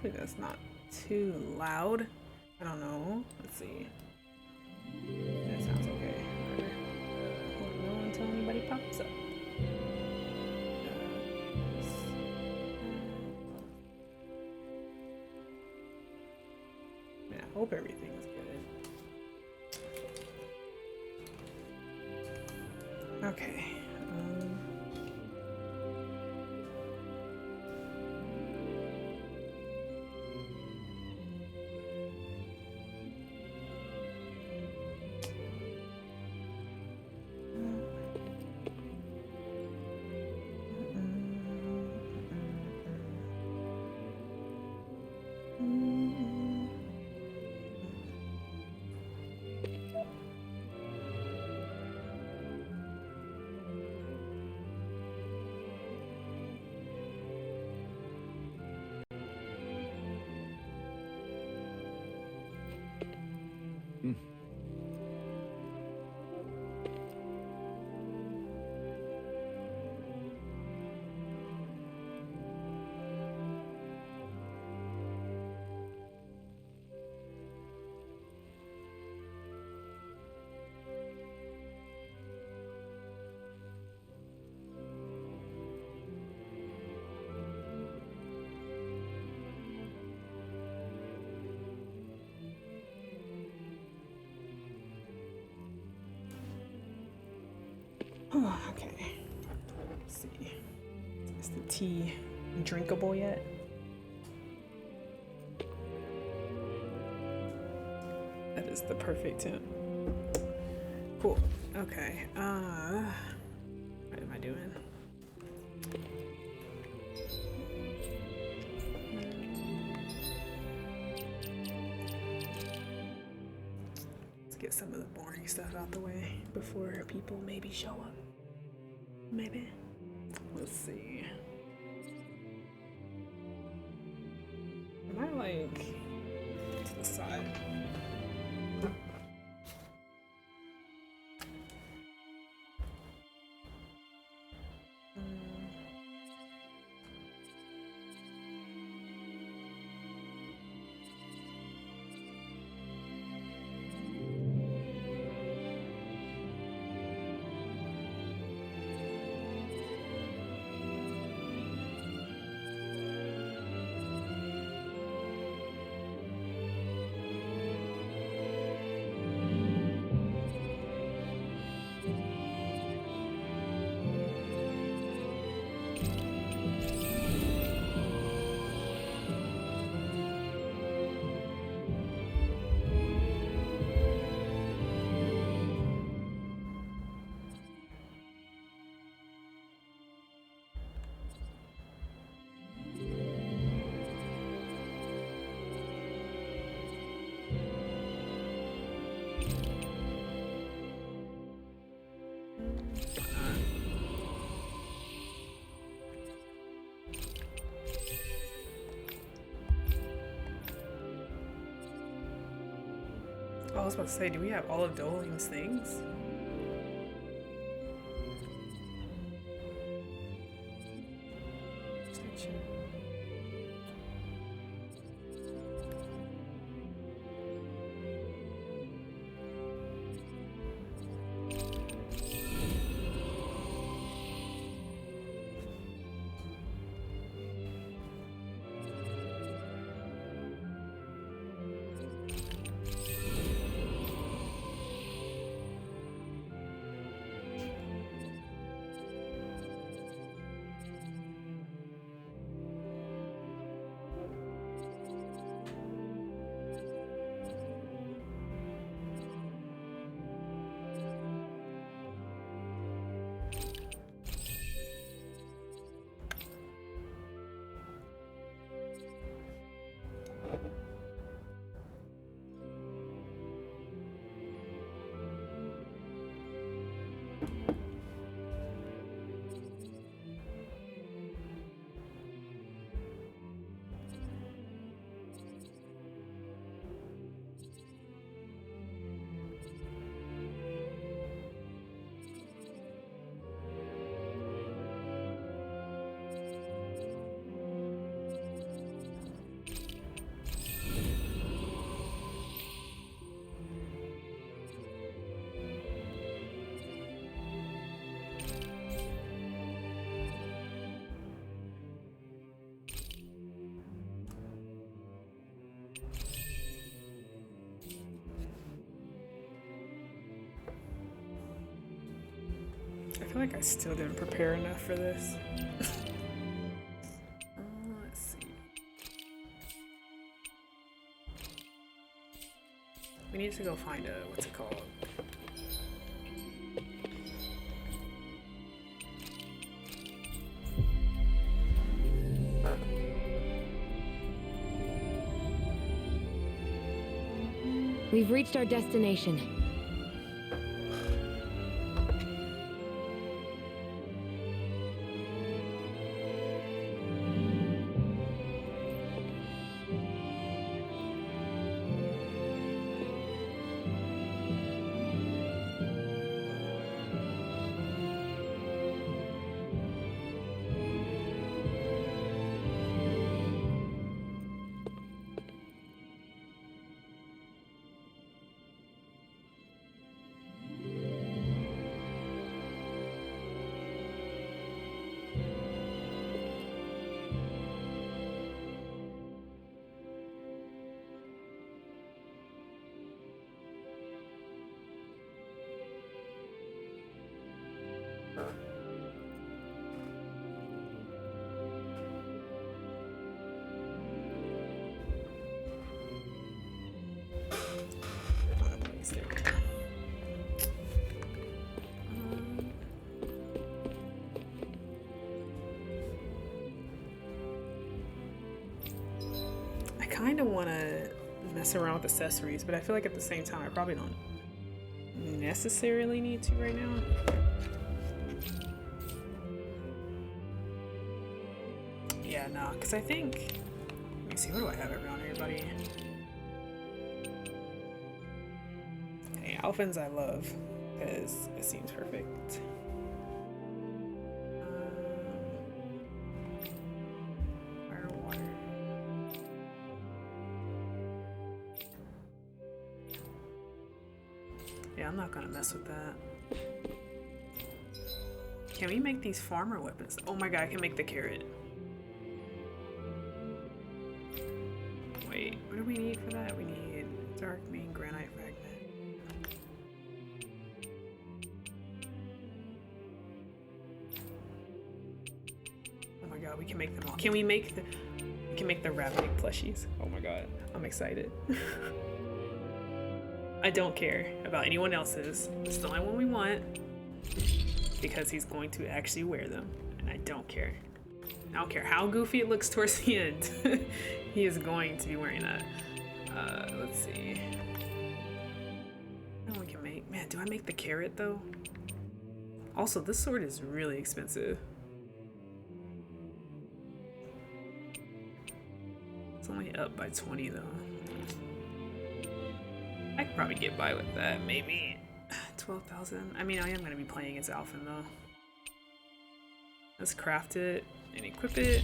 Hopefully that's not too loud. I don't know. Let's see. That sounds okay. Hope no one until anybody pops up. I hope everything's good. Okay. Oh, okay. Let's see. Is the tea drinkable yet? That is the perfect temp. Cool. Okay. What am I doing? Let's get some of the boring stuff out the way before people maybe show up. Maybe. Let's see. Am I like to the side? I was about to say, do we have all of Dolene's things? feel like I still didn't prepare enough for this. Let's see. We need to go find a, what's it called? We've reached our destination. I kind of want to mess around with accessories, but I feel like at the same time I probably don't necessarily need to right now. Yeah, no, because I think, let me see, what do I have around here, buddy? Hey, Alphins I love, because it seems perfect. Fire, water. Yeah, I'm not gonna mess with that. Can we make these farmer weapons? Oh my god, I can make the carrot. Wait, what do we need for that? We need dark green granite fragment. Oh my god, we can make them all. Can we make the... We can make the rabbit plushies. Oh my god, I'm excited. I don't care about anyone else's. It's the only one we want because he's going to actually wear them, and I don't care. I don't care how goofy it looks towards the end. He is going to be wearing that. Let's see. What we can make. Man, do I make the carrot though? Also, this sword is really expensive. It's only up by 20 though. I could probably get by with that, maybe 12,000. I mean, I am gonna be playing as Alphen though. Let's craft it and equip it.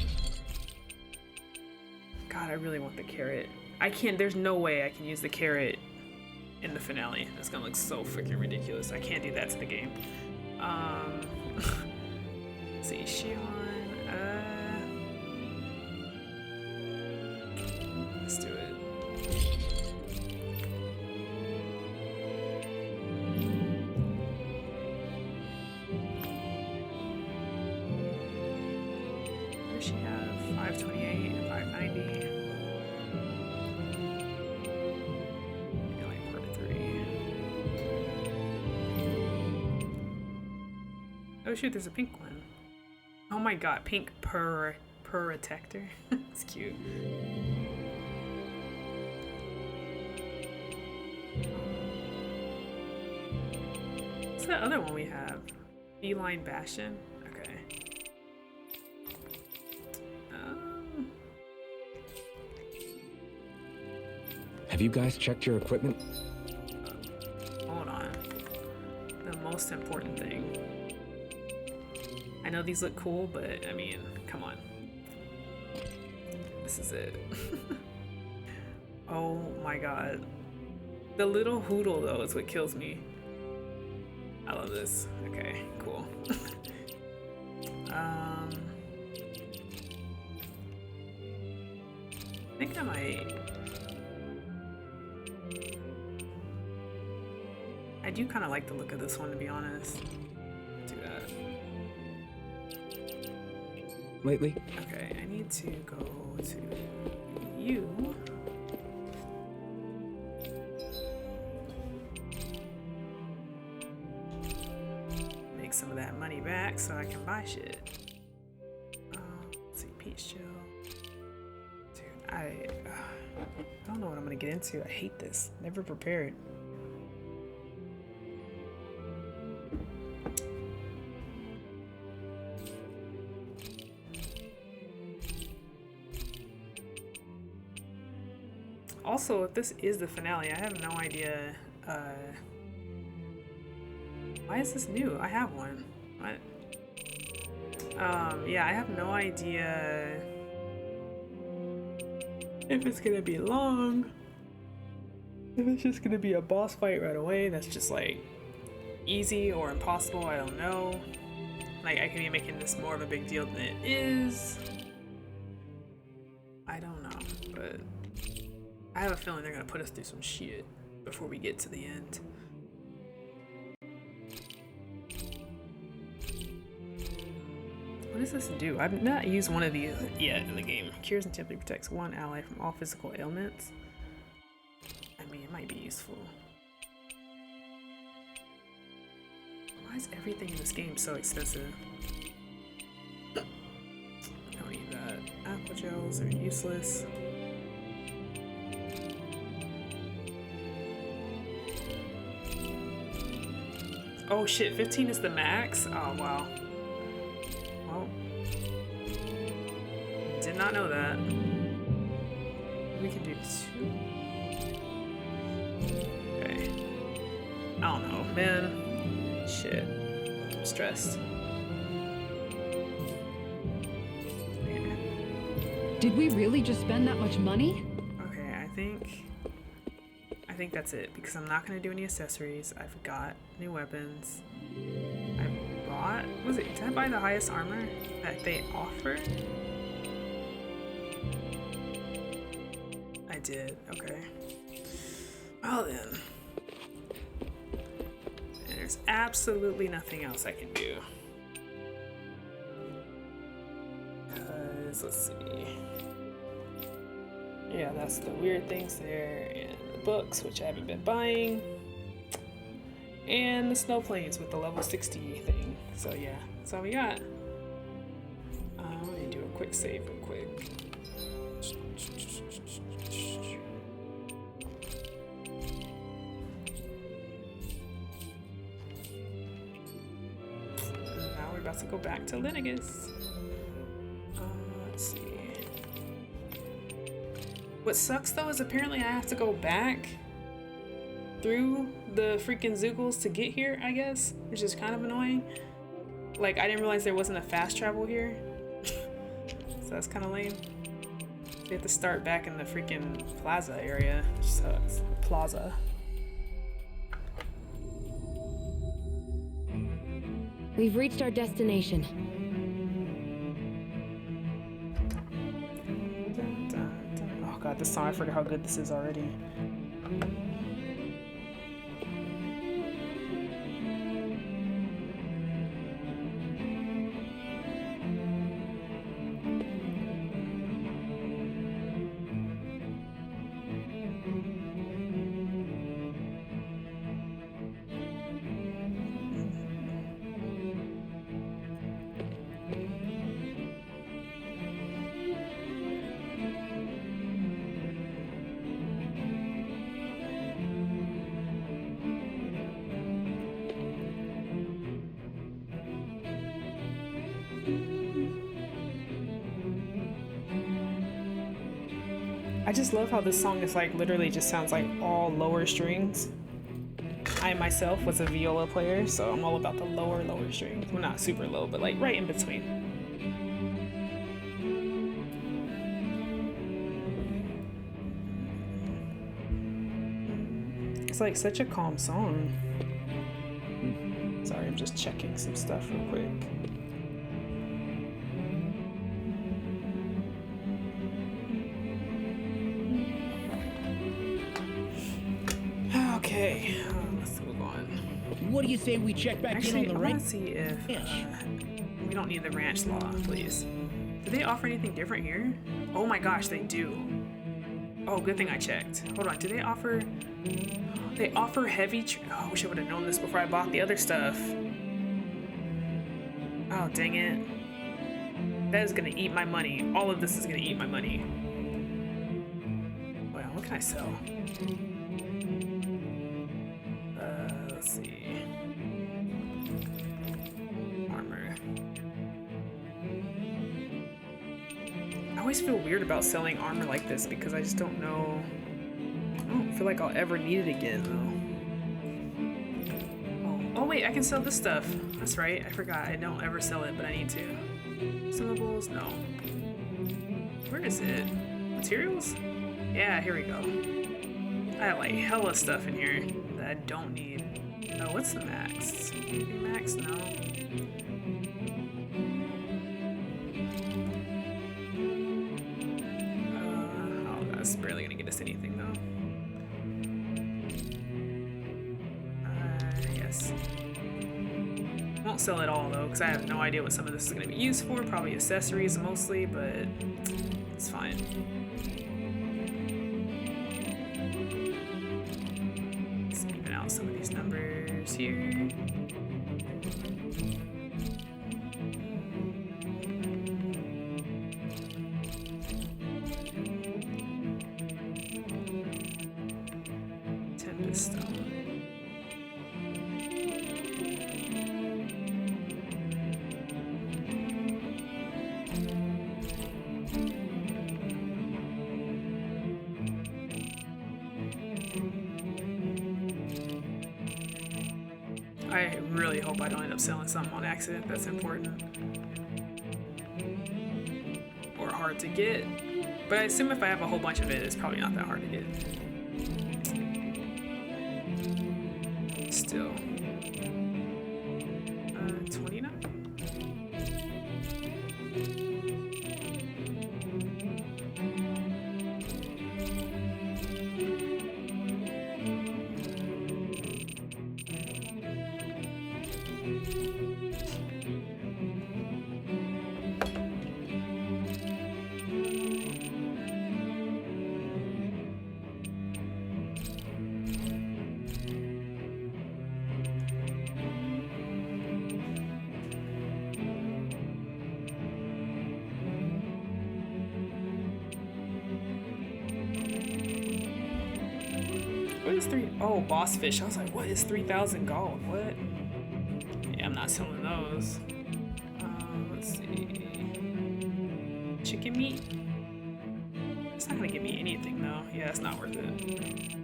God, I really want the carrot. I can't, there's no way I can use the carrot in the finale. It's gonna look so freaking ridiculous. I can't do that to the game. Let's see, Shion, let's do it. What does she have? 528 and 590. Oh shoot, there's a pink one. Oh my god, pink protector. It's cute. What's that other one we have? Feline Bastion? Okay. Have you guys checked your equipment? Hold on. The most important thing. I know these look cool, but I mean, come on. This is it. Oh my god. The little hoodle though is what kills me. I love this. Okay, cool. I think I might... I do kind of like the look of this one, to be honest. Do that. lately? Okay, I need to go to you. Make some of that money back so I can buy shit. Let's see, peach chill. Dude, I don't know what I'm gonna get into. I hate this. Never prepared. Also, if this is the finale, I have no idea. Why is this new? I have one. What? Yeah, I have no idea if it's gonna be long. If it's just gonna be a boss fight right away, that's just like easy or impossible, I don't know. Like, I can be making this more of a big deal than it is. I don't know, but I have a feeling they're gonna put us through some shit before we get to the end. What does this do? I've not used one of these yet in the game. Cures and temporarily protects one ally from all physical ailments. I mean, it might be useful. Why is everything in this game so expensive? Don't need that. Aqua gels are useless. Oh shit, 15 is the max? Oh wow. Well, did not know that. We can do 2. Okay. I don't know, man. Shit. I'm stressed. Did we really just spend that much money? Okay, I think that's it, because I'm not gonna do any accessories. I've got new weapons. I bought, did I buy the highest armor that they offer? I did, okay. Well then. And there's absolutely nothing else I can do. Because, let's see. Yeah, that's the weird things there, and the books, which I haven't been buying, and the snow planes with the level 60 thing. So yeah, that's all we got. Let me do a quick save real quick. Now we're about to go back to Lenegis. Let's see. What sucks though is apparently I have to go back through the freaking Zoogles to get here, I guess, which is kind of annoying. Like, I didn't realize there wasn't a fast travel here. So that's kind of lame. We have to start back in the freaking plaza area, which sucks. Plaza. We've reached our destination. Oh god, this song, I forgot how good this is already. I just love how this song is like literally just sounds like all lower strings. I myself was a viola player, so I'm all about the lower strings. Well, not super low, but like right in between. It's like such a calm song. Sorry, I'm just checking some stuff real quick. Okay, let's move on. What do you say we check back Actually, in I on the want ranch? to see if we don't need the ranch law, please. Do they offer anything different here? Oh my gosh, they do. Oh, good thing I checked. Hold on, do they offer... They offer heavy... Oh, I wish I would have known this before I bought the other stuff. Oh, dang it. That is gonna eat my money. All of this is gonna eat my money. Well, what can I sell? Let's see. Armor. I always feel weird about selling armor like this because I just don't know. I don't feel like I'll ever need it again though. Oh wait, I can sell this stuff. That's right, I forgot. I don't ever sell it, but I need to. Consumables? No. Where is it? Materials? Yeah, here we go. I have like hella stuff in here that I don't need. Oh, what's the max? Max? No. Oh, that's barely gonna get us anything though. Yes. Won't sell it all though, because I have no idea what some of this is gonna be used for. Probably accessories mostly, but it's fine. Let's even out some of these numbers here. Tempest Stone. I really hope I don't end up selling something on accident that's important. Or hard to get. But I assume if I have a whole bunch of it, it's probably not that hard to get. Still. 29? What is oh, boss fish. I was like, what is 3,000 gold? What? Yeah, I'm not selling those. Let's see. Chicken meat? It's not gonna give me anything though. Yeah, it's not worth it.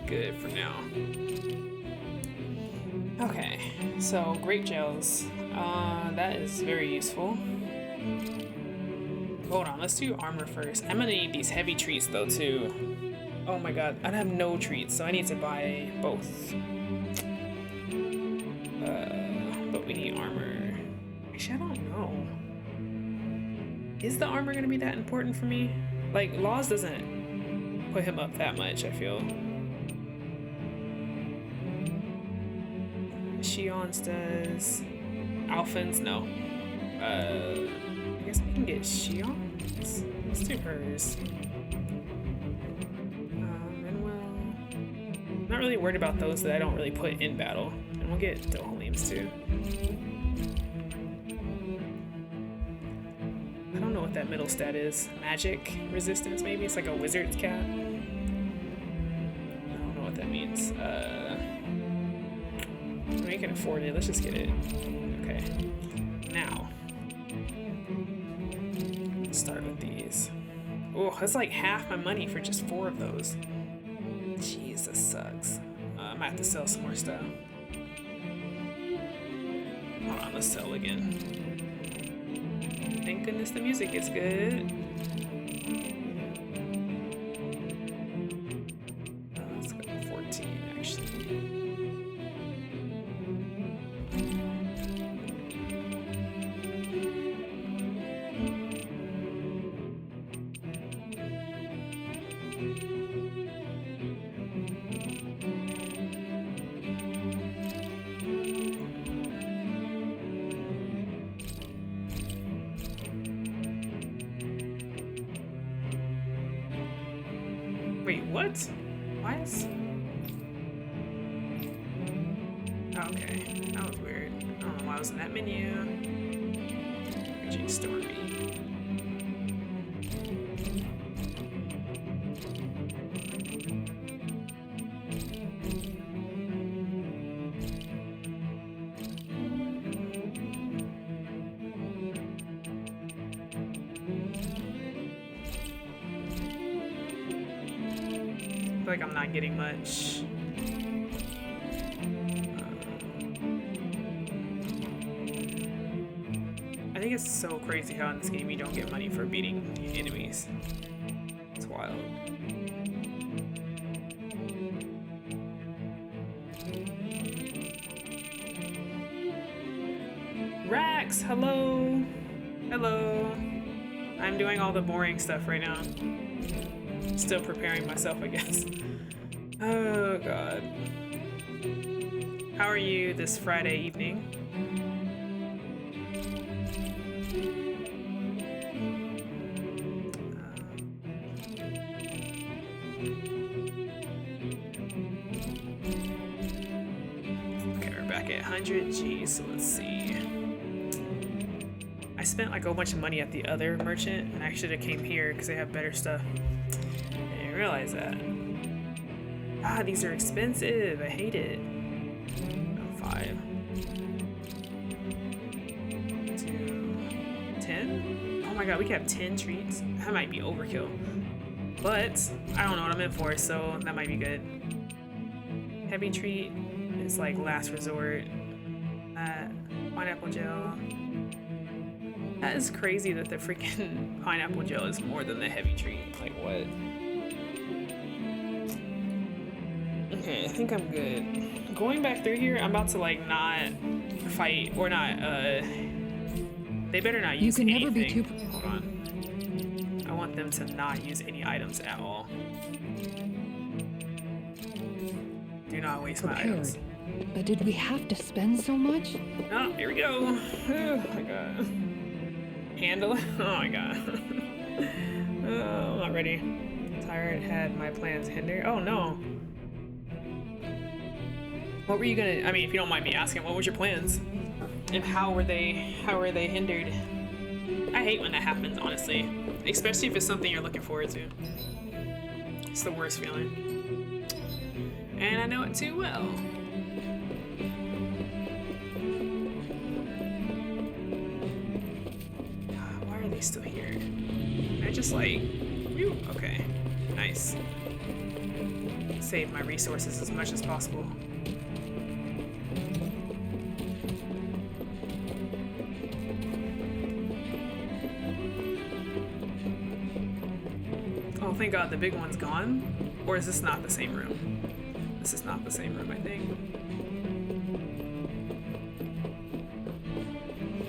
Good for now. Okay, so grape gels. That is very useful. Hold on, let's do armor first. I'm gonna need these heavy treats though too. Oh my god, I have no treats, so I need to buy both. But we need armor. Actually, I don't know. Is the armor gonna be that important for me? Like, Laws doesn't put him up that much, I feel. Shion's does. Alphen's, no. I guess I can get Shion's. Let's do hers. Manuel. Not really worried about those that I don't really put in battle. And we'll get Dohalim's too. I don't know what that middle stat is. Magic resistance, maybe? It's like a wizard's cap. I don't know what that means. We can afford it. Let's just get it. Okay. Now. Let's start with these. Oh, that's like half my money for just 4 of those. Jeez, this sucks. I'm might have to sell some more stuff. Hold on, let's sell again. Thank goodness the music is good. Let's go to 14 actually. Wait, what? Why is... Oh, okay, that was weird. I don't know why I was in that menu. Reaching Stormy. Like I'm not getting much. I think it's so crazy how in this game you don't get money for beating enemies. It's wild. Rax, hello. Hello. I'm doing all the boring stuff right now. Still preparing myself, I guess. Oh god. How are you this Friday evening? Okay, we're back at 100 G, so let's see. I spent like a bunch of money at the other merchant, and I should have came here because they have better stuff. I didn't realize that. Ah, these are expensive. I hate it. Oh, 5. 2. 10? Oh my god, we can have 10 treats. That might be overkill. But I don't know what I'm in for, so that might be good. Heavy treat is like last resort. Pineapple gel. That is crazy that the freaking pineapple gel is more than the heavy treat. Like what? Okay, I think I'm good. Going back through here, I'm about to like not fight or not. They better not use anything. You can never be too. Hold on. I want them to not use any items at all. Do not waste my items. But did we have to spend so much? Oh, here we go. Oh my god. Handle it. Oh my god. Oh, I'm not ready. Tyrant had my plans hindered. Oh no. What were you gonna, I mean, if you don't mind me asking, what was your plans? And how were they hindered? I hate when that happens, honestly. Especially if it's something you're looking forward to. It's the worst feeling. And I know it too well. God, why are they still here? I just like, whew, okay, nice. Save my resources as much as possible. Oh, thank God, the big one's gone. Or is this not the same room? This is not the same room, I think.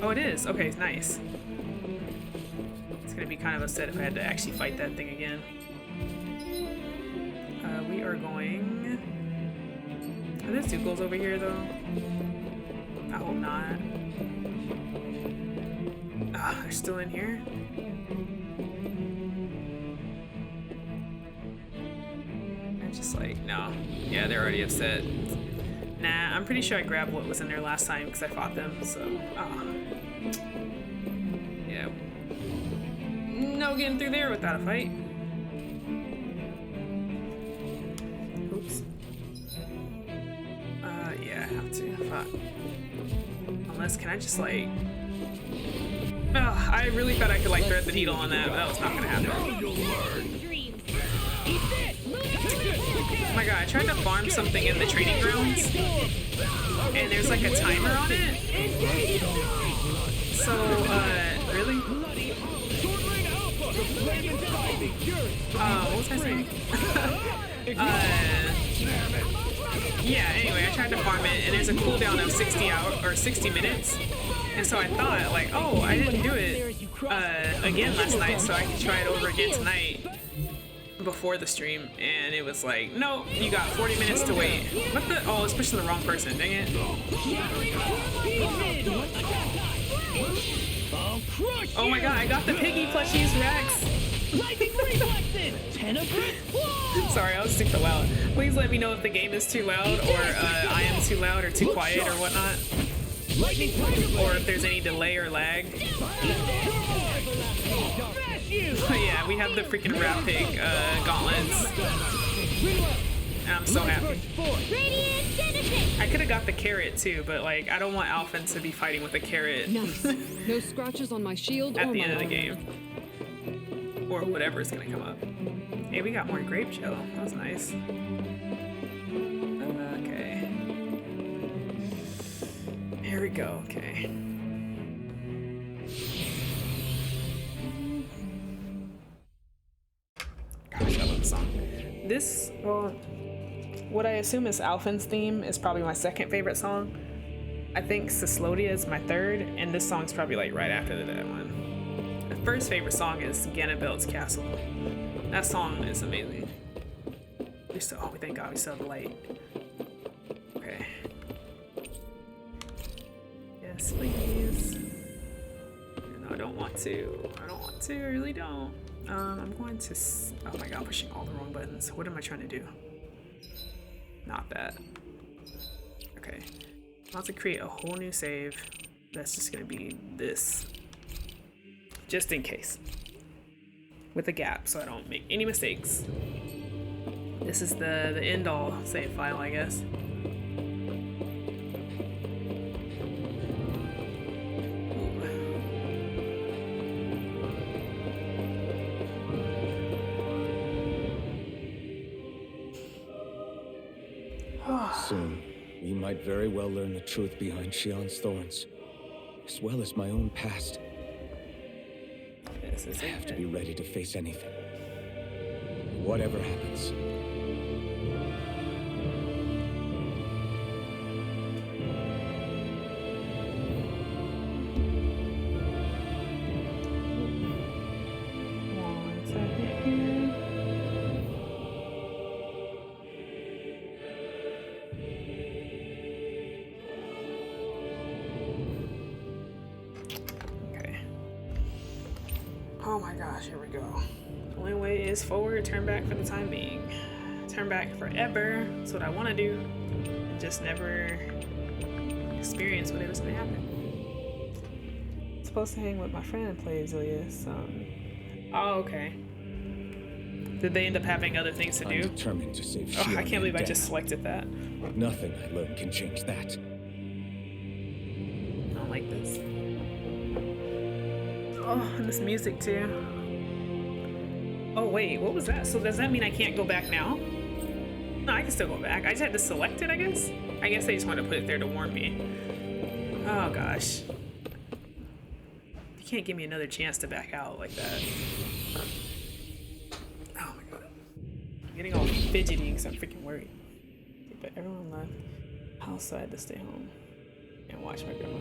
Oh, it is. Okay, nice. It's gonna be kind of upset if I had to actually fight that thing again. We are going... Are there Zukols over here, though? I hope not. Ah, they're still in here? Just like, no. Yeah, they're already upset. Nah, I'm pretty sure I grabbed what was in there last time because I fought them, so... Yeah. No getting through there without a fight. Oops. Yeah, I have to. Fuck. Unless, can I just like... Oh, I really thought I could like thread the needle on that, but that was not gonna happen. Oh my god, I tried to farm something in the training grounds, and there's like a timer on it. So, really? What was I saying? Yeah, anyway, I tried to farm it, and there's a cooldown of 60 minutes. And so I thought, like, oh, I didn't do it again last night, so I can try it over again tonight before the stream. And it was like, no, you got 40 minutes to wait. What the? Oh, it's pushing the wrong person. Dang it. Oh my god, I got the piggy plushies, Rex. Sorry, I was super loud. Please let me know if the game is too loud, or I am too loud or too quiet or whatnot. Or if there's any delay or lag. Oh yeah, we have the freaking rat pig gauntlets. And I'm so happy. I could have got the carrot too, but like I don't want Alphen to be fighting with a carrot. Nice. No scratches on my shield at or the my end of the armor. game. Or whatever's gonna come up. Hey, we got more grape jello. That was nice. Okay. Here we go. Okay. Gosh, I love the song. This, well, what I assume is Alphen's theme is probably my second favorite song. I think Cyslodia is my third, and this song's probably like right after that one. The first favorite song is Ganabelt's Castle. That song is amazing. We still, oh, thank God we still have the light. Okay. Yes, please. No, I don't want to. I don't want to. I really don't. I'm going to. Oh my God, I'm pushing all the wrong buttons. What am I trying to do? Not that. Okay. I'm about to create a whole new save. That's just gonna be this. Just in case. With a gap, so I don't make any mistakes. This is the end all save file, I guess. Soon, we might very well learn the truth behind Shion's thorns, as well as my own past. This is I have to be ready to face anything. Whatever happens. One second here. Okay. Oh my gosh, here we go. Only way is forward, turn back for the time being. Turn back forever. That's what I want to do. And just never experience whatever's gonna happen. I'm supposed to hang with my friend and play Azilius. Oh, okay. Did they end up having other things to I'm do? determined to save Oh, Shion I can't believe I and just Dan. selected that. Nothing I learn can change that. I don't like this. Oh, and this music too. Oh wait, what was that? So does that mean I can't go back now? No, I can still go back. I just had to select it, I guess? I guess they just wanted to put it there to warn me. Oh gosh. You can't give me another chance to back out like that. Oh my god. I'm getting all fidgety because I'm freaking worried. But everyone left house, so I had to stay home and watch my grandma.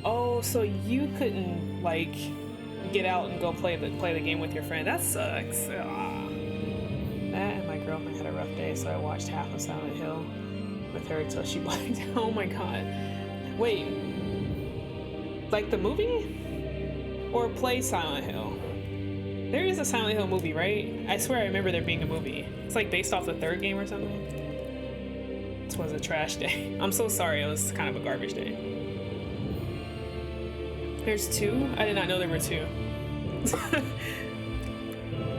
Oh, so you couldn't like get out and go play the game with your friend? That sucks. Ah. That and my girlfriend had a rough day, so I watched half of Silent Hill with her till she blacked out. Oh my god. Wait. Like the movie? Or play Silent Hill? There is a Silent Hill movie, right? I swear I remember there being a movie. It's like based off the third game or something. This was a trash day. I'm so sorry, it was kind of a garbage day. There's two? I did not know there were two.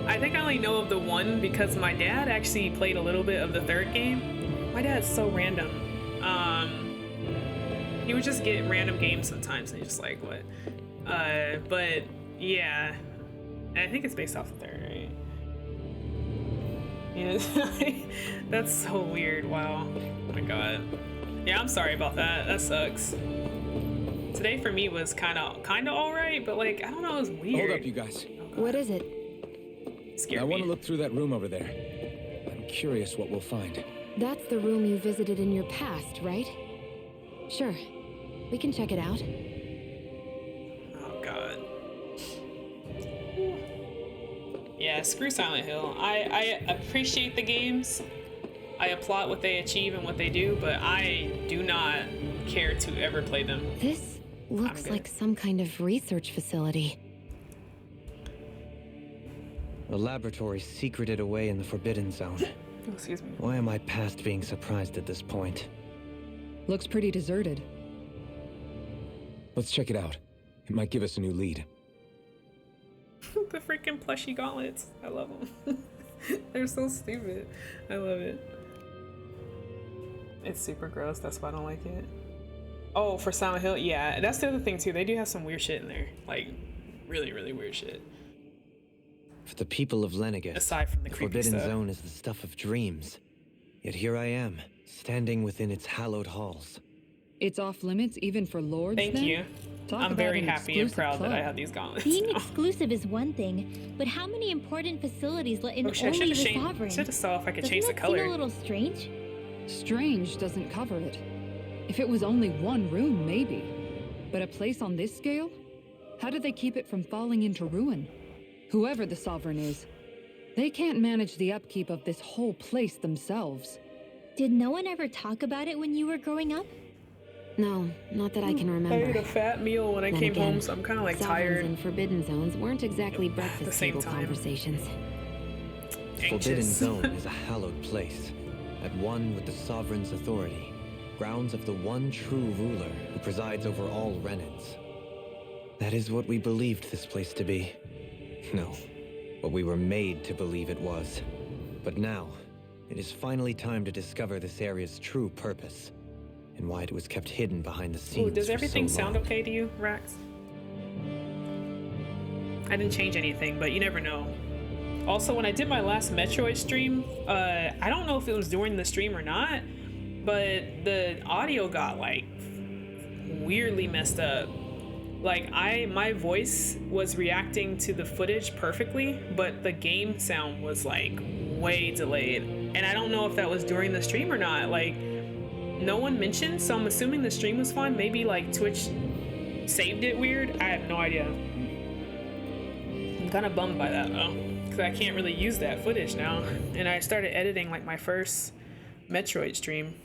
I think I only know of the one because my dad actually played a little bit of the third game. My dad's so random. He would just get random games sometimes and he's just like, what? But yeah. And I think it's based off the third, right? Yeah, that's so weird. Wow. Oh my god. Yeah, I'm sorry about that. That sucks. Today for me was kind of all right, but like I don't know, it was weird. Hold up, you guys. What is it? Scared I want me. to look through that room over there. I'm curious what we'll find. That's the room you visited in your past, right? Sure. We can check it out. Oh god. Yeah, screw Silent Hill. I appreciate the games. I applaud what they achieve and what they do, but I do not care to ever play them. This looks good. like some kind of research facility. A laboratory secreted away in the Forbidden Zone. Oh, excuse me. Why am I past being surprised at this point? Looks pretty deserted. Let's check it out. It might give us a new lead. The freaking plushy gauntlets. I love them. They're so stupid. I love it. It's super gross. That's why I don't like it. Oh, for Silent Hill? Yeah, that's the other thing too. They do have some weird shit in there. Like, really, really weird shit. For the people of Lenegis, Aside from the the creepy Forbidden stuff. Zone is the stuff of dreams. Yet here I am, standing within its hallowed halls. It's off limits even for lords. Thank then? you. Talk I'm about very an happy and exclusive proud that I club. have these gauntlets Being now. exclusive is one thing, but how many important facilities let in Oh shit, I only should the have sovereign? saw if I could Doesn't change the that color. seem a little strange? Strange doesn't cover it. If it was only one room, maybe. But a place on this scale? How do they keep it from falling into ruin? Whoever the sovereign is, they can't manage the upkeep of this whole place themselves. Did no one ever talk about it when you were growing up? No, not that I can I remember. ate a fat meal when I Then came again, home, so I'm kind of like Sovereigns tired. and forbidden zones weren't exactly the breakfast same table time. conversations. The Forbidden Anxious. Zone is a hallowed place, at one with the Sovereign's authority, grounds of the one true ruler who presides over all Renans. That is what we believed this place to be. No, what we were made to believe it was. But now, it is finally time to discover this area's true purpose, and why it was kept hidden behind the scenes. Ooh, does for everything so sound long. okay to you, Rax? I didn't change anything, but you never know. Also, when I did my last Metroid stream, I don't know if it was during the stream or not, but the audio got like weirdly messed up. Like my voice was reacting to the footage perfectly, but the game sound was like way delayed. And I don't know if that was during the stream or not. Like, no one mentioned, so I'm assuming the stream was fine. Maybe like Twitch saved it weird. I have no idea. I'm kind of bummed by that though, because I can't really use that footage now. And I started editing like my first Metroid stream,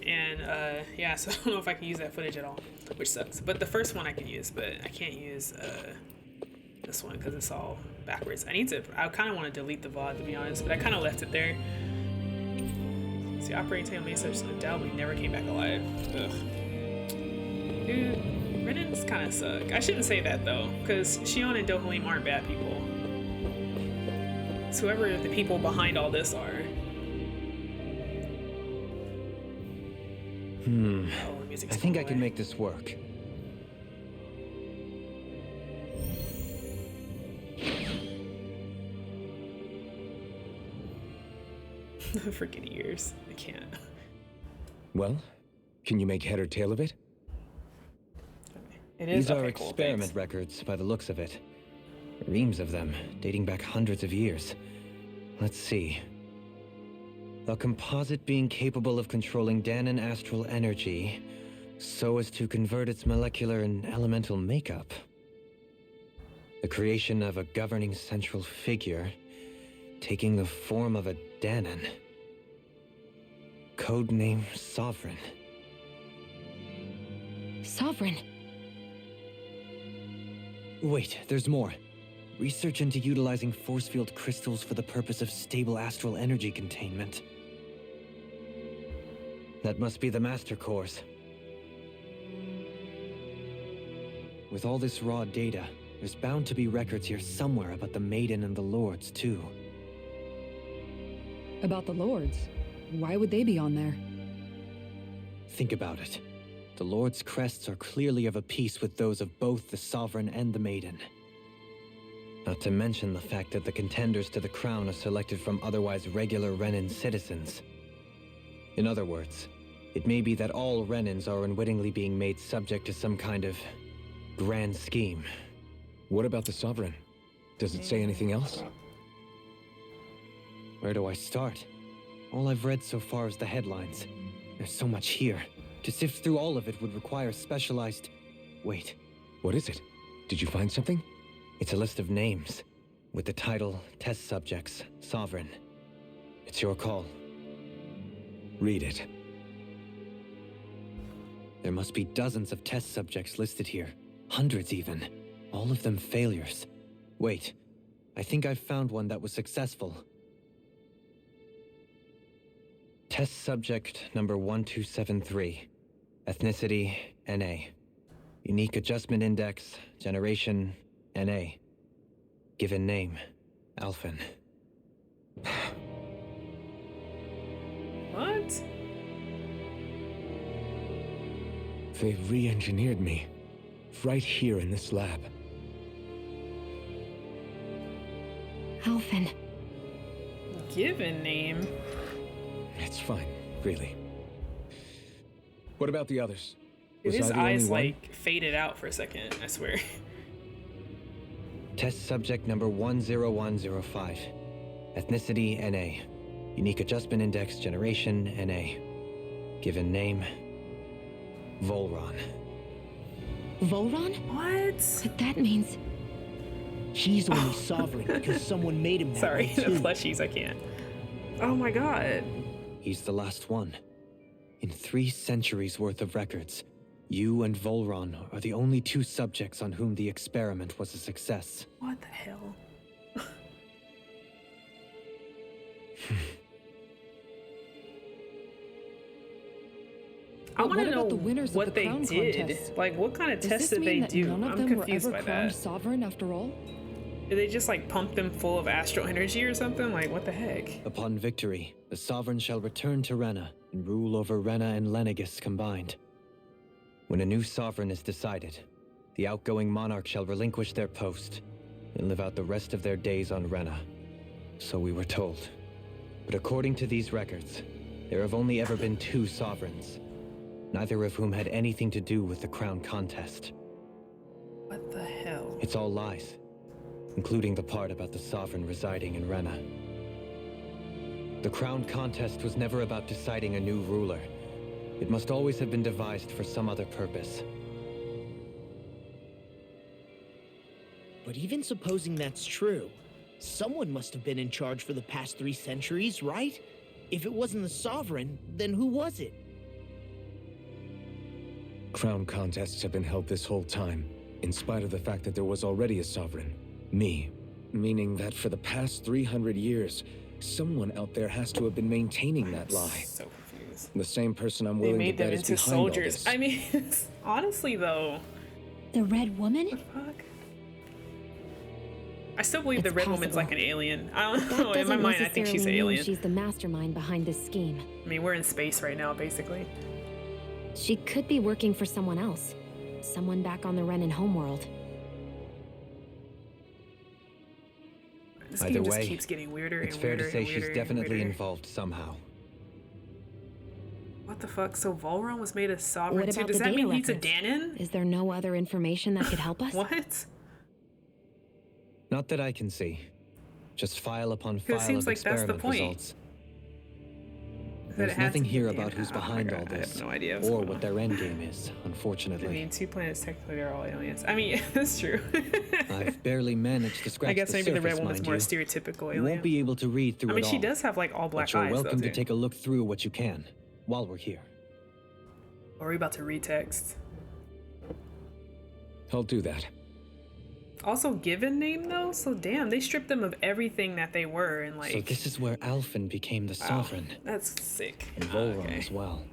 and yeah, so I don't know if I can use that footage at all, which sucks. But the first one I can use, but I can't use this one because it's all backwards. I kind of want to delete the VOD, to be honest, but I kind of left it there. See, operating table made such undoubtedly never came back alive. Ugh. Dude, Renans kind of suck. I shouldn't say that though, because Shion and Dohalim aren't bad people. It's whoever the people behind all this are. Oh, the music's I think I going can away. make this work. Freaking ears. I can't. Well, can you make head or tail of it? It is These are okay, cool, experiment thanks. records by the looks of it. Reams of them, dating back hundreds of years. Let's see. A composite being capable of controlling Danan astral energy so as to convert its molecular and elemental makeup. The creation of a governing central figure taking the form of a Danan. Codename Sovereign. Sovereign. Wait, there's more. Research into utilizing force field crystals for the purpose of stable astral energy containment. That must be the master cores. With all this raw data, there's bound to be records here somewhere about the Maiden and the Lords, too. About the lords? Why would they be on there? Think about it. The Lord's crests are clearly of a piece with those of both the Sovereign and the Maiden. Not to mention the fact that the contenders to the crown are selected from otherwise regular Renan citizens. In other words, it may be that all Renans are unwittingly being made subject to some kind of grand scheme. What about the Sovereign? Does it say anything else? Where do I start? All I've read so far is the headlines. There's so much here. To sift through all of it would require specialized... Wait. What is it? Did you find something? It's a list of names, with the title Test Subjects, Sovereign. It's your call. Read it. There must be dozens of test subjects listed here. Hundreds even. All of them failures. Wait, I think I've found one that was successful. Test subject number 1273. Ethnicity, NA. Unique Adjustment Index, Generation, NA. Given name, Alphen. What? They re-engineered me. Right here in this lab. Alphen. Given name? It's fine, really. What about the others? Dude, Was his I the only eyes, one? like, faded out for a second, I swear. Test subject number 10105. Ethnicity, NA. Unique Adjustment Index, Generation, NA. Given name, Volron. Volron? What? But that means... He's only sovereign because someone made him that Sorry, way the too. plushies, I can't. Oh my god. He's the last one. In 3 centuries worth of records, you and Volron are the only 2 subjects on whom the experiment was a success. What the hell? I But want what to know about the winners of what the they crown did. contest? Like, what kind of Does tests this did mean they that do? none of I'm them were confused ever by crowned that. sovereign after all? Did they just like pump them full of astral energy or something? Like, what the heck? Upon victory, the Sovereign shall return to Rena and rule over Rena and Lenegis combined. When a new Sovereign is decided, the outgoing monarch shall relinquish their post and live out the rest of their days on Rena. So we were told. But according to these records, there have only ever been 2 Sovereigns, neither of whom had anything to do with the crown contest. What the hell? It's all lies, including the part about the Sovereign residing in Rena. The crown contest was never about deciding a new ruler. It must always have been devised for some other purpose. But even supposing that's true, someone must have been in charge for the past 3 centuries, right? If it wasn't the Sovereign, then who was it? Crown contests have been held this whole time, in spite of the fact that there was already a Sovereign. Me. Meaning that for the past 300 years, someone out there has to have been maintaining that lie. So confused. The same person I'm They willing to made them bet is into behind all soldiers. this. I mean, honestly though, The Red Woman? fuck. I still believe It's the Red Woman's possible. like an alien. I don't That know. In my doesn't mind, I think she's an necessarily mean alien. she's the mastermind behind this scheme. I mean, we're in space right now, basically. She could be working for someone else. Someone back on the Renan homeworld. This Either game just way, keeps getting weirder and It's fair weirder to say and she's weirder and definitely weirder. involved somehow. What the fuck? So Volron was made a sovereign What too? about Does the that data mean he's a records? Danon? Is there no other information that could help us? What? Not that I can see. Just file upon 'Cause it file seems of like that's the experiment point. results. That There's it has nothing to be here a about Danon. who's Oh my behind God, all I this, have no idea what's or going what on. their endgame is, I unfortunately. mean, 2 planets technically they're all aliens. I mean, that's true. I've barely managed to scratch I guess the maybe the surface, Red Woman's mind more you. stereotypical You alien. won't be able to read through I mean, it she all, does have like all black but you're eyes. welcome to doesn't take a look through what you can while we're here. Or are we about to retext? I'll do that. Also, given name though, so damn, they stripped them of everything that they were and like. So this is where Alphen became the wow, Sovereign, that's sick. and Volron Okay. as well.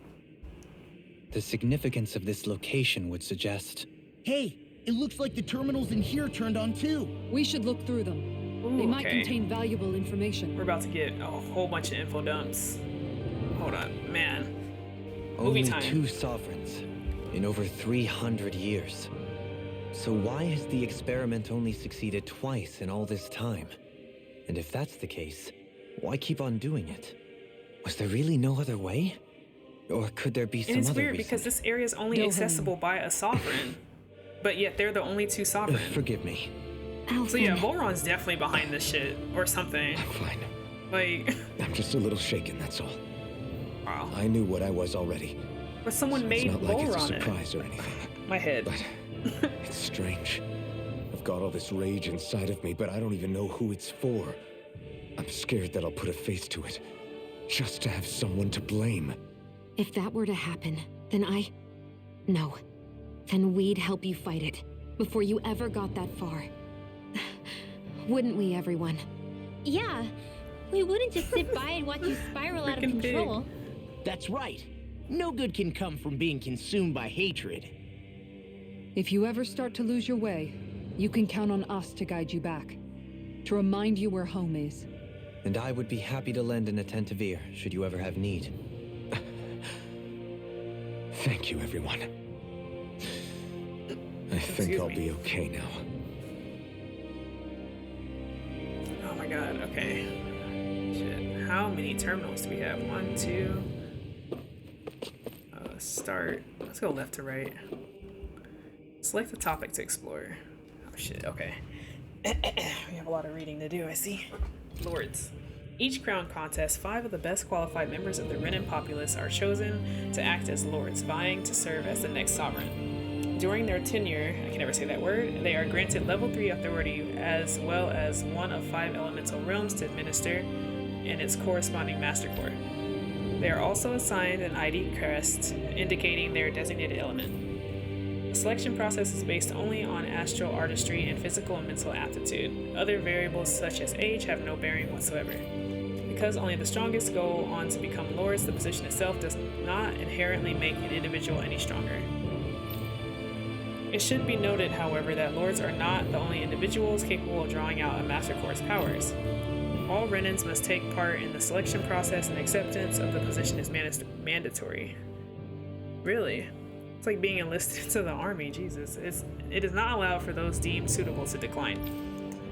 The significance of this location would suggest... Hey, it looks like the terminals in here turned on too. We should look through them. Ooh, They might okay. contain valuable information. We're about to get a whole bunch of info dumps. Hold on, man. Only time. 2 Sovereigns in over 300 years. So why has the experiment only succeeded twice in all this time? And if that's the case, why keep on doing it? Was there really no other way? Or could there be some And it's other weird reason? because this area is only accessible by a sovereign. But yet they're the only two sovereign. Forgive me. So yeah, Volron's definitely behind this shit. Or something. I'm fine. Like... I'm just a little shaken, that's all. Wow. I knew what I was already. But someone So made it's not like it's a Volron it. surprise or anything. My head. But it's strange. I've got all this rage inside of me, but I don't even know who it's for. I'm scared that I'll put a face to it, just to have someone to blame. If that were to happen, then No. Then we'd help you fight it, before you ever got that far. Wouldn't we, everyone? Yeah, we wouldn't just sit by and watch you spiral out of Freaking pig. control. That's right. No good can come from being consumed by hatred. If you ever start to lose your way, you can count on us to guide you back. To remind you where home is. And I would be happy to lend an attentive ear, should you ever have need. Thank you, everyone. I think I'll be okay now. Oh my god, okay. Shit. How many terminals do we have? 1, 2. Start. Let's go left to right. Select the topic to explore. Oh shit, okay. We have a lot of reading to do, I see. Lords. Each crown contest, 5 of the best qualified members of the Renan populace are chosen to act as lords, vying to serve as the next sovereign. During their tenure, I can never say that word, they are granted level 3 authority as well as one of 5 elemental realms to administer and its corresponding master core. They are also assigned an ID crest indicating their designated element. The selection process is based only on astral artistry and physical and mental aptitude. Other variables such as age have no bearing whatsoever. Because only the strongest go on to become lords, the position itself does not inherently make an individual any stronger. It should be noted, however, that lords are not the only individuals capable of drawing out a Master Core's powers. All Renans must take part in the selection process, and acceptance of the position is mandatory. Really? It's like being enlisted to the army, Jesus. It is not allowed for those deemed suitable to decline.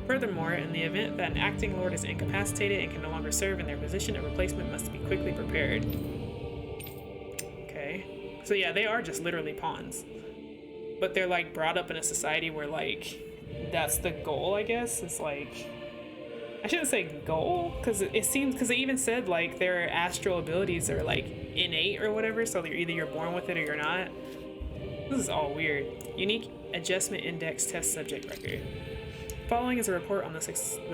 Furthermore, in the event that an acting lord is incapacitated and can no longer serve in their position, a replacement must be quickly prepared. Okay. So yeah, they are just literally pawns. But they're like brought up in a society where like, that's the goal, I guess. It's like, I shouldn't say goal, because it seems, because they even said like their astral abilities are like innate or whatever, so they're either you're born with it or you're not. This is all weird. Unique Adjustment Index Test Subject Record. Following is a report on the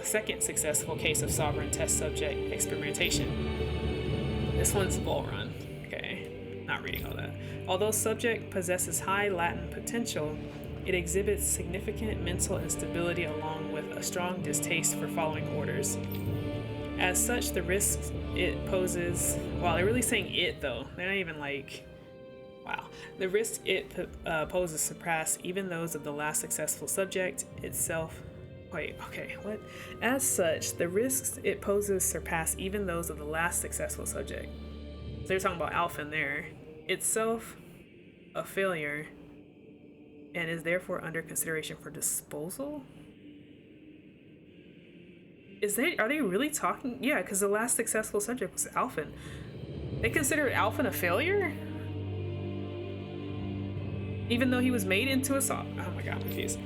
second successful case of Sovereign Test Subject Experimentation. This one's Volron. Okay, not reading all that. Although subject possesses high latent potential, it exhibits significant mental instability along with a strong distaste for following orders. As such, the risks it poses... Wow, they're really saying it, though. They're not even like... Wow. The risks it poses surpass even those of the last successful subject itself. Wait, okay, what? As such, the risks it poses surpass even those of the last successful subject. So they're talking about Alphen there. Itself a failure and is therefore under consideration for disposal? Are they really talking? Yeah, because the last successful subject was Alphen. They considered Alphen a failure? Even though he was made into a oh my god, I'm confused.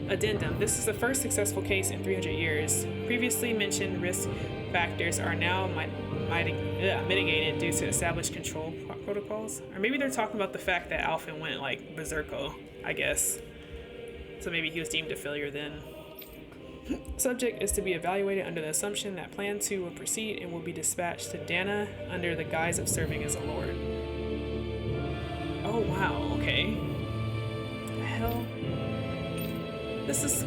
Addendum. This is the first successful case in 300 years. Previously mentioned risk factors are now mitigated due to established control protocols. Or maybe they're talking about the fact that Alphen went like berserko, I guess. So maybe he was deemed a failure then. Subject is to be evaluated under the assumption that Plan 2 will proceed and will be dispatched to Dana under the guise of serving as a lord. Oh wow, okay. What the hell? This is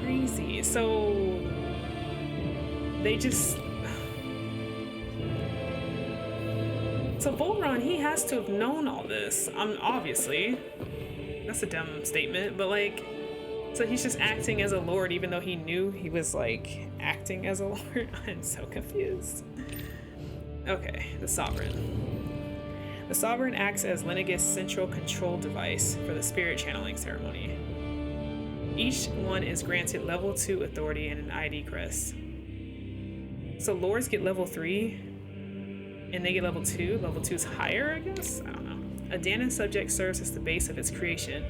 crazy. So they just... So Volron, he has to have known all this. Obviously. That's a dumb statement, but like... So he's just acting as a lord even though he knew he was like acting as a lord? I'm so confused. Okay, the Sovereign. The Sovereign acts as Lenegis' central control device for the spirit channeling ceremony. Each one is granted level 2 authority and an ID crest. So lords get level 3 and they get level 2. Level 2 is higher, I guess? I don't know. A Dahnan subject serves as the base of its creation.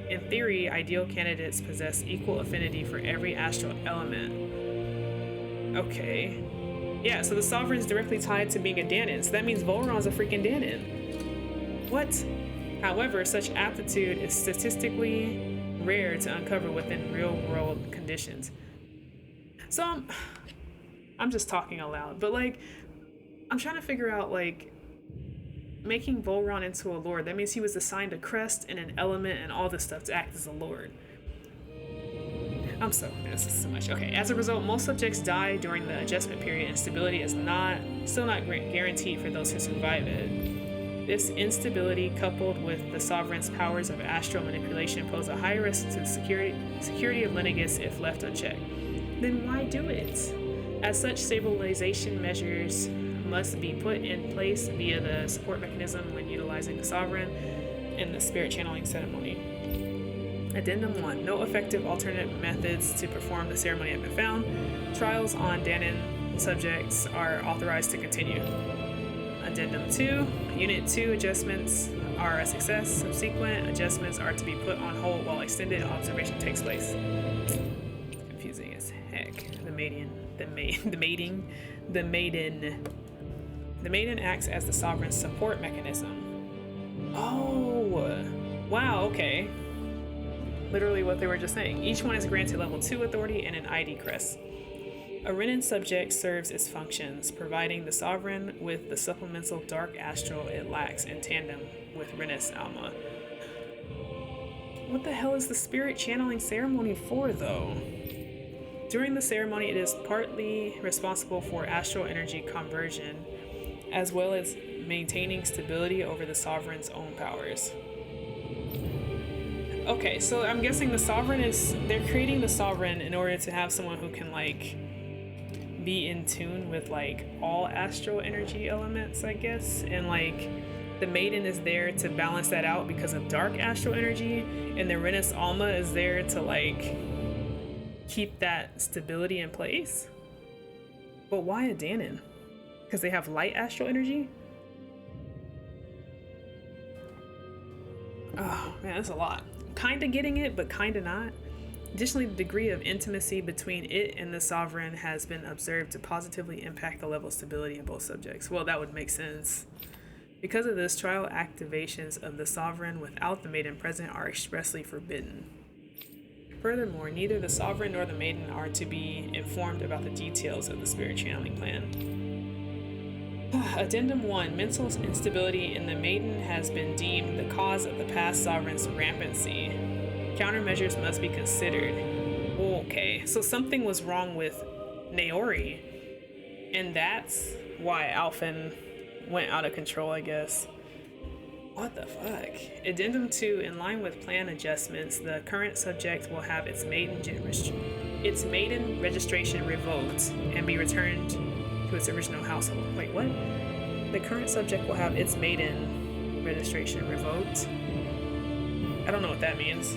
In theory, ideal candidates possess equal affinity for every astral element. Okay. Yeah, so the Sovereign is directly tied to being a Dahnan, so that means Volron's a freaking Dahnan. What? However, such aptitude is statistically rare to uncover within real-world conditions. So I'm just talking aloud, but like, I'm trying to figure out, like, making Volron into a lord, that means he was assigned a crest and an element and all this stuff to act as a lord. This is so much. Okay, as a result, most subjects die during the adjustment period, and stability is still not guaranteed for those who survive it. This instability, coupled with the Sovereign's powers of astral manipulation, pose a high risk to the security of Lenegis if left unchecked. Then why do it? As such, stabilization measures must be put in place via the support mechanism when utilizing the Sovereign in the spirit channeling ceremony. Addendum 1. No effective alternate methods to perform the ceremony have been found. Trials on Dahnan subjects are authorized to continue. Addendum 2. Unit 2 adjustments are a success. Subsequent adjustments are to be put on hold while extended observation takes place. Confusing as heck. The maiden acts as the Sovereign's support mechanism. Oh, wow, okay. Literally what they were just saying. Each one is granted level 2 authority and an ID crest. A Renan subject serves its functions, providing the Sovereign with the supplemental dark astral it lacks in tandem with Renis Alma. What the hell is the spirit channeling ceremony for, though? During the ceremony, it is partly responsible for astral energy conversion, as well as maintaining stability over the Sovereign's own powers. Okay, so I'm guessing they're creating the Sovereign in order to have someone who can, like, be in tune with, like, all astral energy elements, I guess, and, like, the Maiden is there to balance that out because of dark astral energy, and the Renis Alma is there to, like, keep that stability in place. But why a Dahnan? Because they have light astral energy? Oh man, that's a lot. Kinda getting it, but kinda not. Additionally, the degree of intimacy between it and the Sovereign has been observed to positively impact the level of stability in both subjects. Well, that would make sense. Because of this, trial activations of the Sovereign without the Maiden present are expressly forbidden. Furthermore, neither the Sovereign nor the Maiden are to be informed about the details of the spirit channeling plan. Addendum 1. Mental instability in the Maiden has been deemed the cause of the past Sovereign's rampancy. Countermeasures must be considered. Okay, so something was wrong with Naori, and that's why Alphen went out of control, I guess. What the fuck? Addendum 2. In line with plan adjustments, the current subject will have its maiden registration revoked and be returned to its original household. Wait, what? The current subject will have its maiden registration revoked? I don't know what that means.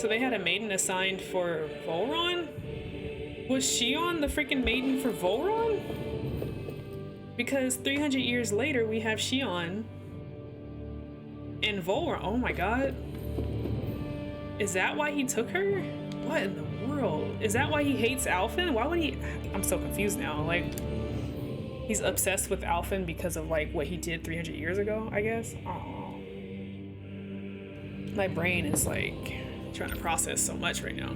So they had a maiden assigned for Volron? Was Shion the freaking maiden for Volron? Because 300 years later, we have Shion and Volron. Oh my god. Is that why he took her? What in the world? Is that why he hates Alphen? Why would he? I'm so confused now. Like, he's obsessed with Alphen because of, like, what he did 300 years ago, I guess? Oh. My brain is, like, trying to process so much right now.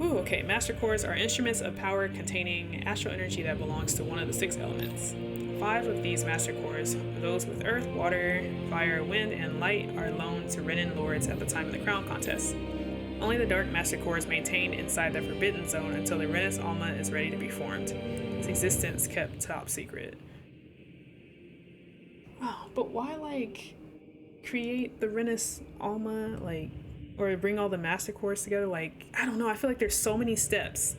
Ooh, okay, master cores are instruments of power containing astral energy that belongs to one of the 6 elements. 5 of these master cores, those with earth, water, fire, wind, and light, are loaned to Renan lords at the time of the crown contest. Only the dark master core is maintained inside the forbidden zone until the Renis Alma is ready to be formed. Its existence kept top secret. Wow, but why, like, create the Renis Alma, like, or bring all the master cores together? Like, I don't know, I feel like there's so many steps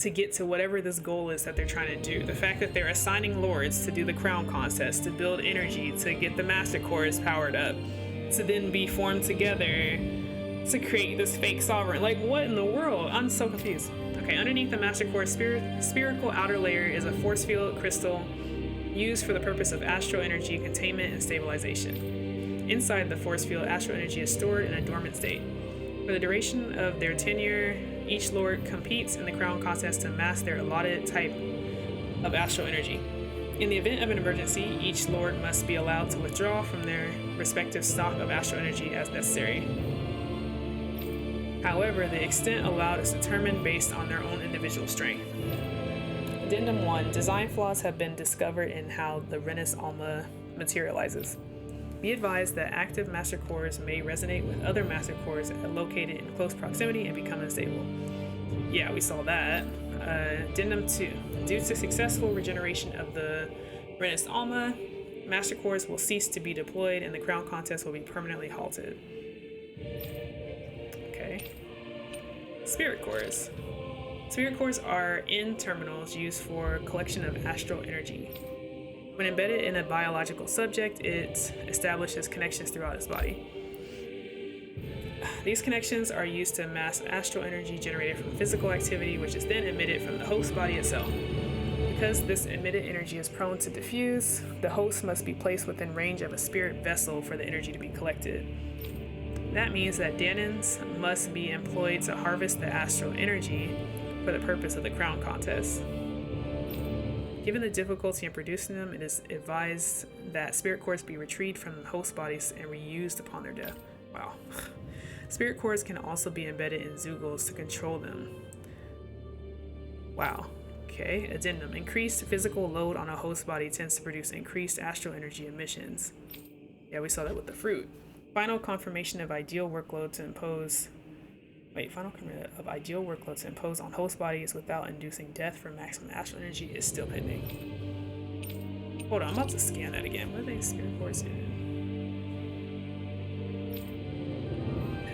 to get to whatever this goal is that they're trying to do. The fact that they're assigning lords to do the crown contest, to build energy, to get the master cores powered up, to then be formed together to create this fake sovereign. Like, what in the world? I'm so confused. Okay, underneath the Master Core's spherical outer layer is a force field crystal used for the purpose of astral energy containment and stabilization. Inside the force field, astral energy is stored in a dormant state. For the duration of their tenure, each lord competes in the crown contest to amass their allotted type of astral energy. In the event of an emergency, each lord must be allowed to withdraw from their respective stock of astral energy as necessary. However, the extent allowed is determined based on their own individual strength. Addendum 1. Design flaws have been discovered in how the Renus Alma materializes. Be advised that active Master Cores may resonate with other Master Cores located in close proximity and become unstable. Yeah, we saw that. Addendum 2. Due to successful regeneration of the Renus Alma, Master Cores will cease to be deployed and the crown contest will be permanently halted. Okay. Spirit Cores. Spirit Cores are N-terminals used for collection of astral energy. When embedded in a biological subject, it establishes connections throughout its body. These connections are used to amass astral energy generated from physical activity, which is then emitted from the host body itself. Because this emitted energy is prone to diffuse, the host must be placed within range of a spirit vessel for the energy to be collected. That means that Dahnans must be employed to harvest the astral energy for the purpose of the crown contest. Given the difficulty in producing them, it is advised that spirit cores be retrieved from host bodies and reused upon their death. Wow. Spirit cores can also be embedded in Zeugles to control them. Wow. Okay, addendum. Increased physical load on a host body tends to produce increased astral energy emissions. Yeah, we saw that with the fruit. Final confirmation of ideal workload to impose on host bodies without inducing death for maximum astral energy is still pending. Hold on, I'm about to scan that again. What are they spirit cores in?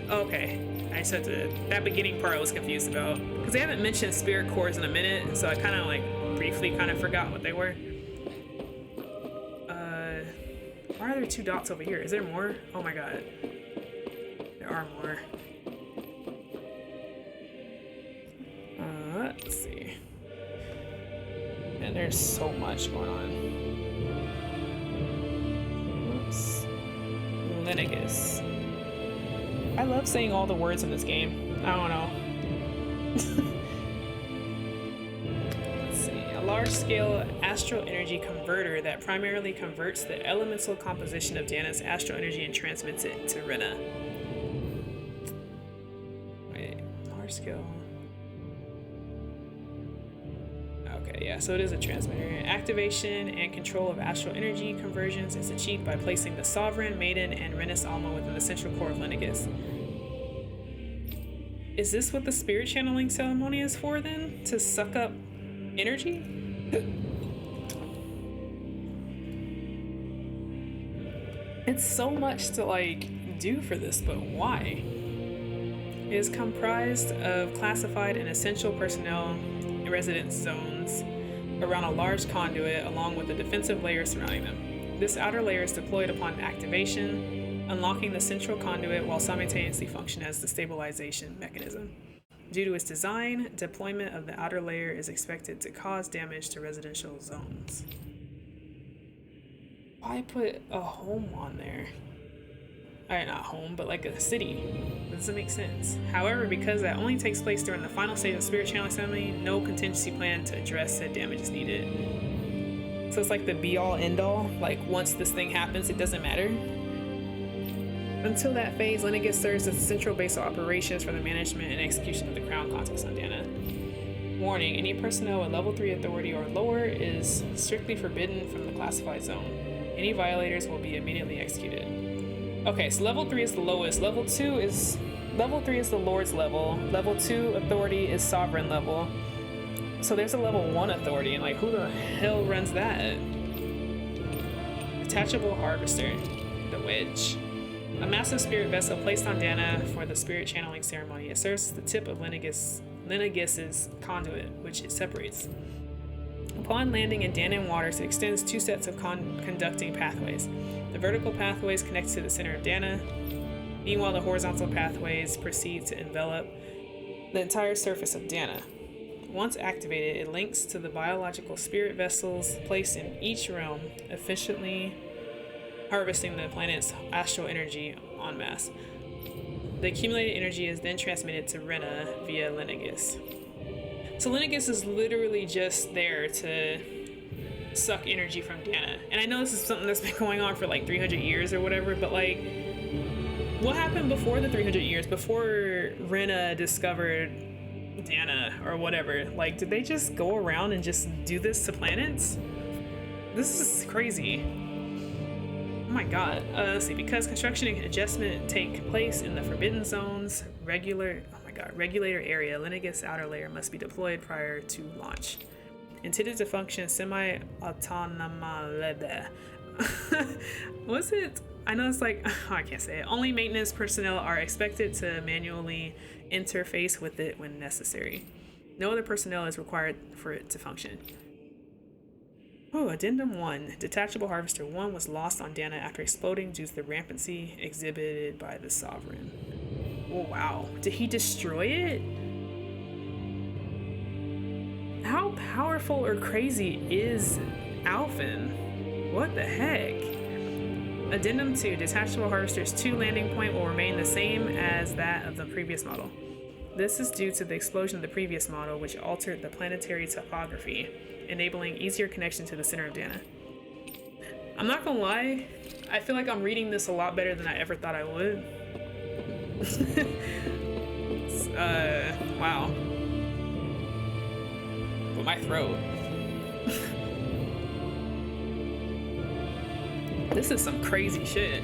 Okay, I said that beginning part I was confused about because they haven't mentioned spirit cores in a minute, so I kind of like briefly kind of forgot what they were. Why are there 2 dots over here? Is there more? Oh my god. There are more. Let's see. And there's so much going on. Oops. Linigus. I love saying all the words in this game. I don't know. Large-scale astral energy converter that primarily converts the elemental composition of Dahnan's astral energy and transmits it to Rena. Wait, large-scale. Okay, yeah, so it is a transmitter. Activation and control of astral energy conversions is achieved by placing the Sovereign, Maiden, and Renus Alma within the central core of Linigus. Is this what the spirit channeling ceremony is for then? To suck up energy? It's so much to like do for this, but why? It is comprised of classified and essential personnel in residence zones around a large conduit along with a defensive layer surrounding them. This outer layer is deployed upon activation, unlocking the central conduit while simultaneously functioning as the stabilization mechanism. Due to its design, deployment of the outer layer is expected to cause damage to residential zones. Why put a home on there? Not home, but like a city. That doesn't make sense. However, because that only takes place during the final stage of Spirit Channeling Ceremony, no contingency plan to address said damage is needed. So it's like the be-all, end-all. Like, once this thing happens, it doesn't matter. Until that phase, Linigus serves as the central base of operations for the management and execution of the crown contest on Dahna. Warning, any personnel with level 3 authority or lower is strictly forbidden from the classified zone. Any violators will be immediately executed. Okay, so level 3 is the lowest. Level 3 is the Lord's level. Level 2 authority is Sovereign level. So there's a level 1 authority, and like, who the hell runs that? Detachable Harvester, the Wedge. A massive spirit vessel placed on Dahna for the spirit channeling ceremony. It serves as the tip of Linigus's conduit, which it separates. Upon landing in Dahnan waters, it extends 2 sets of conducting pathways. The vertical pathways connect to the center of Dana. Meanwhile, the horizontal pathways proceed to envelop the entire surface of Dana. Once activated, it links to the biological spirit vessels placed in each realm, efficiently harvesting the planet's astral energy en masse. The accumulated energy is then transmitted to Rena via Lenegis. So Lenegis is literally just there to suck energy from Dana. And I know this is something that's been going on for like 300 years or whatever, but like, what happened before the 300 years? Before Rena discovered Dana or whatever? Like, did they just go around and just do this to planets? This is crazy. Oh my god. Let's see. Because construction and adjustment take place in the Forbidden Zone's regulator area, Lenegis' outer layer must be deployed prior to launch. Intended to function semi-autonomously. What's it? I know it's like, oh, I can't say it. Only maintenance personnel are expected to manually interface with it when necessary. No other personnel is required for it to function. Oh, Addendum 1. Detachable Harvester 1 was lost on Dana after exploding due to the rampancy exhibited by the Sovereign. Oh, wow. Did he destroy it? How powerful or crazy is Alphen? What the heck? Addendum 2. Detachable Harvester's 2 landing point will remain the same as that of the previous model. This is due to the explosion of the previous model, which altered the planetary topography, enabling easier connection to the center of Dana. I'm not gonna lie, I feel like I'm reading this a lot better than I ever thought I would. Wow. But my throat. This is some crazy shit.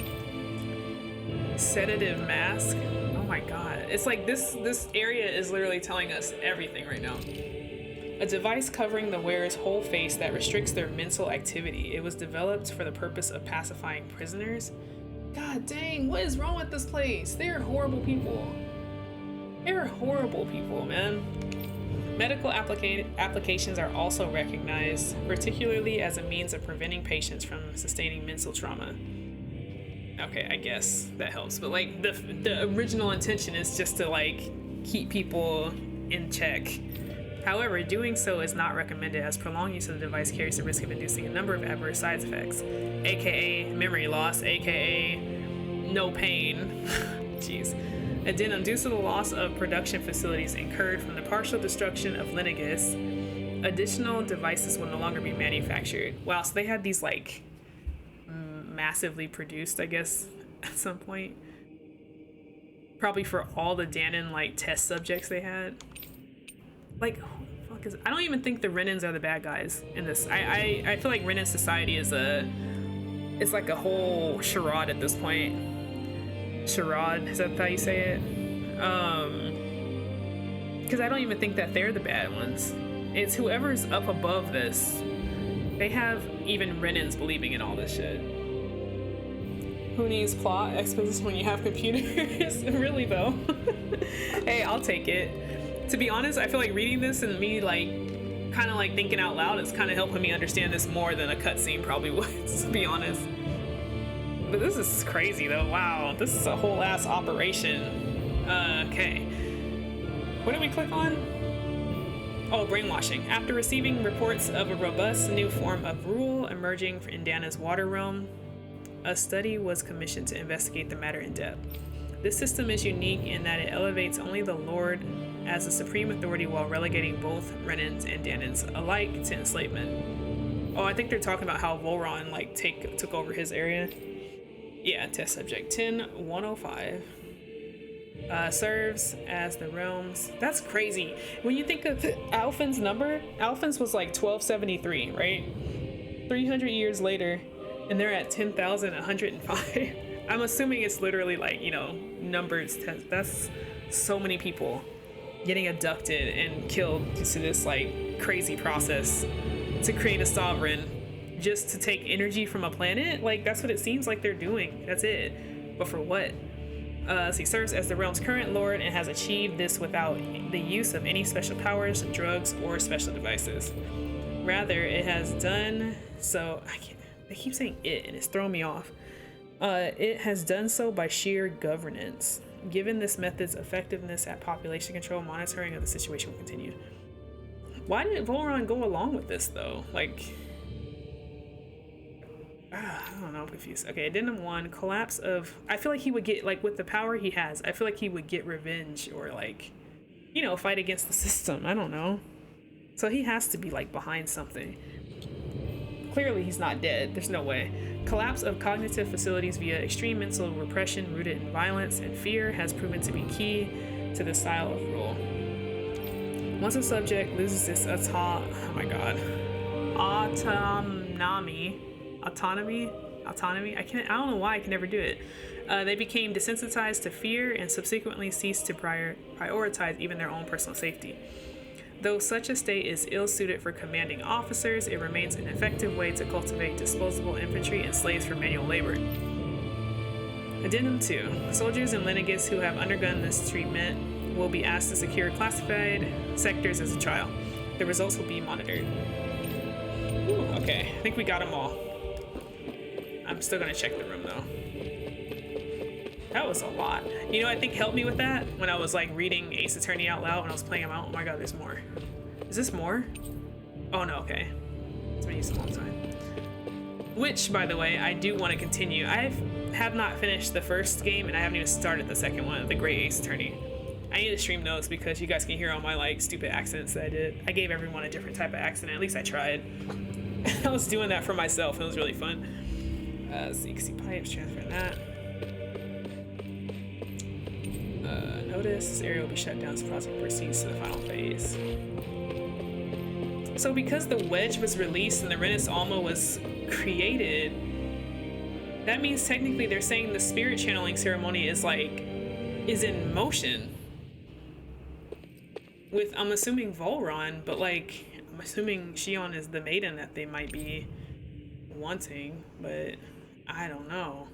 Sedative mask. Oh my god. It's like this area is literally telling us everything right now. A device covering the wearer's whole face that restricts their mental activity. It was developed for the purpose of pacifying prisoners. God dang, what is wrong with this place? They're horrible people. They're horrible people, man. Medical applications are also recognized, particularly as a means of preventing patients from sustaining mental trauma. Okay, I guess that helps, but like the original intention is just to like keep people in check. However, doing so is not recommended as prolonged use of the device carries the risk of inducing a number of adverse side effects, aka memory loss, aka no pain. Jeez. Addendum, due to the loss of production facilities incurred from the partial destruction of Lenegis, additional devices will no longer be manufactured. Wow, so they had these like massively produced, I guess, at some point. Probably for all the Danon like test subjects they had. Like, who the fuck is? I don't even think the Renans are the bad guys in this. I feel like Renan society is it's like a whole charade at this point. Charade, is that how you say it? Because I don't even think that they're the bad ones. It's whoever's up above this. They have even Renans believing in all this shit. Who needs plot exposition when you have computers? Really though. Hey, I'll take it. To be honest, I feel like reading this and me like kind of like thinking out loud is kind of helping me understand this more than a cutscene probably would, to be honest. But this is crazy though. Wow, this is a whole ass operation. Okay. What did we click on? Oh, brainwashing. After receiving reports of a robust new form of rule emerging in Dana's water realm, a study was commissioned to investigate the matter in depth. This system is unique in that it elevates only the Lord as the supreme authority while relegating both Renans and Danons alike to enslavement. Oh, I think they're talking about how Volron like took over his area. Yeah, test subject 10-105. Serves as the realms. That's crazy. When you think of Alphen's number, Alphen's was like 1273, right? 300 years later, and they're at 10,105. I'm assuming it's literally like, you know, numbers. That's so many people getting abducted and killed to this like crazy process to create a sovereign just to take energy from a planet. Like that's what it seems like they're doing. That's it. But for what? So he serves as the realm's current lord and has achieved this without the use of any special powers, drugs, or special devices. Rather, it has done so. They keep saying it, and it's throwing me off. It has done so by sheer governance. Given this method's effectiveness at population control, monitoring of the situation will continue. Why did Volron go along with this though? Like, I don't know, I'm confused. Okay, addendum 1, collapse of, I feel like he would get, like, with the power he has, I feel like he would get revenge or, like, you know, fight against the system. I don't know. So he has to be, like, behind something. Clearly he's not dead. There's no way. Collapse of cognitive facilities via extreme mental repression rooted in violence and fear has proven to be key to the style of rule. Once a subject loses this autonomy, I don't know why I can never do it. They became desensitized to fear and subsequently ceased to prioritize even their own personal safety. Though such a state is ill-suited for commanding officers, it remains an effective way to cultivate disposable infantry and slaves for manual labor. Addendum 2. Soldiers and lineages who have undergone this treatment will be asked to secure classified sectors as a trial. The results will be monitored. Ooh, okay, I think we got them all. I'm still gonna check the room though. That was a lot. You know, I think helped me with that when I was like reading Ace Attorney out loud when I was playing them out. Oh my god, there's more. Is this more? Oh no, okay. It's been used a long time. Which, by the way, I do want to continue. I have not finished the first game and I haven't even started the second one, The Great Ace Attorney. I need to stream those because you guys can hear all my like stupid accents that I did. I gave everyone a different type of accent, at least I tried. I was doing that for myself, it was really fun. ZXC pipes, transferring that. Notice this area will be shut down as the project proceeds to the final phase. So because the wedge was released and the Renus Alma was created, that means technically they're saying the spirit channeling ceremony is in motion. With, I'm assuming Volron, but like, I'm assuming Xion is the maiden that they might be wanting, but I don't know.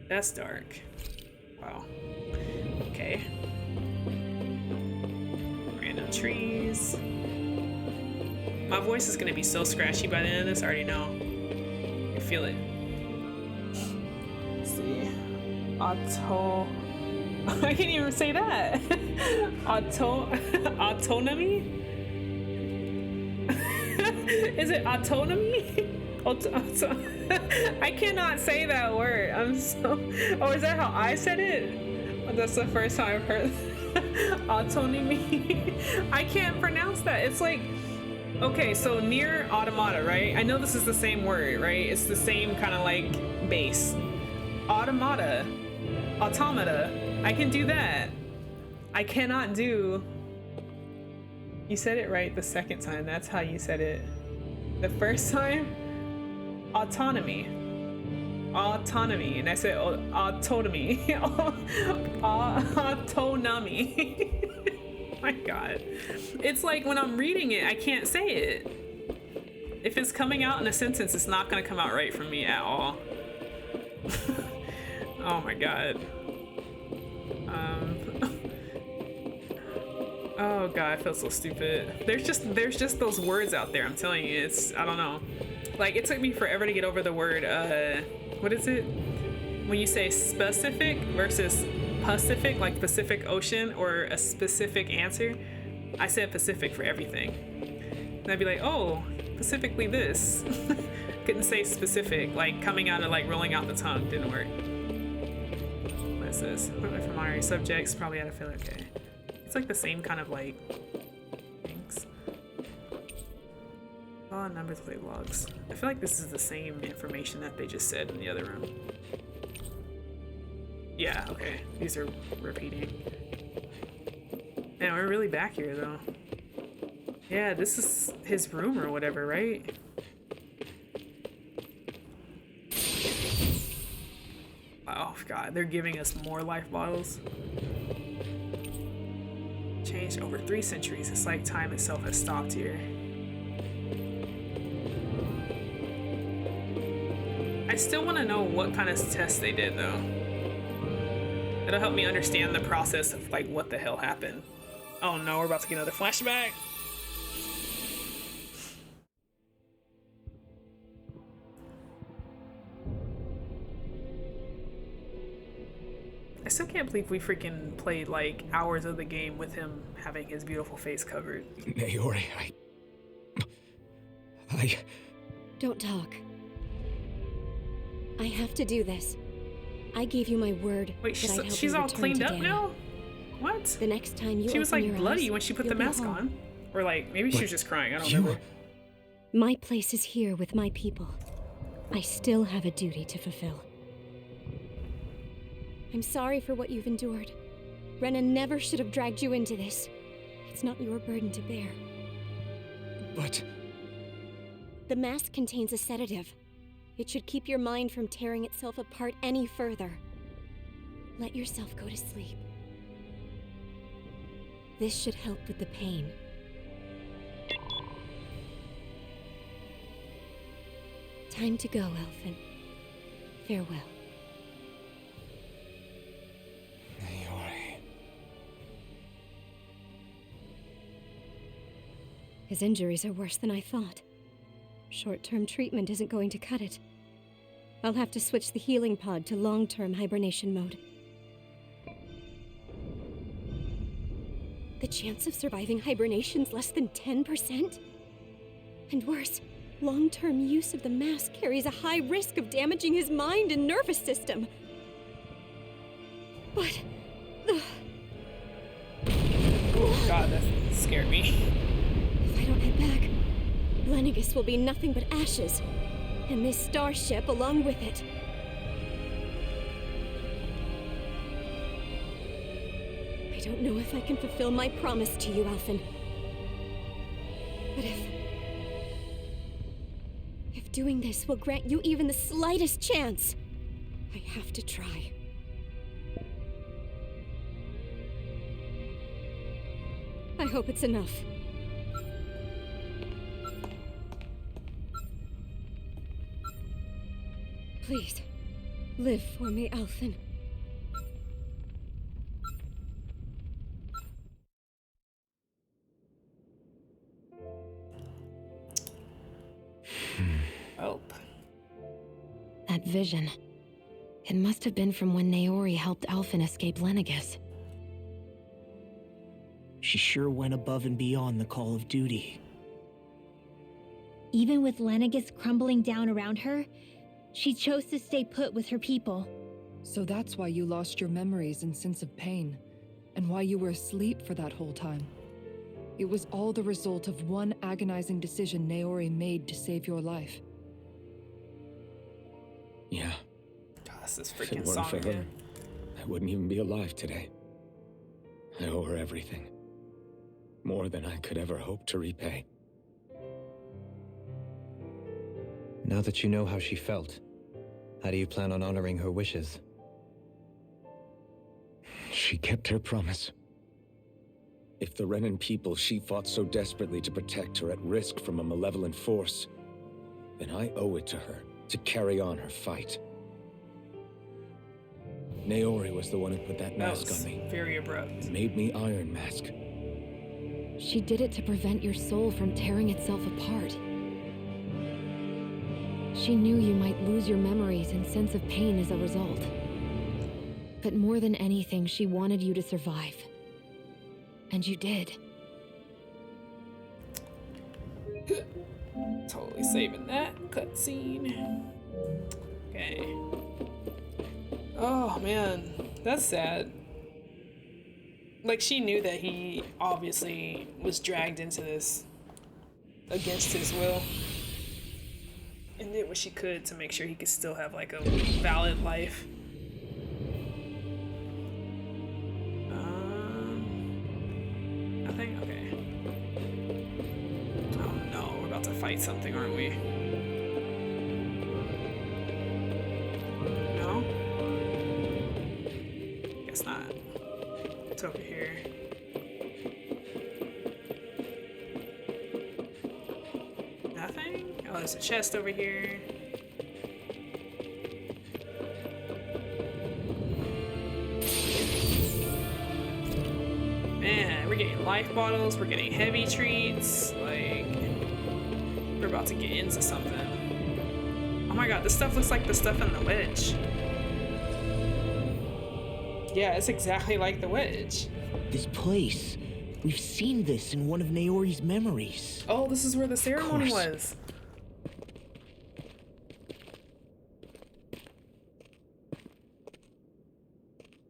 That's dark. Wow. Okay. Random trees. My voice is gonna be so scratchy by the end of this, I already know. I feel it. Let's see. I can't even say that. Autonomy? Is it autonomy? I cannot say that word. I'm so. Oh, is that how I said it? That's the first time I've heard autonomy. I can't pronounce that. It's like, okay, so near automata, right? I know this is the same word, right? It's the same kind of like base. Automata. I can do that. I cannot do. You said it right the second time. That's how you said it. The first time, autonomy, and I said autonomy, autonomy. My God, it's like when I'm reading it, I can't say it. If it's coming out in a sentence, it's not gonna come out right for me at all. Oh my God. Oh God, I feel so stupid. There's just those words out there. I'm telling you, I don't know. Like it took me forever to get over the word. What is it? When you say specific versus Pacific, like Pacific Ocean or a specific answer. I said Pacific for everything. And I'd be like, oh, specifically this. Couldn't say specific, like coming out of like rolling out the tongue didn't work. What is this? Equipment for monitoring subjects, probably out of filler. Okay. It's like the same kind of like things. Oh, numbers plate logs. I feel like this is the same information that they just said in the other room. Yeah, okay. These are repeating. Man, we're really back here though. Yeah, this is his room or whatever, right? Oh God, they're giving us more life bottles. Changed over 3 centuries. It's like time itself has stopped here. I still want to know what kind of tests they did though. It'll help me understand the process of like what the hell happened. Oh no, we're about to get another flashback. I still can't believe we freaking played like hours of the game with him having his beautiful face covered. Naori, I... Don't talk. I have to do this. I gave you my word. Wait, that I'd help she's you all return cleaned to up Dana. now? What? The next time you She was open like your bloody eyes, when she put the you'll be mask home. on. Or like, maybe she was just crying, I don't You... remember. My place is here with my people. I still have a duty to fulfill. I'm sorry for what you've endured. Renan never should have dragged you into this. It's not your burden to bear. But... The mask contains a sedative. It should keep your mind from tearing itself apart any further. Let yourself go to sleep. This should help with the pain. Time to go, Elfin. Farewell. Naori... His injuries are worse than I thought. Short-term treatment isn't going to cut it. I'll have to switch the healing pod to long-term hibernation mode. The chance of surviving hibernation's less than 10%? And worse, long-term use of the mask carries a high risk of damaging his mind and nervous system. But... Oh god, that scared me. If I don't head back, Lenegis will be nothing but ashes, and this starship along with it. I don't know if I can fulfill my promise to you, Alphen. But if doing this will grant you even the slightest chance, I have to try. I hope it's enough. Please, live for me, Alphen. Help. That vision. It must have been from when Naori helped Alphen escape Lenegis. She sure went above and beyond the call of duty. Even with Lenegis crumbling down around her, she chose to stay put with her people. So that's why you lost your memories and sense of pain, and why you were asleep for that whole time. It was all the result of one agonizing decision Naori made to save your life. Yeah. God, this is If freaking it weren't song for her, again. I wouldn't even be alive today. I owe her everything. More than I could ever hope to repay. Now that you know how she felt, how do you plan on honoring her wishes? She kept her promise. If the Renan people she fought so desperately to protect are at risk from a malevolent force, then I owe it to her to carry on her fight. Naori was the one who put that That mask was on me. very abrupt. Made me Iron Mask. She did it to prevent your soul from tearing itself apart. She knew you might lose your memories and sense of pain as a result. But more than anything, she wanted you to survive. And you did. Totally saving that cutscene. Okay. Oh man, that's sad. Like, she knew that he obviously was dragged into this against his will, and did what she could to make sure he could still have like a valid life. Nothing? Okay. Oh no, we're about to fight something, aren't we? No? Guess not. It's over here. Nothing? Oh, there's a chest over here. Man, we're getting life bottles, we're getting heavy treats, like, we're about to get into something. Oh my god, this stuff looks like the stuff in the ledge. Yeah, it's exactly like the wedge. This place. We've seen this in one of Naori's memories. Oh, this is where the ceremony course. was.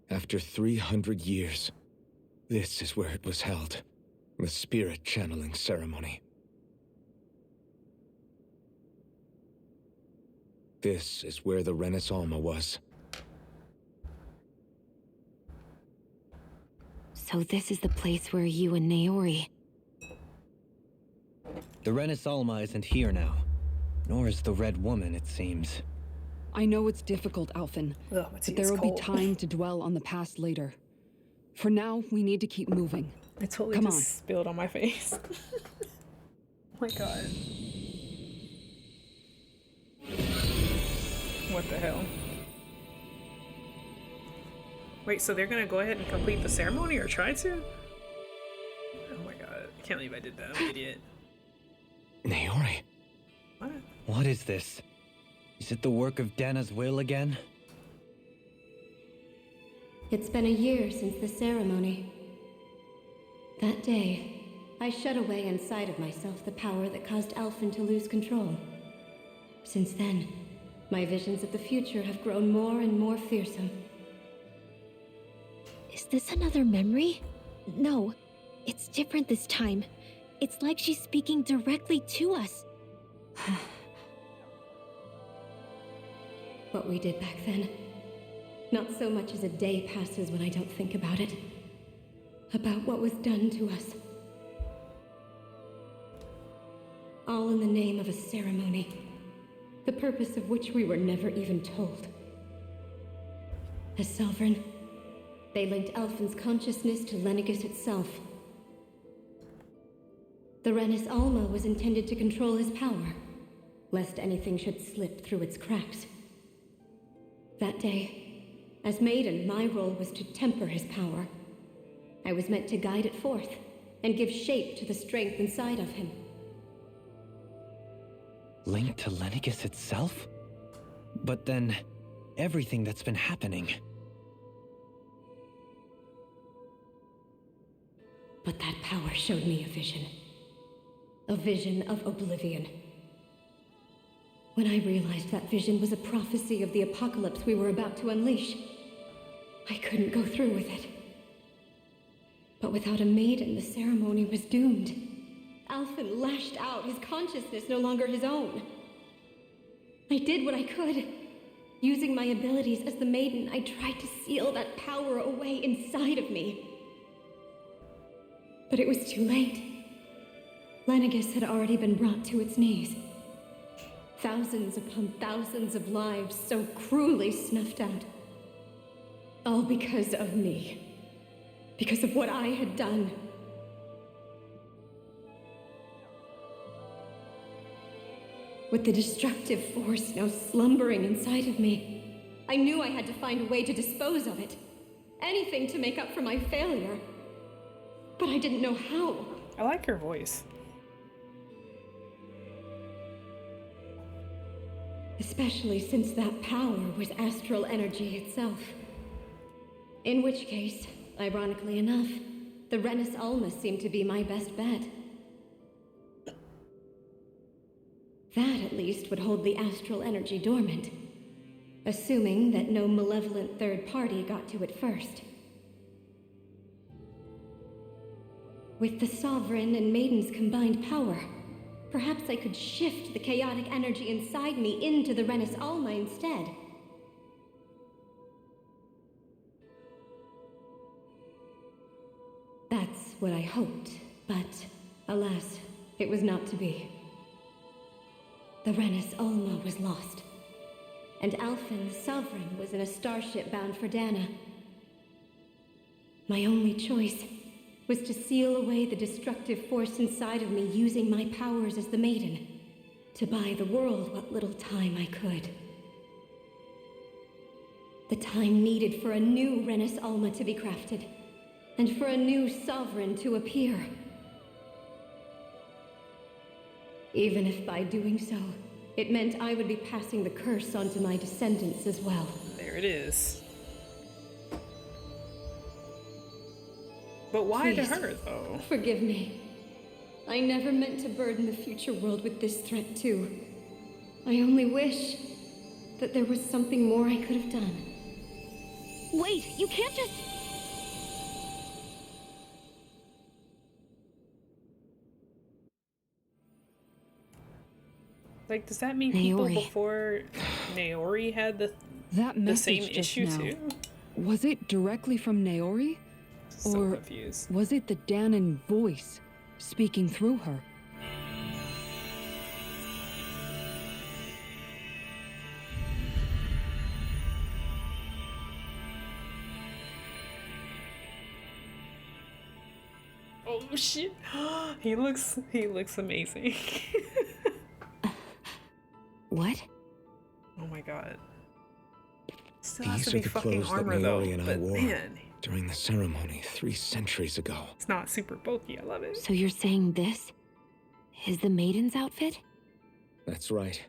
After 300 years, this is where it was held. The spirit channeling ceremony. This is where the Renis Alma was. So this is the place where you and Naori... The Renis Alma isn't here now. Nor is the Red Woman, it seems. I know it's difficult, Alphen, Ugh, but there will cold. be time to dwell on the past later. For now, we need to keep moving. I totally Come just on. spilled on my face. Oh my god. What the hell? Wait, so they're gonna go ahead and complete the ceremony or try to? Oh my god. I can't believe I did that. I'm an idiot. Naori. What? What is this? Is it the work of Dana's will again? It's been a year since the ceremony. That day, I shut away inside of myself the power that caused Alphen to lose control. Since then, my visions of the future have grown more and more fearsome. Is this another memory? No, it's different this time. It's like she's speaking directly to us. What we did back then. Not so much as a day passes when I don't think about it. About what was done to us. All in the name of a ceremony. The purpose of which we were never even told. As Sovereign, they linked Alphen's consciousness to Lenegis itself. The Renis Alma was intended to control his power, lest anything should slip through its cracks. That day, as Maiden, my role was to temper his power. I was meant to guide it forth, and give shape to the strength inside of him. Linked to Lenegis itself? But then, everything that's been happening... But that power showed me a vision. A vision of oblivion. When I realized that vision was a prophecy of the apocalypse we were about to unleash, I couldn't go through with it. But without a maiden, the ceremony was doomed. Alphen lashed out, his consciousness no longer his own. I did what I could. Using my abilities as the maiden, I tried to seal that power away inside of me. But it was too late. Lenegis had already been brought to its knees. Thousands upon thousands of lives so cruelly snuffed out. All because of me. Because of what I had done. With the destructive force now slumbering inside of me, I knew I had to find a way to dispose of it. Anything to make up for my failure. But I didn't know how. I like her voice. Especially since that power was astral energy itself. In which case, ironically enough, the Renis Alma seemed to be my best bet. That, at least, would hold the astral energy dormant. Assuming that no malevolent third party got to it first. With the Sovereign and Maiden's combined power, perhaps I could shift the chaotic energy inside me into the Renis Alma instead. That's what I hoped, but alas, it was not to be. The Renis Alma was lost, and Alphen, the Sovereign, was in a starship bound for Dana. My only choice was to seal away the destructive force inside of me using my powers as the Maiden, to buy the world what little time I could. The time needed for a new Renis Alma to be crafted, and for a new Sovereign to appear. Even if by doing so, it meant I would be passing the curse on to my descendants as well. There it is. But why to Please. her, though? Forgive me. I never meant to burden the future world with this threat, too. I only wish that there was something more I could have done. Wait, you can't just... Like, does that mean people Naori. before Naori had That the message same just issue now, too? was it directly from Naori? So Or confused. was it the Danon voice speaking through her? Oh shit! He looks amazing. What? Oh my god. Still has These to are be the fucking clothes that armor though. Naori and I But wore man, during the ceremony 3 centuries ago. it's not super bulky. I love it. So you're saying this is the maiden's outfit? That's right.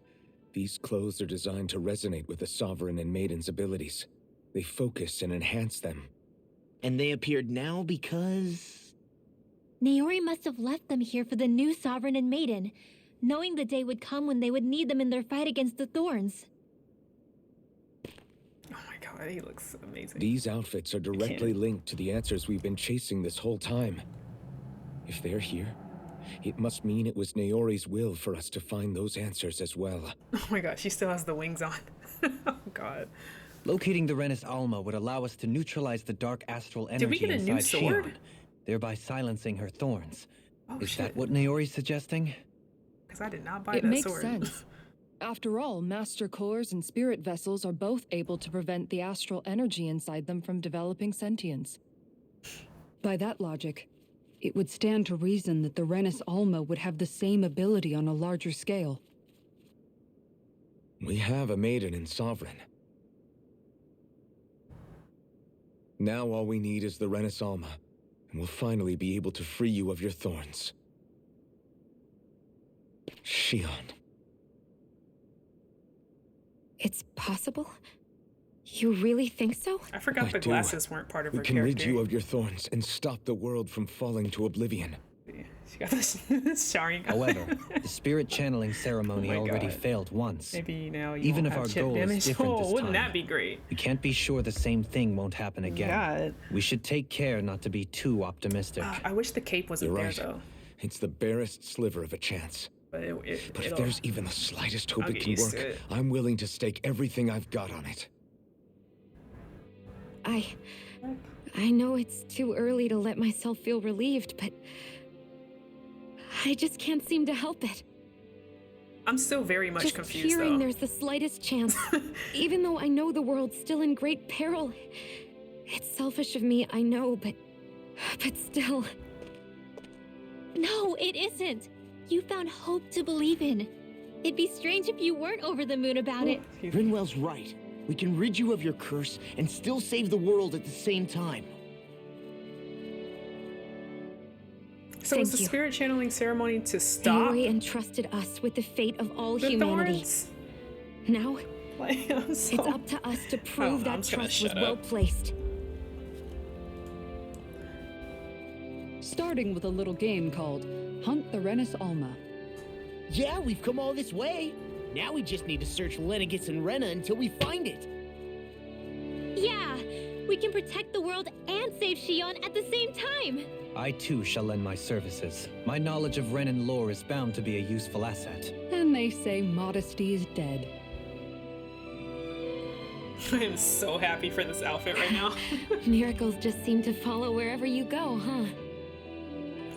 These clothes are designed to resonate with the Sovereign and Maiden's abilities. They focus and enhance them. And they appeared now because... Naori must have left them here for the new Sovereign and Maiden, knowing the day would come when they would need them in their fight against the Thorns. Oh my god, he looks amazing. These outfits are directly linked to the answers we've been chasing this whole time. If they're here, it must mean it was Naori's will for us to find those answers as well. Oh my god, she still has the wings on. Oh god. Locating the Renis Alma would allow us to neutralize the dark astral energy Did we get a new inside sword? Shion, thereby silencing her thorns. Oh Is shit. that what Naori's suggesting? Because I did not buy It that makes sword. sense. After all, master cores and spirit vessels are both able to prevent the astral energy inside them from developing sentience. By that logic, it would stand to reason that the Renis Alma would have the same ability on a larger scale. We have a Maiden and Sovereign. Now all we need is the Renis Alma, and we'll finally be able to free you of your thorns. Shion. It's possible? You really think so? I forgot I the do. glasses weren't part of We her can character. rid you of your thorns and stop the world from falling to oblivion. She got this Sharingan. However, the spirit channeling ceremony Oh my already God. failed once. Maybe now you Even won't if have our chip goal is damage. different Oh, this wouldn't time. that be great? We can't be sure the same thing won't happen again. God. We should take care not to be too optimistic. I wish the cape wasn't You're there right. though. It's the barest sliver of a chance. But But if it'll- there's even the slightest hope I'll it get can used work, to it. I'm willing to stake everything I've got on it. I know it's too early to let myself feel relieved, but I just can't seem to help it. I'm still very much Just confused hearing though. there's the slightest chance, even though I know the world's still in great peril. It's selfish of me, I know, but still. No, it isn't. You found hope to believe in. It'd be strange if you weren't over the moon about it. Rinwell's right. We can rid you of your curse and still save the world at the same time. So was Thank the you. spirit channeling ceremony to stop Naori entrusted us with the fate of all the humanity. thorns? Now, Like, I'm so... it's up to us to prove I'm that just gonna trust was shut well up. placed. Starting with a little game called Hunt the Renis Alma. Yeah, we've come all this way. Now we just need to search Lenegis and Rena until we find it. Yeah, we can protect the world and save Shion at the same time. I too shall lend my services. My knowledge of Renan lore is bound to be a useful asset. And they say modesty is dead. I am so happy for this outfit right now. Miracles just seem to follow wherever you go, huh?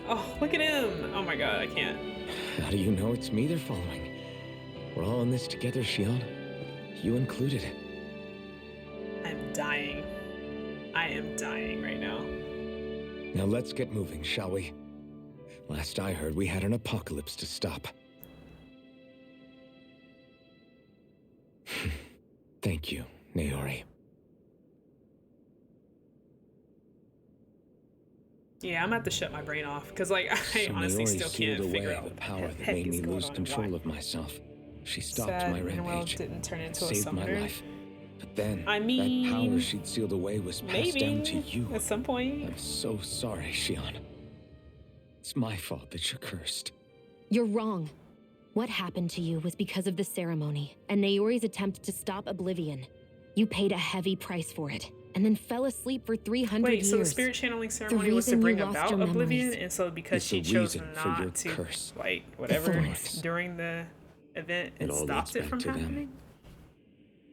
Oh, look at him. Oh my god, I can't. How do you know it's me they're following? We're all in this together, Shion. You included. I'm dying. I am dying right now. Now let's get moving, shall we? Last I heard, we had an apocalypse to stop. Thank you, Naori. Yeah, I'm gonna have to shut my brain off because, like, I So honestly Naori still sealed can't figure away out the what power the that heck made is me going lose on and control why. of myself. She stopped Sad my Manuel rampage, didn't turn into a saved my summoner. life. But then, I that mean, power she'd sealed away was passed down to you. at some point. I'm so sorry, Shion. It's my fault that you're cursed. You're wrong. What happened to you was because of the ceremony and Naori's attempt to stop Oblivion. You paid a heavy price for it, and then fell asleep for 300 Wait, years. so the spirit channeling ceremony was to reason you bring lost about your Oblivion, memories. and so because It's she the chose reason for your not to, curse. like, whatever, thorns. during the event, It it all stopped leads it back from to them. happening?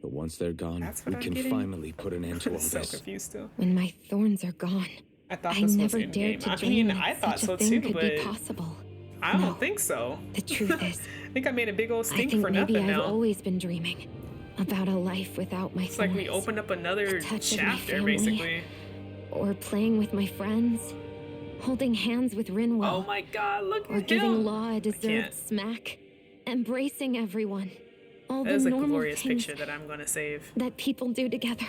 But once they're gone, That's what we I'm can getting? finally put an end to all I'm so this. confused still. When my thorns are gone, I thought I this was never in game. dared to I dream mean, that I thought such so a thing too, could but be possible. I don't No. think so. The truth is, I think I made a big old I stink think for maybe nothing I've now. always been dreaming about a life without my It's like we thorns. opened up another A touch of my chapter, family. basically. Or playing with my friends, holding hands with Rinwell, Oh my god, look or at giving him! Law a deserved can't. smack, embracing everyone. All That the is a normal glorious things picture that I'm gonna save. that people do together.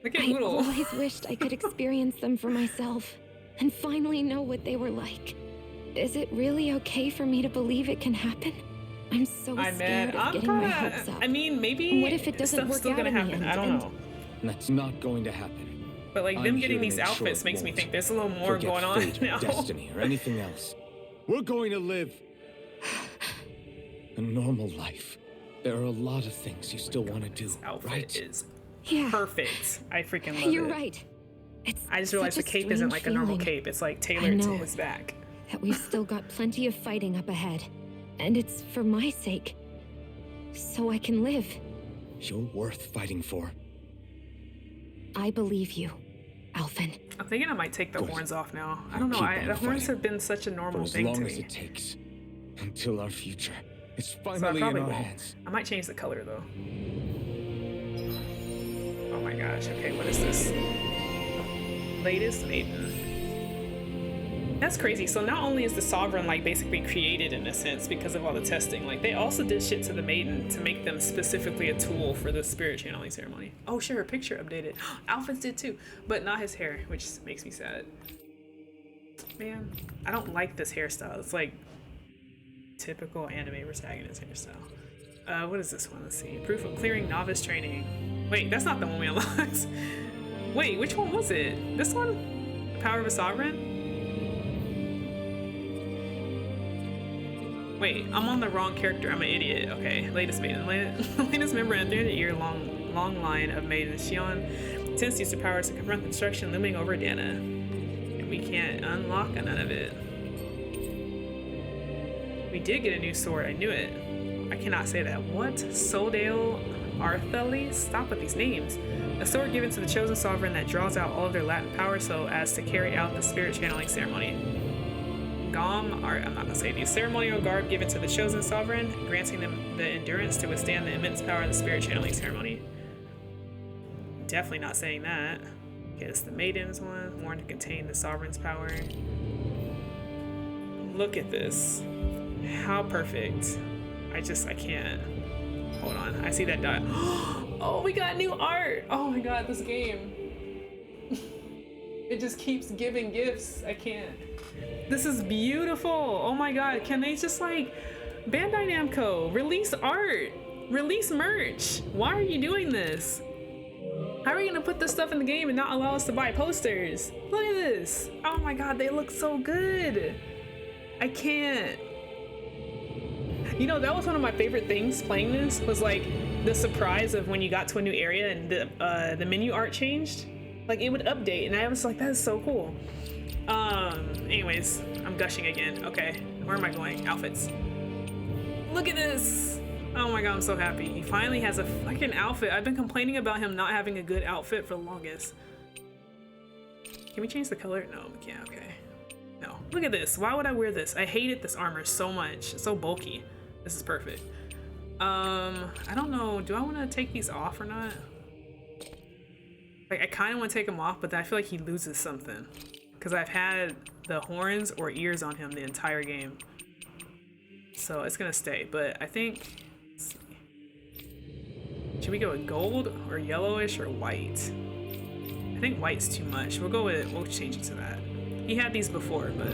Look at I Oodle. always wished I could experience them for myself and finally know what they were like. Is it really okay for me to believe it can happen? I'm so I'm scared mad. of I'm getting my hopes up. I mean, maybe What if it doesn't stuff's work still out gonna in the happen. end, I don't and- know. That's not going to happen. But like I'm them here getting to these make sure outfits it makes me won't. think there's a little more Forget going on fate now. or destiny or anything else. We're going to live a normal life. There are a lot of things you still want to do, This outfit right? is Yeah, perfect. I freaking love you're it. right. It's I just realized the such a cape isn't strange like a normal feeling cape. It's like tailored to know. his back. that we've still got plenty of fighting up ahead. And it's for my sake. So I can live. You're worth fighting for. I believe you, Alphen. I'm thinking I might take the Good. horns off now. I don't know. Keep on The horns fighting. have been such a For normal as thing long to as me. it takes. Until our future is So I finally in probably our won't. hands. I might change the color though. Oh my gosh. Okay, what is this? Latest maiden. That's crazy. So not only is the Sovereign like basically created in a sense because of all the testing, like they also did shit to the maiden to make them specifically a tool for the spirit channeling ceremony. Oh sure, her picture updated. Alphys did too, but not his hair, which makes me sad. Man, I don't like this hairstyle. It's like typical anime protagonist hairstyle. What is this one? Let's see. Proof of clearing novice training. Wait, that's not the one we unlocked. Wait, which one was it? This one? The Power of a Sovereign? Wait, I'm on the wrong character. I'm an idiot. Okay, latest maiden. Latest member in a 300-year long line of maidens. Shion tends to use her powers to confront the destruction looming over Dana. And we can't unlock none of it. We did get a new sword. I knew it. I cannot say that. What? Soldale Artheli? Stop with these names. A sword given to the chosen sovereign that draws out all of their Latin power so as to carry out the spirit channeling ceremony. I'm not gonna say these. Ceremonial garb given to the chosen sovereign, granting them the endurance to withstand the immense power of the spirit channeling ceremony. Definitely not saying that. Okay, it's the maiden's one, worn to contain the sovereign's power. Look at this. How perfect. I can't. Hold on, I see that dot. Oh, we got new art. Oh my god, this game. It just keeps giving gifts. I can't. This is beautiful. Oh my god, can they just like Bandai Namco release art, release merch? Why are you doing this? How are you gonna put this stuff in the game and not allow us to buy posters? Look at this. Oh my god, they look so good. I can't. You know, that was one of my favorite things playing this, was like the surprise of when you got to a new area and the menu art changed. Like it would update and I was like, that is so cool. Anyways, I'm gushing again. Okay, where am I going? Outfits. Look at this. Oh my god, I'm so happy. He finally has a fucking outfit. I've been complaining about him not having a good outfit for the longest. Can we change the color? No, we can't. Okay. No. Look at this. Why would I wear this? I hated this armor so much. It's so bulky. This is perfect. I don't know. Do I want to take these off or not? Like, I kind of want to take them off, but then I feel like he loses something. Because I've had the horns or ears on him the entire game. So it's going to stay. But I think... Let's see. Should we go with gold or yellowish or white? I think white's too much. We'll change it to that. He had these before, but...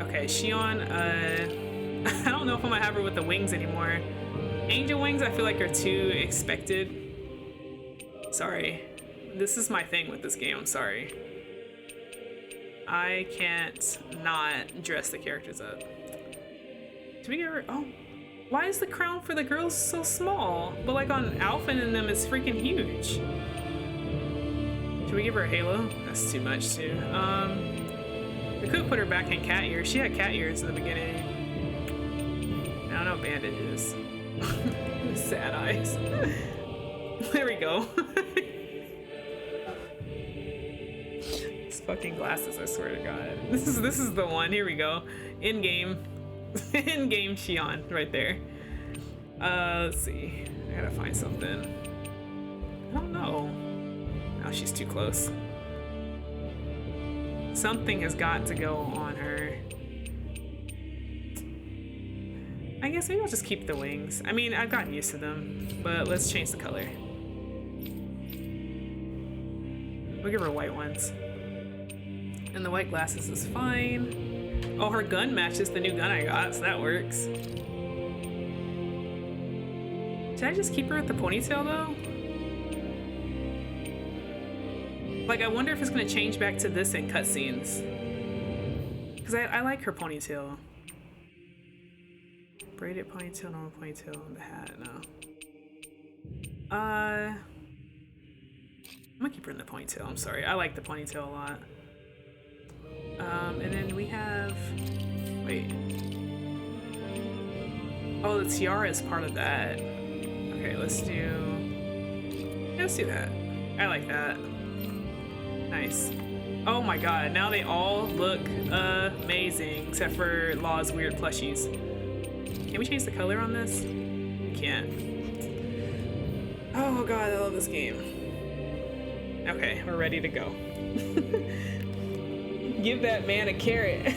Okay, Shion, I don't know if I'm gonna have her with the wings anymore. Angel wings I feel like are too expected. Sorry. This is my thing with this game, I'm sorry. I can't not dress the characters up. Do we get rid? Oh, why is the crown for the girls so small? But like on Alphen and them, it's freaking huge. Should we give her a halo? That's too much too. We could put her back in cat ears. She had cat ears in the beginning. Now no bandages. Sad eyes. There we go. These fucking glasses, I swear to God. This is the one. Here we go. In game. In game Xion right there. Let's see. I gotta find something. I don't know. No, she's too close. Something has got to go on her. I guess maybe I'll just keep the wings. I mean, I've gotten used to them, but let's change the color. We'll give her white ones. And the white glasses is fine. Oh, her gun matches the new gun I got, so that works. Should I just keep her with the ponytail though? Like, I wonder if it's gonna change back to this in cutscenes. Because I like her ponytail. Braided ponytail, normal ponytail, and the hat, no. I'm gonna keep her in the ponytail, I'm sorry. I like the ponytail a lot. And then we have, wait. Oh, the tiara is part of that. Okay, let's do that. I like that. Nice. Oh my god, now they all look amazing, except for Law's weird plushies. Can we change the color on this? We can't. Oh god, I love this game. Okay, we're ready to go. Give that man a carrot.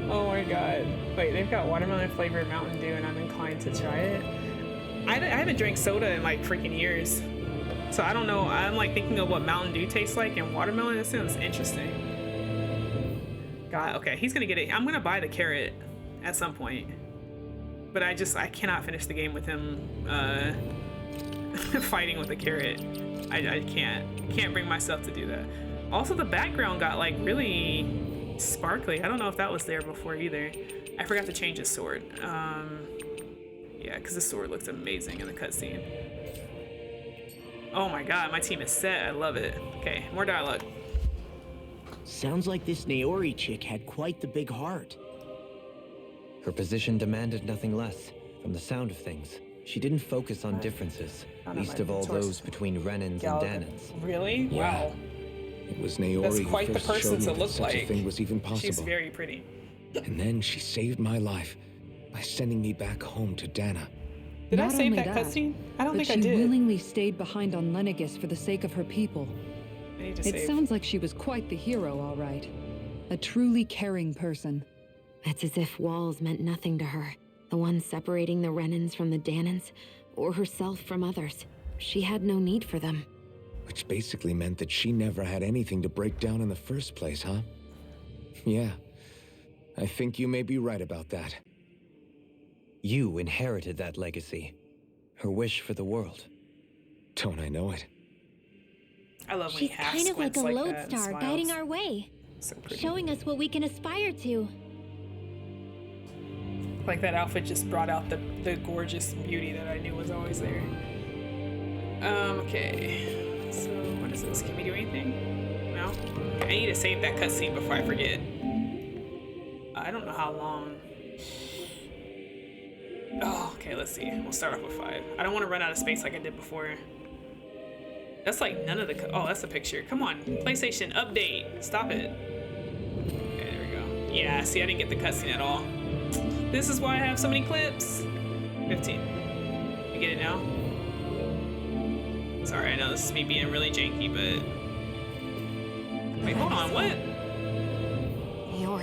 Oh my god. Wait, they've got watermelon flavored Mountain Dew and I'm inclined to try it. I haven't drank soda in like freaking years. So I don't know, I'm like thinking of what Mountain Dew tastes like and watermelon. It sounds interesting. God, okay, he's gonna get it. I'm gonna buy the carrot at some point. But I cannot finish the game with him fighting with a carrot. I can't bring myself to do that. Also, the background got like really sparkly. I don't know if that was there before either. I forgot to change his sword. Yeah, because the sword looks amazing in the cutscene. Oh my god, my team is set. I love it. Okay, more dialogue. Sounds like this Naori chick had quite the big heart. Her position demanded nothing less. From the sound of things, she didn't focus on differences, least of all those between Renans and Danans. Really? Yeah. Wow. It was Naori That's who quite the first person showed me to that look such a like. thing was even possible. She's very pretty. And then she saved my life by sending me back home to Dana. Did I Not save only that that, cutscene? I don't but think I she did. willingly stayed behind on Lenegis for the sake of her people. I need to It save. sounds like she was quite the hero, all right. A truly caring person. It's as if walls meant nothing to her. The ones separating the Renans from the Danans, or herself from others. She had no need for them. Which basically meant that she never had anything to break down in the first place, huh? Yeah. I think you may be right about that. You inherited that legacy. Her wish for the world. Don't I know it? I love when She's he half kind of like squints a that and lodestar guiding smiles. our way, So pretty. showing us what we can aspire to. Like that outfit just brought out the gorgeous beauty that I knew was always there. Okay. So what is this? Can we do anything? No? Okay, I need to save that cutscene before I forget. I don't know how long. Oh, okay, let's see. We'll start off with 5. I don't want to run out of space like I did before. That's like none of the... Oh, that's a picture. Come on. PlayStation, update. Stop it. Okay, there we go. Yeah, see, I didn't get the cutscene at all. This is why I have so many clips. 15. You get it now? Sorry, I know this is me being really janky, but... Wait, hold on, what?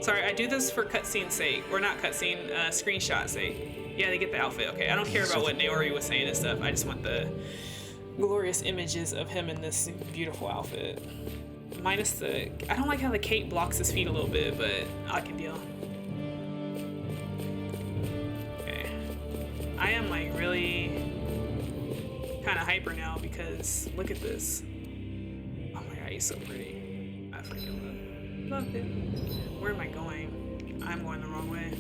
Sorry, I do this for cutscene's sake. Or not cutscene, screenshot sake. Yeah, they get the outfit. Okay, I don't care about what Naori was saying and stuff. I just want the glorious images of him in this beautiful outfit. Minus the... I don't like how the cape blocks his feet a little bit, but I can deal. Okay. I am like really kind of hyper now because look at this. Oh my god, he's so pretty. I freaking love it. Where am I going? I'm going the wrong way.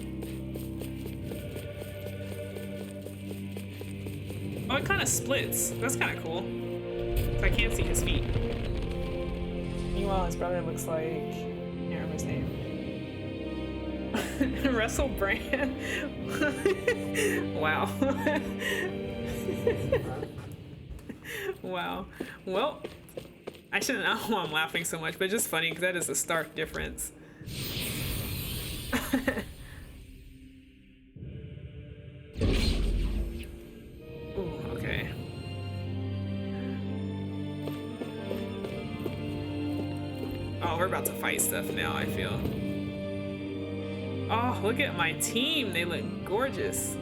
Oh, it kind of splits. That's kind of cool. So I can't see his feet. Meanwhile, his brother looks like... I can't remember his name. Russell Brand. Wow. Wow. Well, I shouldn't know why I'm laughing so much, but it's just funny because that is a stark difference. Ooh, okay. Oh, we're about to fight stuff now, I feel. Oh, look at my team. They look gorgeous.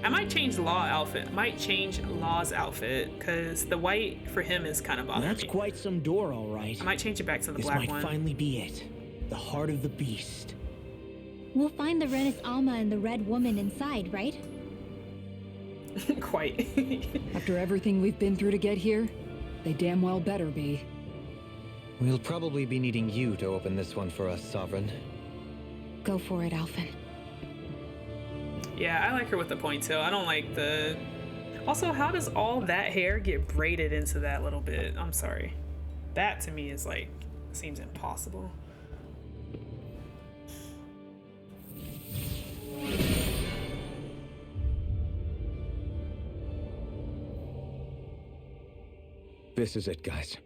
I might change Law's outfit, because the white for him is kind of bothering me. That's quite some door, all right. I might change it back to the this black one. This might finally be it. The heart of the beast. We'll find the Renis Alma and the Red Woman inside, right? Quite. After everything we've been through to get here, they damn well better be. We'll probably be needing you to open this one for us, Sovereign. Go for it, Alphen. Yeah, I like her with the ponytail. I don't like the... Also, how does all that hair get braided into that little bit? I'm sorry. That to me is like, seems impossible. This is it, guys.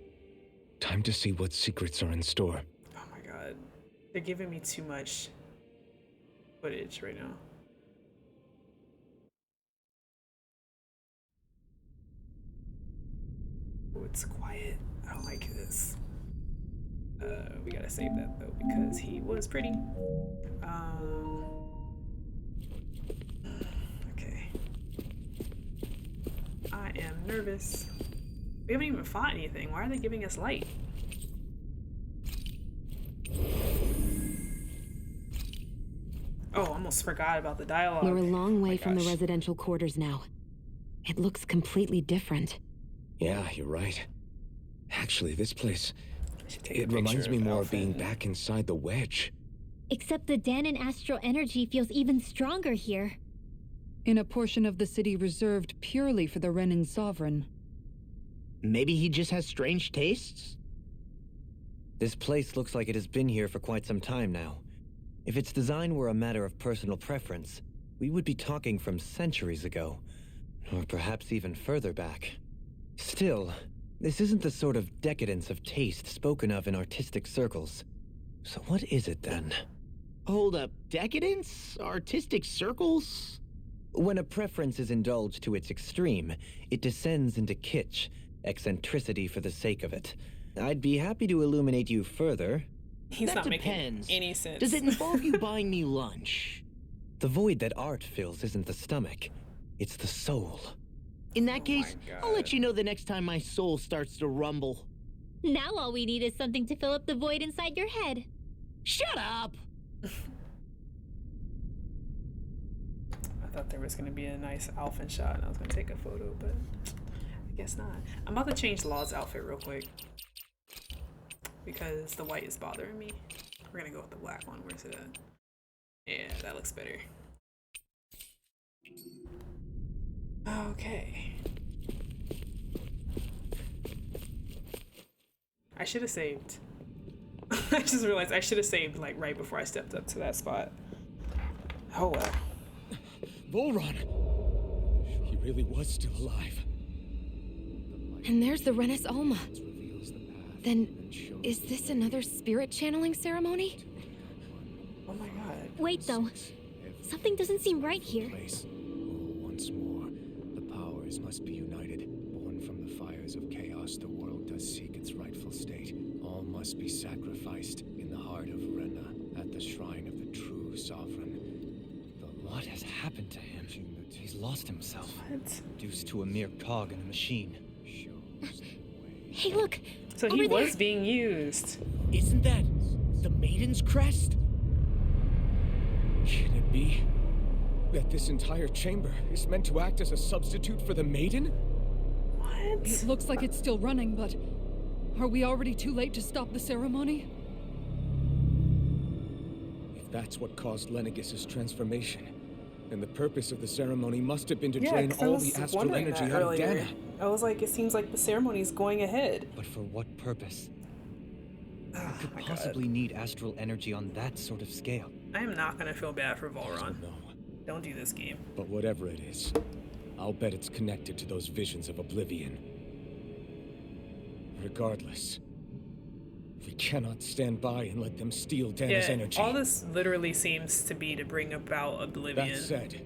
Time to see what secrets are in store. Oh my god. They're giving me too much footage right now. Oh, it's quiet. I don't like this. We gotta save that though because he was pretty. Okay. I am nervous. We haven't even fought anything. Why are they giving us light? Oh, almost forgot about the dialogue. We're a long way Oh my from the gosh. residential quarters now. It looks completely different. Yeah, you're right. Actually, this place... I should take a It reminds picture me of more of being Alphen. back inside the wedge. Except the Danon astral energy feels even stronger here. In a portion of the city reserved purely for the Renin Sovereign. Maybe he just has strange tastes? This place looks like it has been here for quite some time now. If its design were a matter of personal preference, we would be talking from centuries ago. Or perhaps even further back. Still, this isn't the sort of decadence of taste spoken of in artistic circles. So what is it then? Hold up, decadence? Artistic circles? When a preference is indulged to its extreme, it descends into kitsch, eccentricity for the sake of it. I'd be happy to illuminate you further. He's That not depends. making any sense. Does it involve you buying me lunch? The void that art fills isn't the stomach, it's the soul. In that case, I'll let you know the next time my soul starts to rumble. Now all we need is something to fill up the void inside your head. Shut up! I thought there was going to be a nice Alphen shot and I was going to take a photo, but I guess not. I'm about to change Law's outfit real quick because the white is bothering me. We're going to go with the black one. Where's it at? Yeah, that looks better. Okay. I should have saved. I just realized I should have saved like right before I stepped up to that spot. Oh well. Volron! He really was still alive. And there's the Renis Alma. Then, is this another spirit channeling ceremony? Oh my god. Wait though, something doesn't seem right here. Once more, the powers must be united. Born from the fires of chaos, the world does seek its rightful state. All must be sacrificed in the heart of Rena, at the shrine of the true sovereign. What has happened to him? He's lost himself. What? Reduced to a mere cog in a machine. Hey look, So over he there. was being used. Isn't that the Maiden's crest? Can it be that this entire chamber is meant to act as a substitute for the Maiden? What? It looks like it's still running, but are we already too late to stop the ceremony? If that's what caused Lenegis' transformation, then the purpose of the ceremony must have been to Yeah, drain 'cause I all was the astral wondering energy that out of earlier. Dana. I was like, it seems like the ceremony's going ahead. But for what purpose? Oh Who could my God. possibly need astral energy on that sort of scale? I am not gonna feel bad for Volron. No, Don't do this game. but whatever it is, I'll bet it's connected to those visions of oblivion. Regardless, we cannot stand by and let them steal Dana's Yeah, energy. all this literally seems to be to bring about oblivion, That said,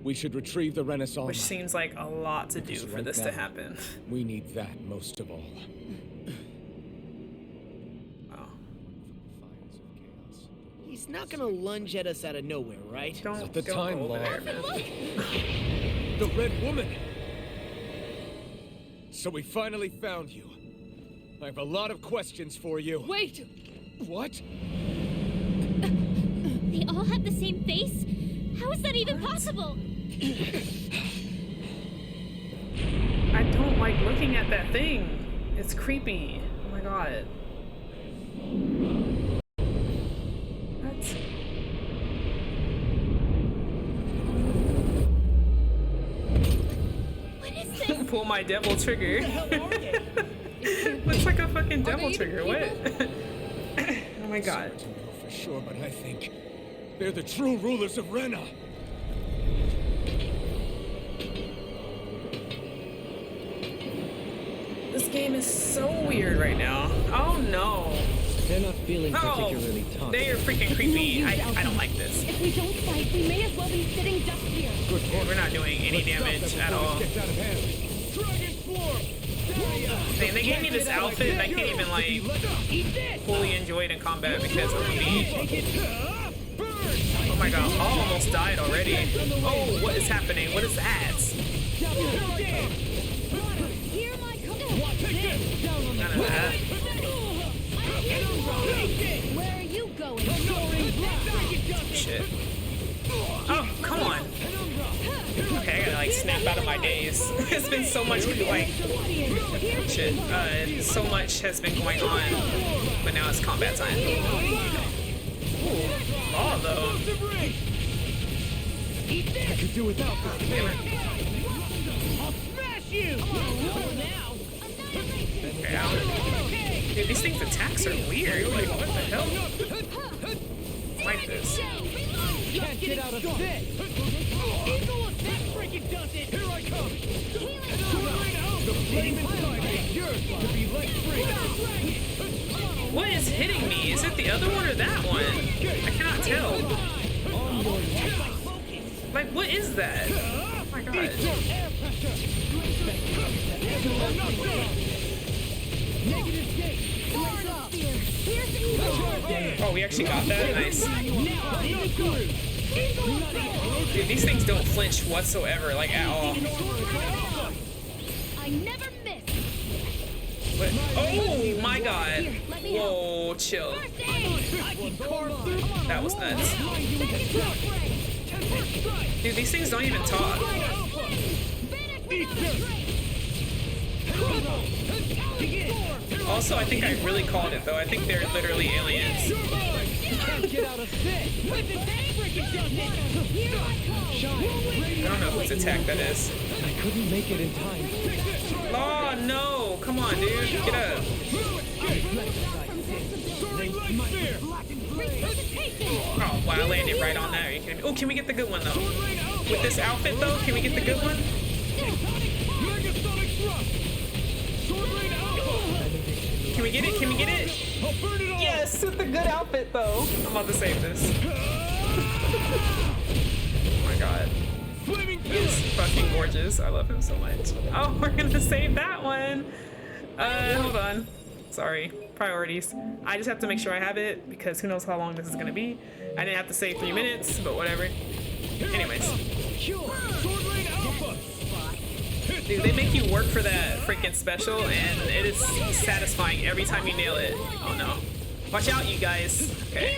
we should retrieve the Renaissance. which seems like a lot to do Because for right this to now, happen. We need that most of all. Wow. He's not gonna lunge at us out of nowhere, right? Don't, At the don't time, go over Law. there, man. The Red Woman! So we finally found you. I have a lot of questions for you. Wait! What? They all have the same face? How is that even possible? I don't like looking at that thing. It's creepy. Oh my god. What? What is this? Pull my devil trigger. Looks like a fucking devil they trigger. even What? Oh my god. Hard to know for sure, but I think they're the true rulers of Rena. This game is so weird right now. Oh no. They're not feeling Oh, particularly taut. they are freaking creepy. I don't like this. If we don't fight, we may as well be sitting ducks here. We're not doing any damage at all. Man, they gave me this outfit and I can't even like fully enjoy it in combat because of me. Oh my god, Paul almost died already. Oh, what is happening? What is that? None of that. Where are you going? Shit. Oh, come on. Okay, I gotta like snap out of my daze. There's been so much like shit. So much has been going on, but now it's combat time. Ooh, Law though. I could do without that. Damn it. Okay, ow. Dude, these things' attacks are weird. Like, what the hell? I like this. Can't get out of bed. Eagle effect freaking does it. Here I come. The flame inside is yours to be let free. What is hitting me? Is it the other one or that one? I cannot tell. Like, what is that? Oh my god. Oh, we actually got that? Nice. Dude, these things don't flinch whatsoever, like at all. I never miss. What? Oh my god. Whoa, chill. That was nuts. Dude, these things don't even talk. Also, I think I really called it though. I think they're literally aliens. I don't know whose attack that is. I couldn't make it in time. Oh no! Come on, dude. Get up. Oh wow, I landed right on that. Are you kidding me? Oh, can we get the good one though? With this outfit though, can we get the good one? Can we get it? Can we get it? Yes, with the good outfit though. I'm about to save this. Oh my god. He's fucking gorgeous. I love him so much. Oh, we're gonna save that one. Hold on. Sorry. Priorities. I just have to make sure I have it because who knows how long this is gonna be. I didn't have to save 3 minutes, but whatever. Anyways. Dude, they make you work for that freaking special, and it is satisfying every time you nail it. Oh no. Watch out, you guys. Okay.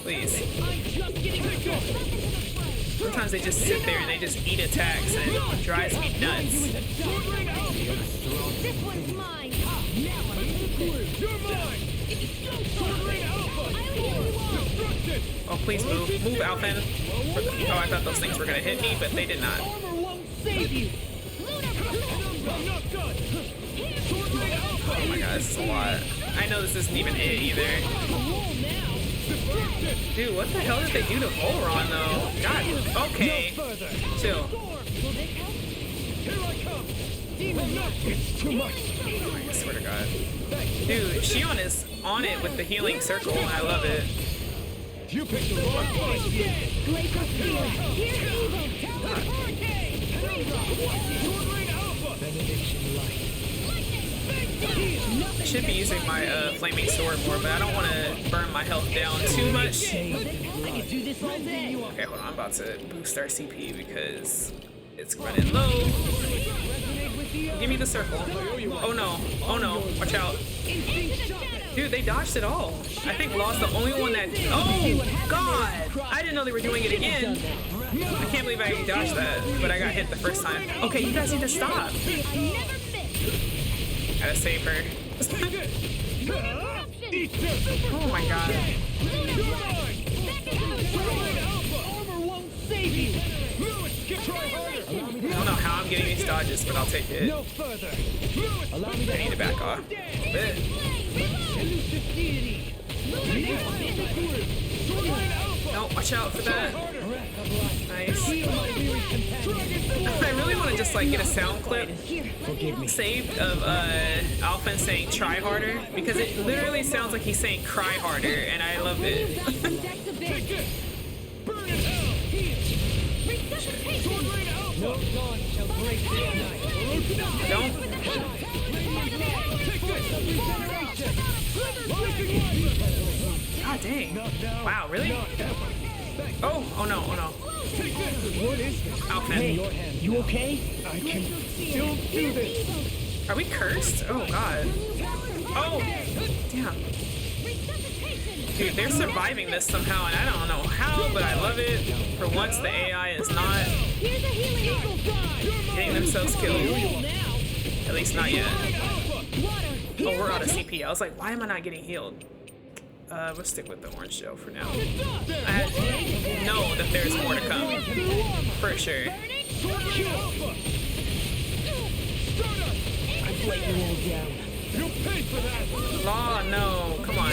Please. Sometimes they just sit there and they just eat attacks and it drives me nuts. This one's mine. Oh, please move. Move, Alphen. Oh, I thought those things were gonna hit me, but they did not. Oh my god, this is a lot. I know this isn't even it either. Dude, what the hell did they do to Volron, though? God, okay. Chill. I swear to God. Dude, Shion is on it with the healing circle, and I love it. You picked the wrong place. I should be using my flaming sword more, but I don't want to burn my health down too much. Okay, hold on. I'm about to boost our CP because it's running low. Give me the circle. Oh no. Oh no. Watch out. Dude, they dodged it all. I think Law's the only one that... Oh, God! I didn't know they were doing it again. I can't believe I dodged that, but I got hit the first time. Okay, you guys need to stop. Gotta save her. Oh my God. I don't know how I'm getting these dodges, but I'll take it. I need to back off a bit. No, watch out for that. Nice. I really want to just like get a sound clip saved of Alphen saying try harder, because it literally sounds like he's saying cry harder, and I love it. Don't. God dang. Wow, really? Oh, oh no, oh no. What is this? Alphen. You okay? I can still do this. Are we cursed? Oh god. Oh, damn. Dude, they're surviving this somehow, and I don't know how, but I love it. For once, the AI is not getting themselves killed. At least not yet. Oh, we're out of CP. I was like, why am I not getting healed? We'll stick with the orange gel for now. I know that there's more to come. For sure. Law, no. Come on.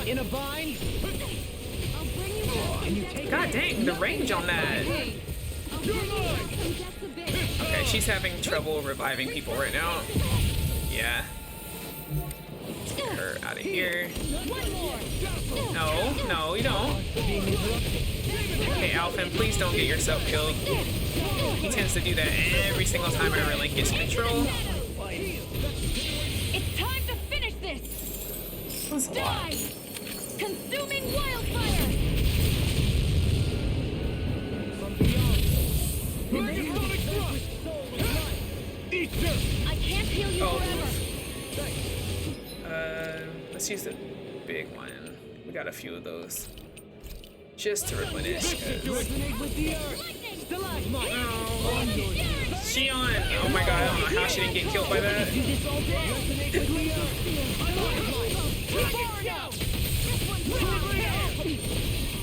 In a bind? God dang, the range on that. Okay, she's having trouble reviving people right now. Yeah. Let's get her out of here. No, no, you don't. Okay, Alphen, please don't get yourself killed. He tends to do that every single time I relinquish control. It's time to finish this. Die! Consuming wildfire! I can't heal you forever. Let's use the big one. We got a few of those. Just to replenish. Shion! Oh my god, I don't know how she didn't get killed by that.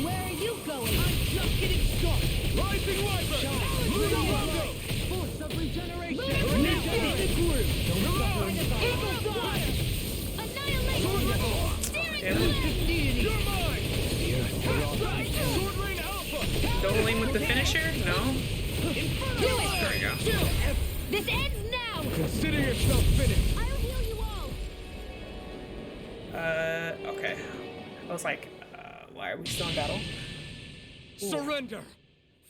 Where are you going? I'm just getting started. Rising Wyvern! Force of regeneration! Going with the finisher? No? There we go. This ends now! Consider yourself finished! I'll heal you all! Okay. I was like, why are we still in battle? Surrender!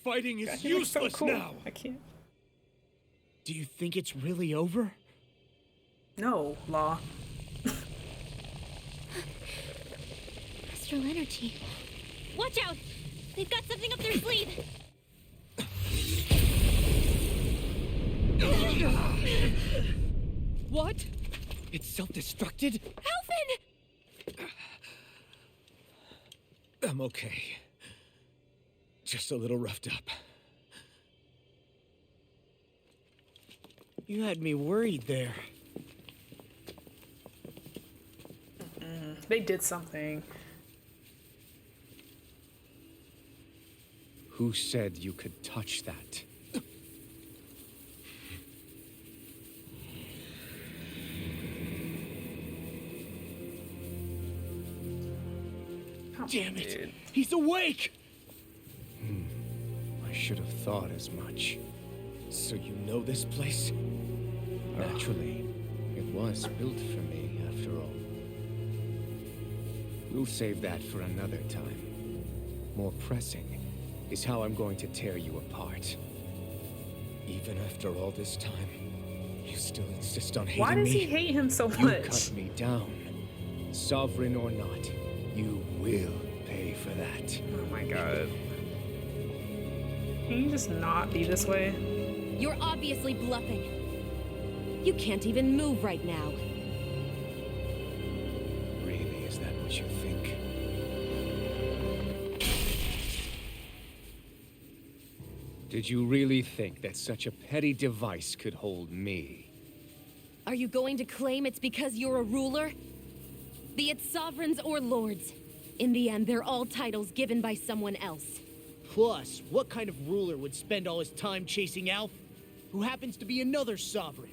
Fighting is God, he looks so useless cool. now! I can't. Do you think it's really over? No, Law. Astral energy. Watch out! They've got something up their sleeve! What? It's self-destructed? Alphen! I'm okay. Just a little roughed up. You had me worried there. They did something. Who said you could touch that? Damn it! Dude. He's awake! I should have thought as much. So you know this place? Naturally. It was built for me, after all. We'll save that for another time. More pressing is how I'm going to tear you apart. Even after all this time, you still insist on hating me? Why does he hate him so You much? cut me down. Sovereign or not, you will pay for that. Oh my god. Can you just not be this way? You're obviously bluffing. You can't even move right now. Really, is that what you think? Did you really think that such a petty device could hold me? Are you going to claim it's because you're a ruler? Be it sovereigns or lords. In the end, they're all titles given by someone else. Plus, what kind of ruler would spend all his time chasing Alf, who happens to be another sovereign?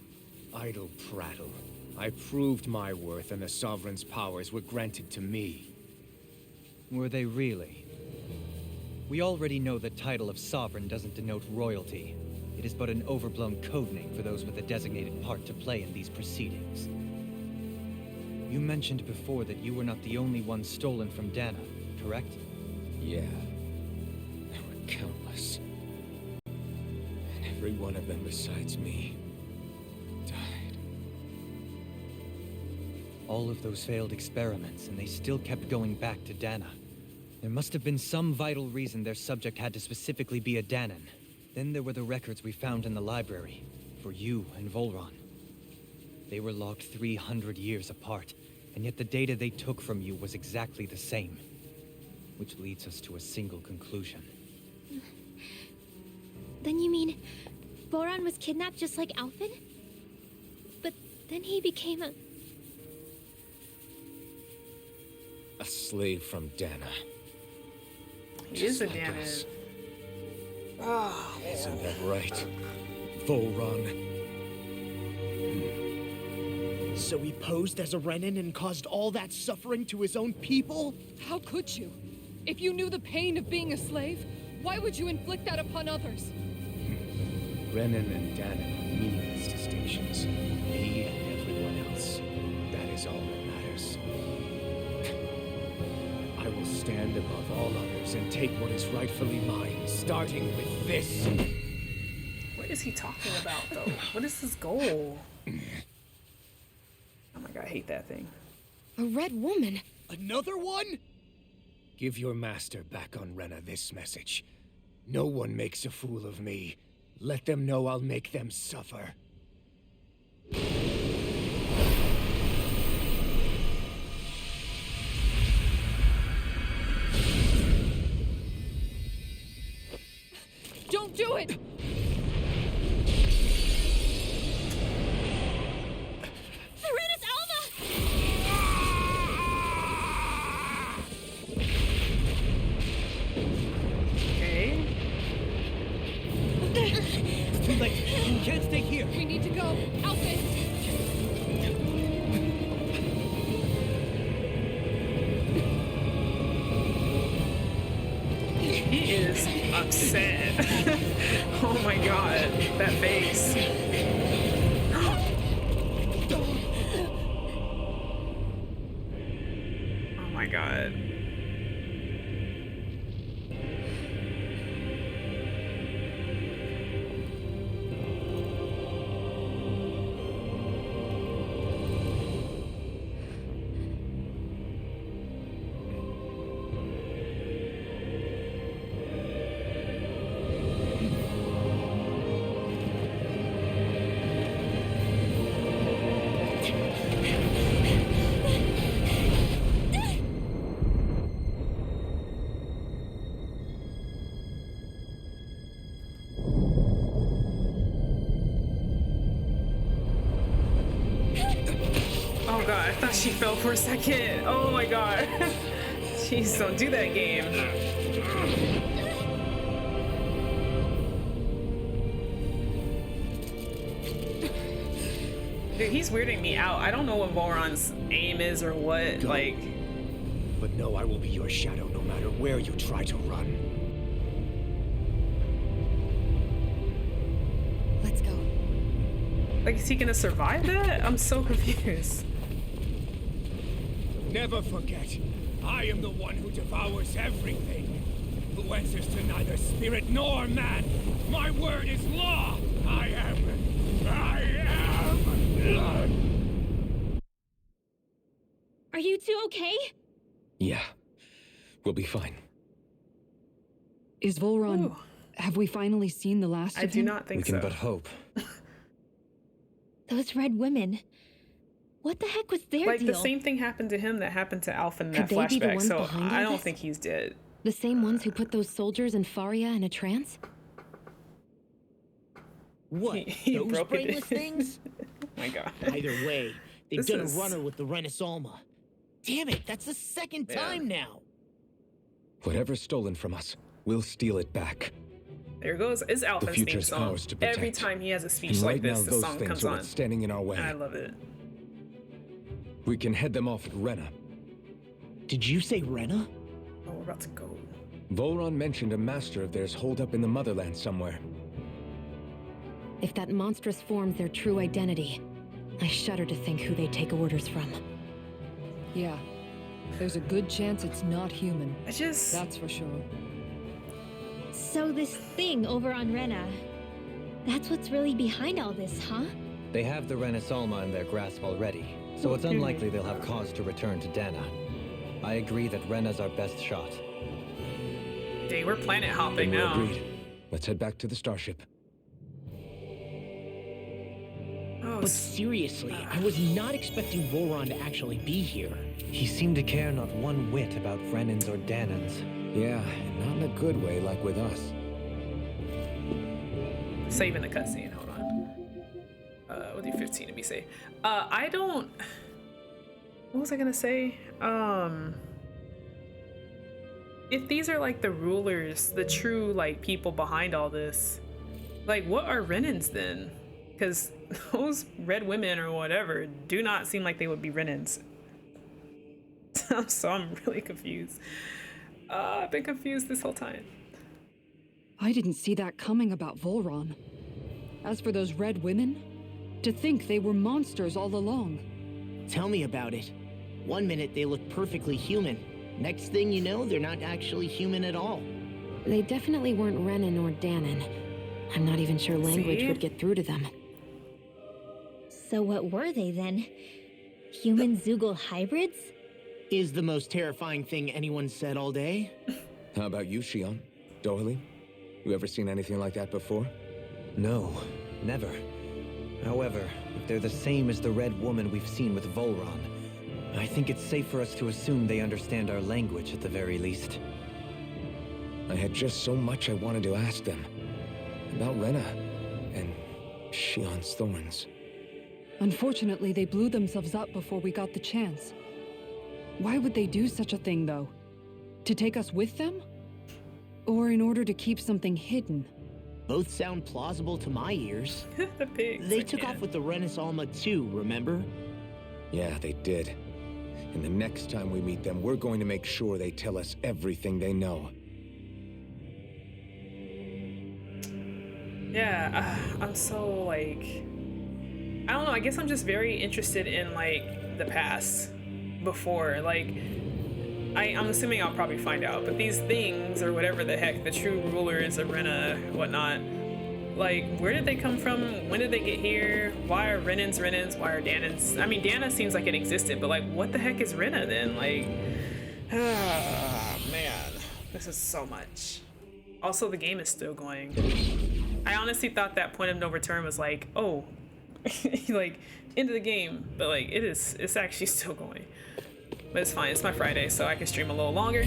Idle prattle. I proved my worth and the Sovereign's powers were granted to me. Were they really? We already know the title of Sovereign doesn't denote royalty. It is but an overblown codename for those with a designated part to play in these proceedings. You mentioned before that you were not the only one stolen from Dana, correct? Yeah. There were countless. And every one of them besides me died. All of those failed experiments, and they still kept going back to Dana. There must have been some vital reason their subject had to specifically be a Danan. Then there were the records we found in the library, for you and Volron. They were logged 300 years apart, and yet the data they took from you was exactly the same. Which leads us to a single conclusion. Then you mean Boran was kidnapped just like Alphen? But then he became A slave from Dana. He is a Just like us. Danan. Oh, Isn't that right? Volron. So he posed as a Renan and caused all that suffering to his own people? How could you? If you knew the pain of being a slave, why would you inflict that upon others? Renan and Danan are meaningless distinctions. Me and everyone else. That is all that matters. I will stand above all others and take what is rightfully mine, starting with this. what is he talking about, though? What is his goal? Oh my god, I hate that thing. A red woman? Another one? Give your master back on Rena this message. No one makes a fool of me. Let them know I'll make them suffer. Don't do it! Serenus Alma! Okay. It's too late. You can't stay here. We need to go. Alphen! He is upset. Oh my god, that face. Oh my god. Oh god, I thought she fell for a second. Oh my god. Jeez, don't do that game. Dude, he's weirding me out. I don't know what Volron's aim is or what, Go. like... But no, I will be your shadow no matter where you try to run. Let's go. Like, is he gonna survive that? I'm so confused. Never forget, I am the one who devours everything, who answers to neither spirit nor man. My word is law. I am. Are you two okay? Yeah, we'll be fine. Is Volron... Ooh. Have we finally seen the last I of do him? not think We can so. but hope. Those red women. What the heck was their Like, deal? the same thing happened to him that happened to Alpha in that Could they be the flashback, ones so behind I all don't this? think he's dead. The same ones who put those soldiers and Faria in a trance? What? He Those broke it. brainless things? Oh my god. Either way, they've This done is- a runner with the Renis Alma. Damn it, that's the second Yeah. time now. Whatever's stolen from us, we'll steal it back. There goes is Alpha's theme future's song. ours to Every protect. time he has a speech And like right this, now, the those song things comes are on. what's standing in our way. I love it. We can head them off at Rena. Did you say Rena? Oh, we're about to go. Volron mentioned a master of theirs holed up in the motherland somewhere. If that monstrous form's their true identity, I shudder to think who they take orders from. Yeah. There's a good chance it's not human. I just... That's for sure. So this thing over on Rena, that's what's really behind all this, huh? They have the Renis Alma in their grasp already, so it's unlikely they'll have cause to return to Dana. I agree that Rena's our best shot. Dang, we're planet hopping Then we're now. agreed. Let's head back to the starship. Oh, But seriously, I was not expecting Volron to actually be here. He seemed to care not one whit about Renans or Danans. Yeah, not in a good way like with us. saving the cutscene. Hold on. We'll do 15 to be safe. I don't... What was I gonna say? If these are like the rulers, the true like people behind all this, like what are Renans then? Because those red women or whatever do not seem like they would be Renans. So I'm really confused. I've been confused this whole time. I didn't see that coming about Volron. As for those red women, to think they were monsters all along. Tell me about it. One minute they look perfectly human. Next thing you know, they're not actually human at all. They definitely weren't Renan or Danan. I'm not even sure language See? would get through to them. So what were they then? Human Zoogle hybrids? Is the most terrifying thing anyone said all day. How about you, Shion? Dohalie? You ever seen anything like that before? No, never. However, if they're the same as the Red Woman we've seen with Volron, I think it's safe for us to assume they understand our language at the very least. I had just so much I wanted to ask them. About Rena and Shion's thorns. Unfortunately, they blew themselves up before we got the chance. Why would they do such a thing, though? To take us with them? Or in order to keep something hidden? Both sound plausible to my ears. The pigs. They took off with the Renis Alma too, remember? Yeah, they did. And the next time we meet them, we're going to make sure they tell us everything they know. Yeah, I'm so like, I don't know, I guess I'm just very interested in like the past before, like, I'm assuming I'll probably find out, but these things or whatever the heck, the true rulers of Rena, whatnot, like, where did they come from? When did they get here? Why are Renans Renans? Why are Danans? I mean, Dana seems like it existed, but like, what the heck is Rena then? Like, man, this is so much. Also, the game is still going. I honestly thought that point of no return was like, oh, like, end of the game, but like, it's actually still going. But it's fine, it's my Friday, so I can stream a little longer.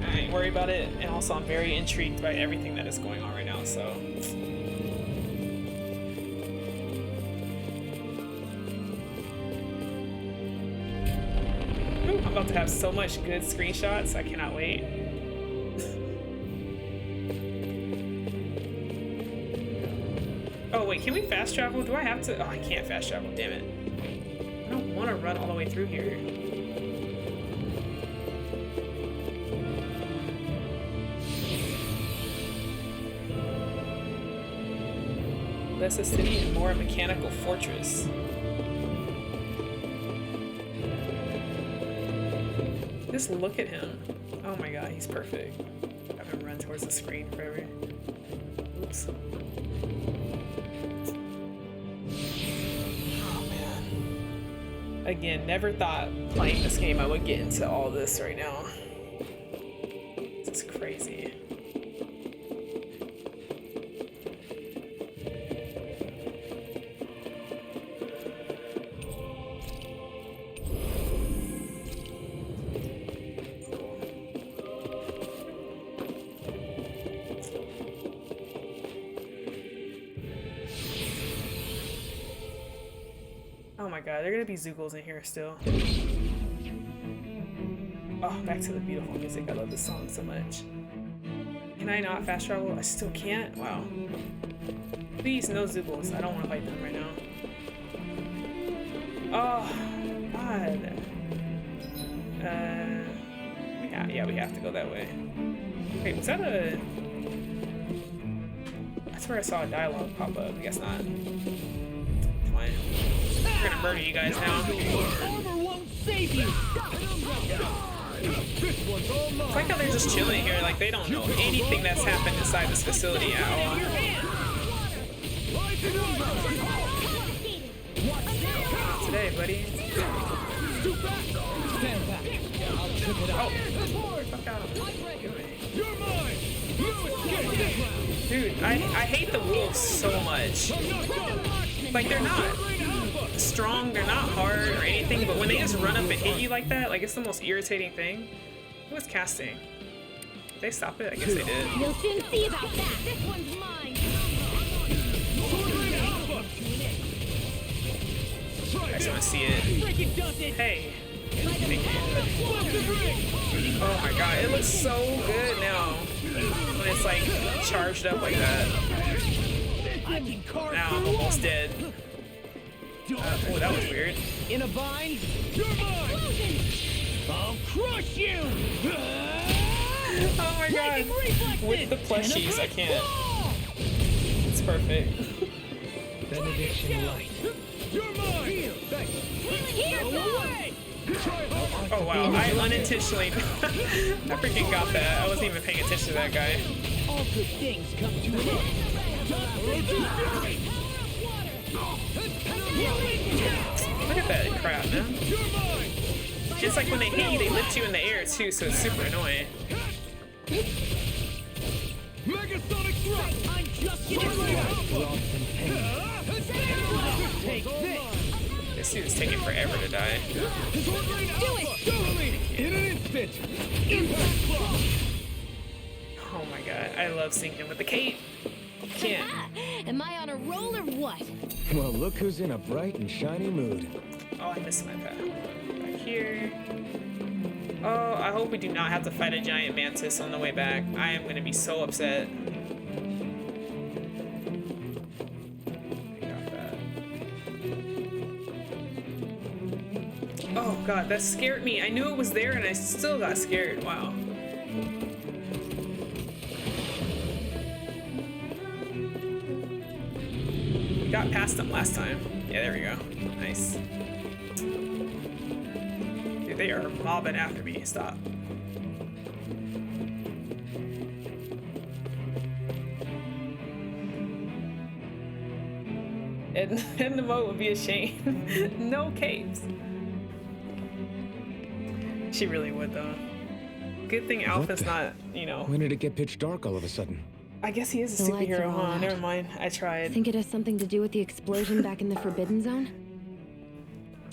I ain't worried about it, and also I'm very intrigued by everything that is going on right now, so. about to have so much good screenshots. I cannot wait. Oh wait, can we fast travel? Do I have to? Oh, I can't fast travel, damn it. I don't want to run all the way through here. Less a city and more a mechanical fortress. Just look at him. Oh my god, he's perfect. Have him run towards the screen forever. Oops. Oh man. Again, never thought playing this game I would get into all this right now. This is crazy. Oh my god, they're gonna be Zoogles in here still. Oh, back to the beautiful music. I love this song so much. Can I not fast travel? I still can't? Wow. Please, no Zoogles. I don't want to fight them right now. Oh, God. Yeah, we have to go that way. Wait, was that a... I swear I saw a dialogue pop up. I guess not. Fine. We're gonna murder you guys now. Armor won't save you. It's like how they're just chilling here, like they don't know anything that's happened inside this facility at all. Today, buddy. Oh, fuck out of me. Dude, I hate the wolves so much. Like, they're not strong, they're not hard or anything, but when they just run up and hit you like that, like, it's the most irritating thing. Who was casting? Did they stop it? I guess they did. You'll soon see about that. This one's mine. I just want to see it. Hey. Thank you. Oh my god, it looks so good now. When it's like charged up like that. Now I'm almost dead. Oh, that was weird. In a bind, you're mine. I'll crush you. Oh my god. With the plushies, I can't. It's perfect. Benediction light. You're mine. Here, away. Oh wow, I unintentionally I freaking got that. I wasn't even paying attention to that guy. All good things come to an end. Look at that crap, man. It's like when they hit you, they lift you in the air too, so it's super annoying. Megasonic thrust. I'm just getting Take this. This dude is taking forever to die. Do it. In an instant. Oh my god, I love seeing him with the cape. Can't. Am I on a roll or what? Well, look who's in a bright and shiny mood. Oh, I missed my path. Back here. Oh, I hope we do not have to fight a giant mantis on the way back. I am gonna be so upset. Oh god, that scared me. I knew it was there and I still got scared. Wow. We got past them last time. Yeah, there we go. Nice. Dude, they are mobbing after me. Stop. And the mode would be a shame. No capes. She really would, though. Good thing Alpha's not, you know. When did it get pitch dark all of a sudden? I guess he is a The lights superhero, are all huh? out. Never mind. I tried. Think it has something to do with the explosion back in the Forbidden Zone?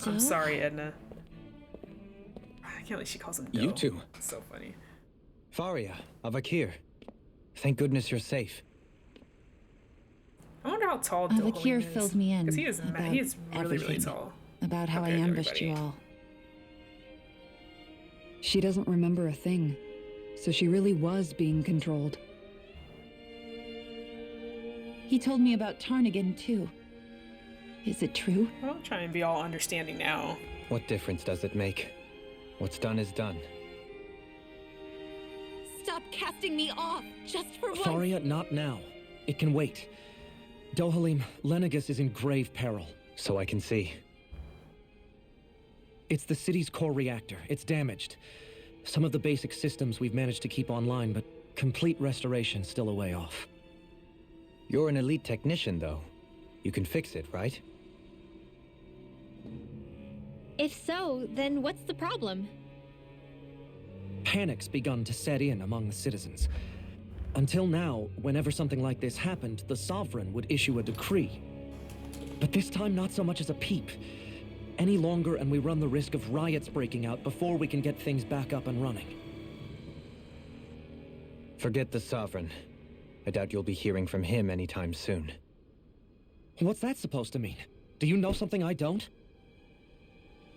I'm sorry, Edna. I can't believe she calls him Doe. You too. It's so funny. Faria, Avakir. Thank goodness you're safe. I wonder how tall Avakir Dohalim is. filled me in Because he is about he is really, really everything. tall. About how I compared to ambushed you everybody. all. She doesn't remember a thing, so she really was being controlled. He told me about Tarnigan, too. Is it true? I'll try and be all understanding now. What difference does it make? What's done is done. Stop casting me off, just for once! Faria, not now. It can wait. Dohalim, Lenegis is in grave peril. So I can see. It's the city's core reactor. It's damaged. Some of the basic systems we've managed to keep online, but complete restoration's still a way off. You're an elite technician, though. You can fix it, right? If so, then what's the problem? Panic's begun to set in among the citizens. Until now, whenever something like this happened, the Sovereign would issue a decree. But this time, not so much as a peep. Any longer, and we run the risk of riots breaking out before we can get things back up and running. Forget the Sovereign. I doubt you'll be hearing from him anytime soon. What's that supposed to mean? Do you know something I don't?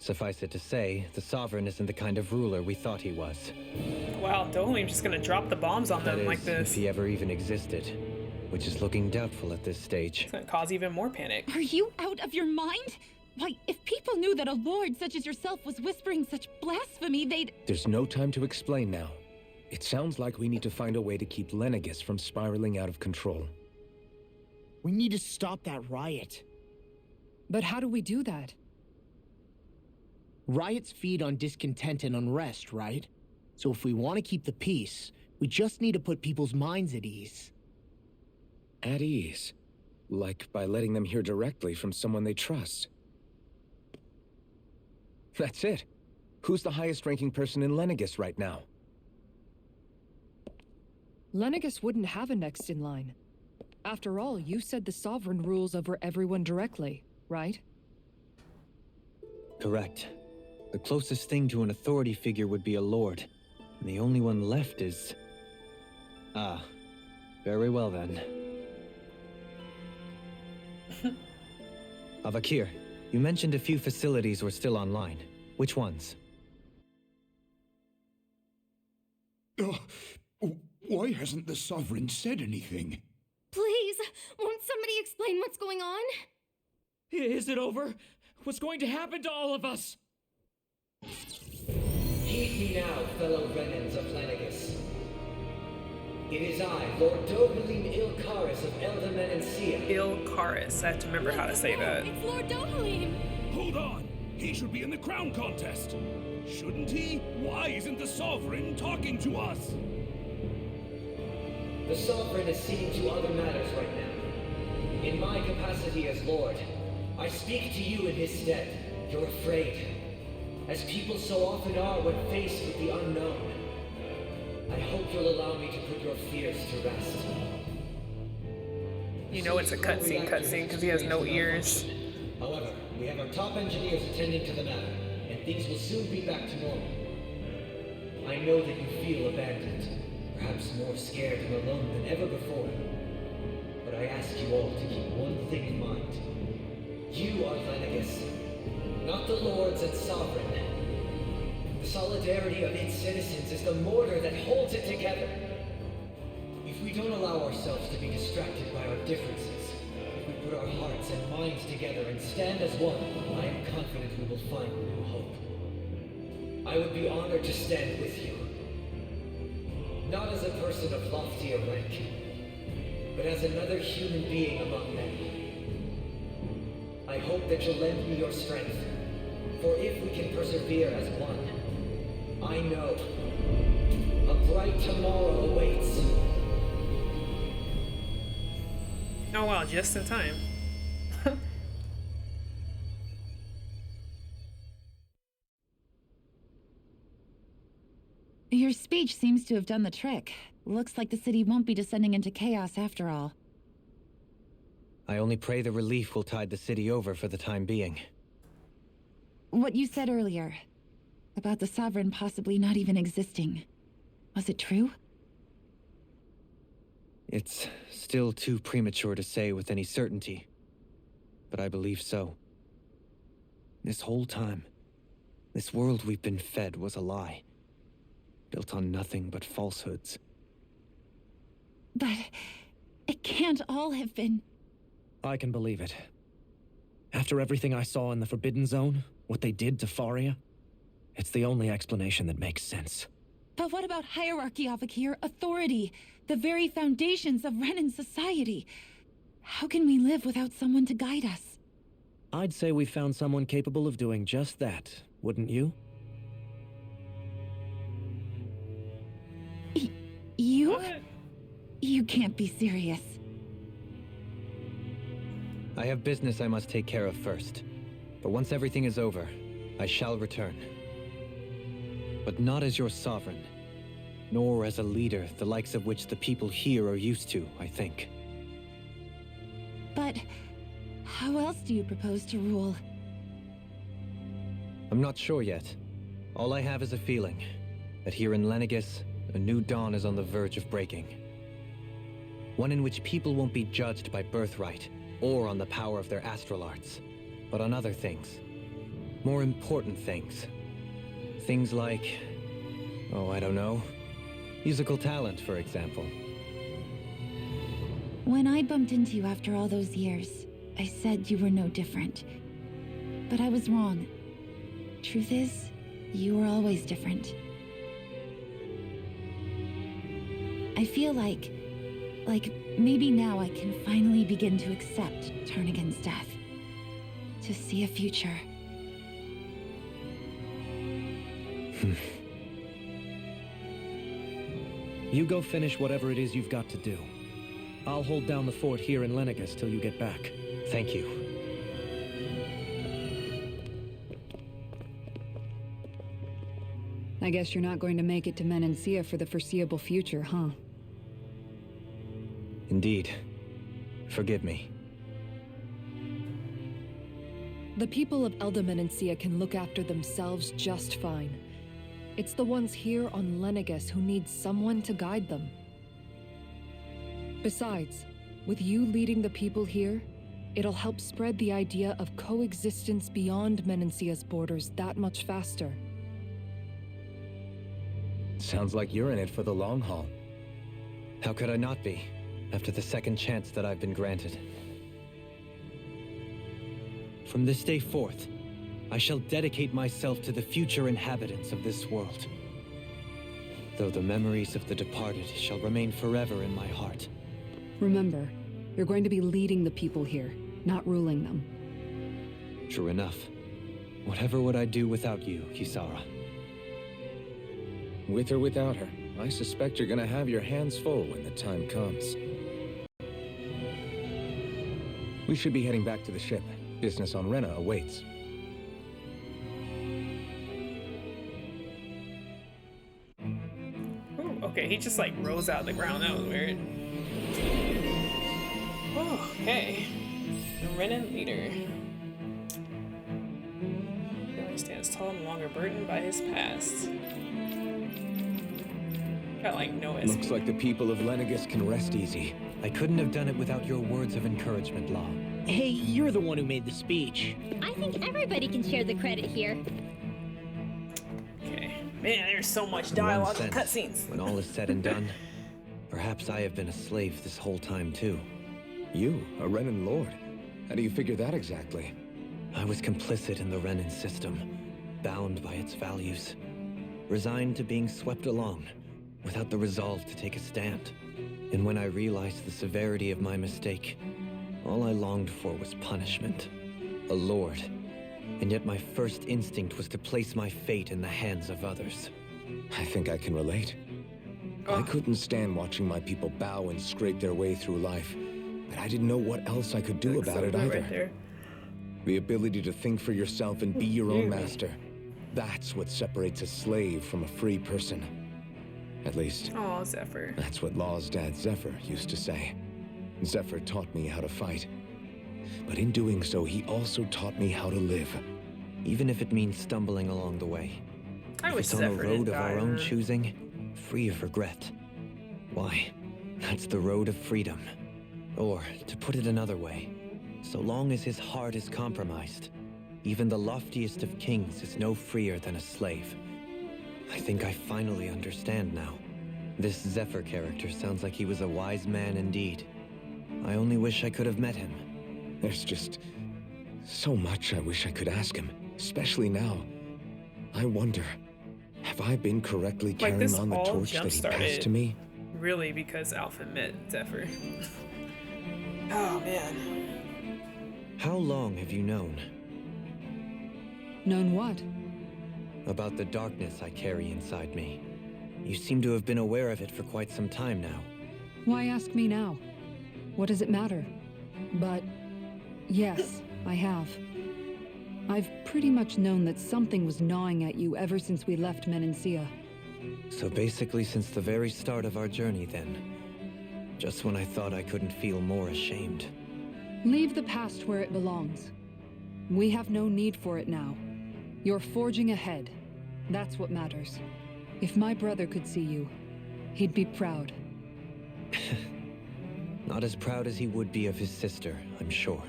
Suffice it to say, the Sovereign isn't the kind of ruler we thought he was. Wow, Dohalim's just gonna drop the bombs on them like If this. he ever even existed, which is looking doubtful at this stage. It's gonna cause even more panic. Are you out of your mind? Why, if people knew that a lord such as yourself was whispering such blasphemy, they'd— There's no time to explain now. It sounds like we need to find a way to keep Lenegis from spiraling out of control. We need to stop that riot. But how do we do that? Riots feed on discontent and unrest, right? So if we want to keep the peace, we just need to put people's minds at ease. At ease? Like by letting them hear directly from someone they trust. That's it. Who's the highest-ranking person in Lenegis right now? Lenegis wouldn't have a next in line. After all, you said the Sovereign rules over everyone directly, right? Correct. The closest thing to an authority figure would be a lord. And the only one left is... Ah. Very well then. Avakir, you mentioned a few facilities were still online. Which ones? Why hasn't the Sovereign said anything? Please, won't somebody explain what's going on? Is it over? What's going to happen to all of us? Heed me now, fellow Renans of Lenegis. It is I, Lord Dohalim Ilkaris of Eldaman and Sia. Ilkaris, I have to remember how to say that. It's Lord Dohalim! Hold on! He should be in the crown contest! Shouldn't he? Why isn't the Sovereign talking to us? The Sovereign is seeing to other matters right now. In my capacity as Lord, I speak to you in his stead. You're afraid, as people so often are when faced with the unknown. I hope you'll allow me to put your fears to rest. You know it's a cutscene because he has no ears. However, we have our top engineers attending to the matter, and things will soon be back to normal. I know that you feel abandoned, perhaps more scared and alone than ever before. But I ask you all to keep one thing in mind. You are Lenegis, not the lords and sovereign. The solidarity of its citizens is the mortar that holds it together. If we don't allow ourselves to be distracted by our differences, if we put our hearts and minds together and stand as one, I am confident we will find new hope. I would be honored to stand with you. Not as a person of loftier rank, but as another human being among many. I hope that you'll lend me your strength, for if we can persevere as one, I know a bright tomorrow awaits. Oh wow, just in time. Your speech seems to have done the trick. Looks like the city won't be descending into chaos after all. I only pray the relief will tide the city over for the time being. What you said earlier, about the Sovereign possibly not even existing, was it true? It's still too premature to say with any certainty, but I believe so. This whole time, this world we've been fed was a lie. built on nothing but falsehoods. But it can't all have been... I can believe it. After everything I saw in the Forbidden Zone, what they did to Faria, it's the only explanation that makes sense. But what about hierarchy, Avakir? Authority? The very foundations of Renan society? How can we live without someone to guide us? I'd say we found someone capable of doing just that, wouldn't you? You? What? You can't be serious. I have business I must take care of first. But once everything is over, I shall return. But not as your sovereign, nor as a leader the likes of which the people here are used to, I think. But how else do you propose to rule? I'm not sure yet. All I have is a feeling that here in Lenegis, a new dawn is on the verge of breaking. One in which people won't be judged by birthright or on the power of their astral arts, but on other things. More important things. Things like, oh, I don't know, musical talent, for example. When I bumped into you after all those years, I said you were no different. But I was wrong. Truth is, you were always different. I feel like maybe now I can finally begin to accept Turn Against Death. To see a future. You go finish whatever it is you've got to do. I'll hold down the fort here in Lenegis till you get back. Thank you. I guess you're not going to make it to Menancia for the foreseeable future, huh? Indeed. Forgive me. The people of Elda Menancia can look after themselves just fine. It's the ones here on Lenegis who need someone to guide them. Besides, with you leading the people here, it'll help spread the idea of coexistence beyond Menancia's borders that much faster. Sounds like you're in it for the long haul. How could I not be, after the second chance that I've been granted? From this day forth, I shall dedicate myself to the future inhabitants of this world. Though the memories of the departed shall remain forever in my heart. Remember, you're going to be leading the people here, not ruling them. True enough. Whatever would I do without you, Kisara? With or without her, I suspect you're gonna have your hands full when the time comes. We should be heading back to the ship. Business on Rena awaits. Ooh, okay, he just like rose out of the ground. That was weird. Oh, okay. The Renan leader. He stands tall, no longer burdened by his past. Got like no SP. Looks like the people of Lenegis can rest easy. I couldn't have done it without your words of encouragement, Law. Hey, you're the one who made the speech. I think everybody can share the credit here. Okay. Man, there's so much dialogue and cutscenes. When all is said and done, perhaps I have been a slave this whole time too. You, a Renan Lord? How do you figure that exactly? I was complicit in the Renan system, bound by its values, resigned to being swept along, without the resolve to take a stand. And when I realized the severity of my mistake, all I longed for was punishment. A lord. And yet my first instinct was to place my fate in the hands of others. I think I can relate. I couldn't stand watching my people bow and scrape their way through life, but I didn't know what else I could do about it either. Right there. The ability to think for yourself and be your own master. That's what separates a slave from a free person. At least, oh, Zephyr. That's what Law's dad Zephyr used to say. Zephyr taught me how to fight. But in doing so, he also taught me how to live. Even if it means stumbling along the way. I wish it's on Zephyr a road of died, our own huh? choosing, free of regret. Why, that's the road of freedom. Or, to put it another way, so long as his heart is compromised, even the loftiest of kings is no freer than a slave. I think I finally understand now. This Zephyr character sounds like he was a wise man indeed. I only wish I could have met him. There's just so much I wish I could ask him, especially now. I wonder, have I been correctly Like, carrying this on the all torch that he jump-started. passed to me? Really, because Alpha met Zephyr. Oh, man. How long have you known? Known what? About the darkness I carry inside me. You seem to have been aware of it for quite some time now. Why ask me now? What does it matter? But yes, I have. I've pretty much known that something was gnawing at you ever since we left Menancia. So basically since the very start of our journey then. Just when I thought I couldn't feel more ashamed. Leave the past where it belongs. We have no need for it now. You're forging ahead. That's what matters. If my brother could see you, he'd be proud. Not as proud as he would be of his sister, I'm sure.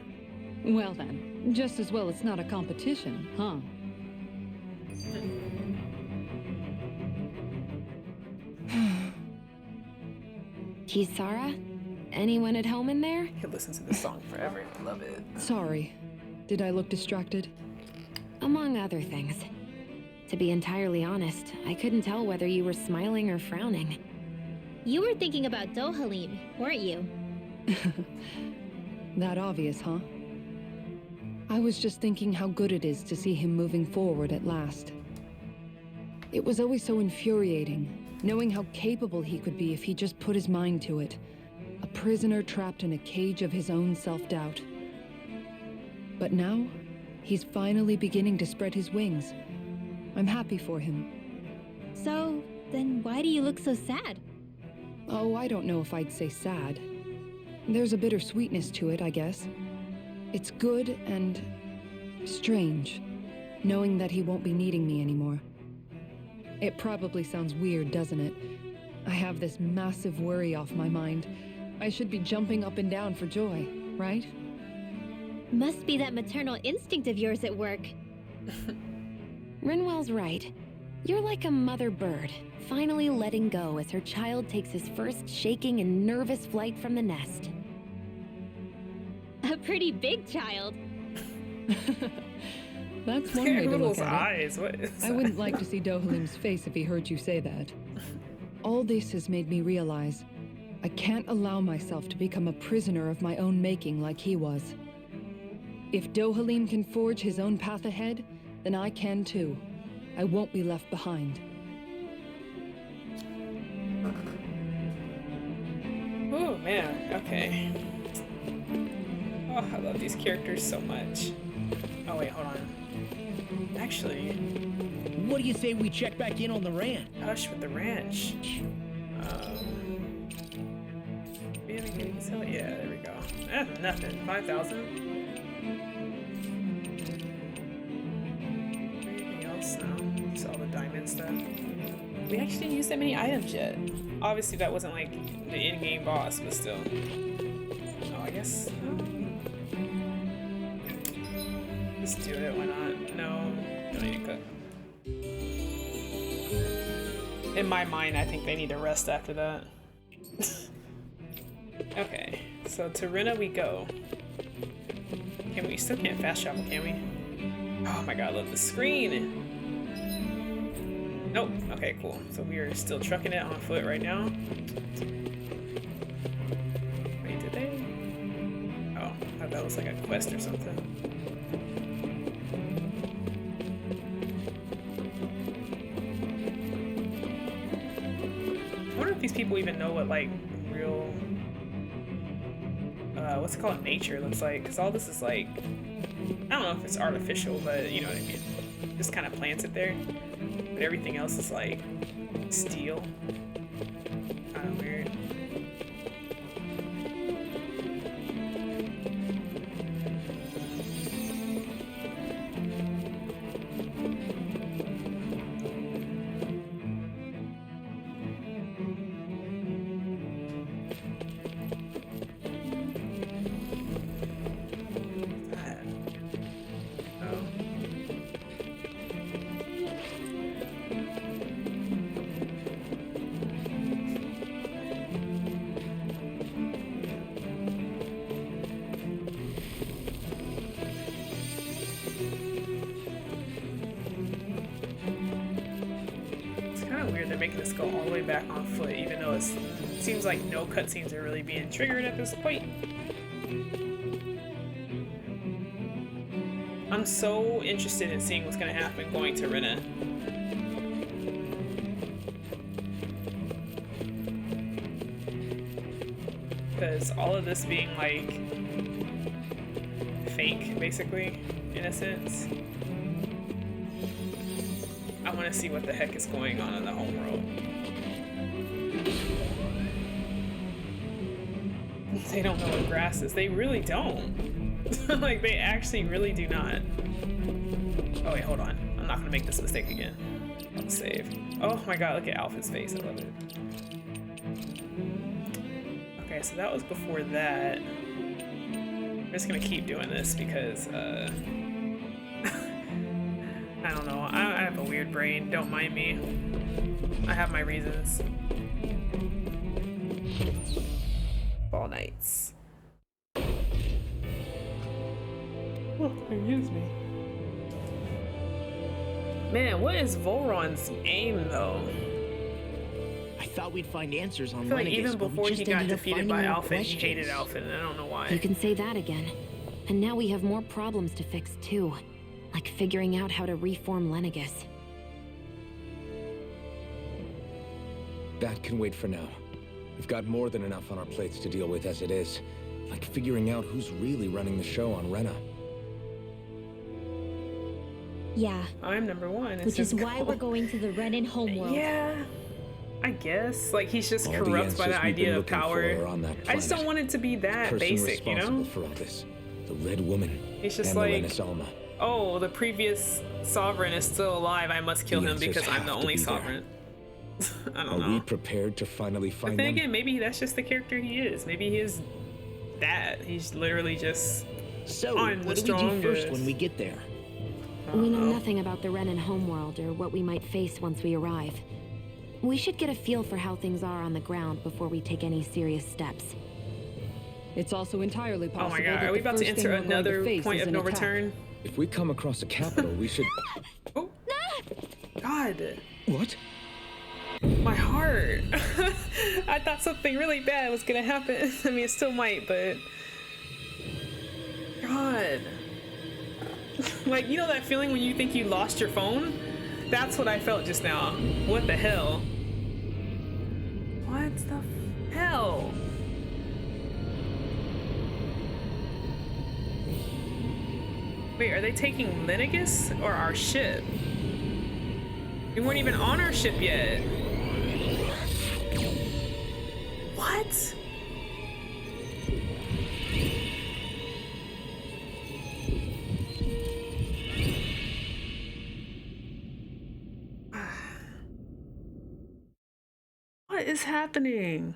Well then, just as well it's not a competition, huh? Kisara? Anyone at home in there? I could listen to this song forever. I love it. Sorry. Did I look distracted? Among other things. To be entirely honest, I couldn't tell whether you were smiling or frowning. You were thinking about Dohalim, weren't you? That obvious, huh? I was just thinking how good it is to see him moving forward at last. It was always so infuriating, knowing how capable he could be if he just put his mind to it. A prisoner trapped in a cage of his own self-doubt. But now, he's finally beginning to spread his wings. I'm happy for him. So, then why do you look so sad? Oh, I don't know if I'd say sad. There's a bittersweetness to it, I guess. It's good and strange, knowing that he won't be needing me anymore. It probably sounds weird, doesn't it? I have this massive worry off my mind. I should be jumping up and down for joy, right? Must be that maternal instinct of yours at work. Rinwell's right. You're like a mother bird, finally letting go as her child takes his first shaking and nervous flight from the nest. A pretty big child. That's one way to look at eyes. What is I wouldn't like to see Dohalim's face if he heard you say that. All this has made me realize I can't allow myself to become a prisoner of my own making like he was. If Dohalim can forge his own path ahead, then I can too. I won't be left behind. Oh man, okay. Oh, I love these characters so much. Oh wait, hold on. Actually, What do you say we check back in on the ranch? Hush with the ranch. Yeah, there we go. That's nothing. 5,000. Anything else now? Just all the diamond stuff. We actually didn't use that many items yet. Obviously, that wasn't like the in-game boss, but still. Oh, I guess. Let's do it. Why not? No, don't need to cook. In my mind, I think they need to rest after that. Okay, so to Rinna we go. Can we still can't fast travel, can we? Oh my god, I love the screen. Nope. Okay, cool. So we are still trucking it on foot right now. Wait, did they? Oh, I thought that was like a quest or something. I wonder if these people even know what like real what's it called, nature looks like, because all this is like, I don't know if it's artificial, but you know what I mean, just kind of plants it there, but everything else is like steel. Kind of weird. of weird. They're making us go all the way back on foot, even though it seems like no cutscenes are really being triggered at this point. I'm so interested in seeing what's gonna happen going to Rena. Because all of this being like fake, basically, in a sense. I want to see what the heck is going on in the homeworld. They don't know what grass is. They really don't. Like, they actually really do not. Oh wait, hold on. I'm not gonna make this mistake again. Let's save. Oh my god, look at Alpha's face. I love it. Okay, so that was before that. I'm just gonna keep doing this because, I don't know. I have a weird brain. Don't mind me. I have my reasons. Fall Knights. Oh, excuse me. Man, what is Volron's aim, though? I thought we'd find answers on I feel like Lenegis, even but we before just he got ended up defeated finding by more Alpha, he hated questions. Alpha, and I don't know why. You can say that again. And now we have more problems to fix too. Like figuring out how to reform Lenegis. That can wait for now. We've got more than enough on our plates to deal with as it is. Like figuring out who's really running the show on Rena. Yeah. I'm number one. It's Which is just why cool. we're going to the Renan homeworld. Yeah, I guess. Like, he's just All the corrupt by the answers we've been idea of looking power. for are on that I just don't planet. want it to be that Person basic, you responsible know? for all this. The Red Woman. It's just and like, the Renis Alma. oh, the previous sovereign is still alive. I must kill The him answers because I'm have the to only be there. sovereign. I don't Are know. we prepared to finally But find then them? again, maybe that's just the character he is. Maybe he is that. He's literally just So, I'm what the do we do first strongest. when we get there? We know nothing about the Renan homeworld or what we might face once we arrive. We should get a feel for how things are on the ground before we take any serious steps. It's also entirely Oh possible my god, that are we the about to first thing enter we're going to another face point is of an no attack. return? If we come across a capital, we should... Oh. God. What? My heart. I thought something really bad was gonna happen. I mean, it still might, but... God. Like, you know that feeling when you think you lost your phone? That's what I felt just now. What the hell? What the hell? Wait, are they taking Lenegis or our ship? We weren't even on our ship yet. What? What is happening?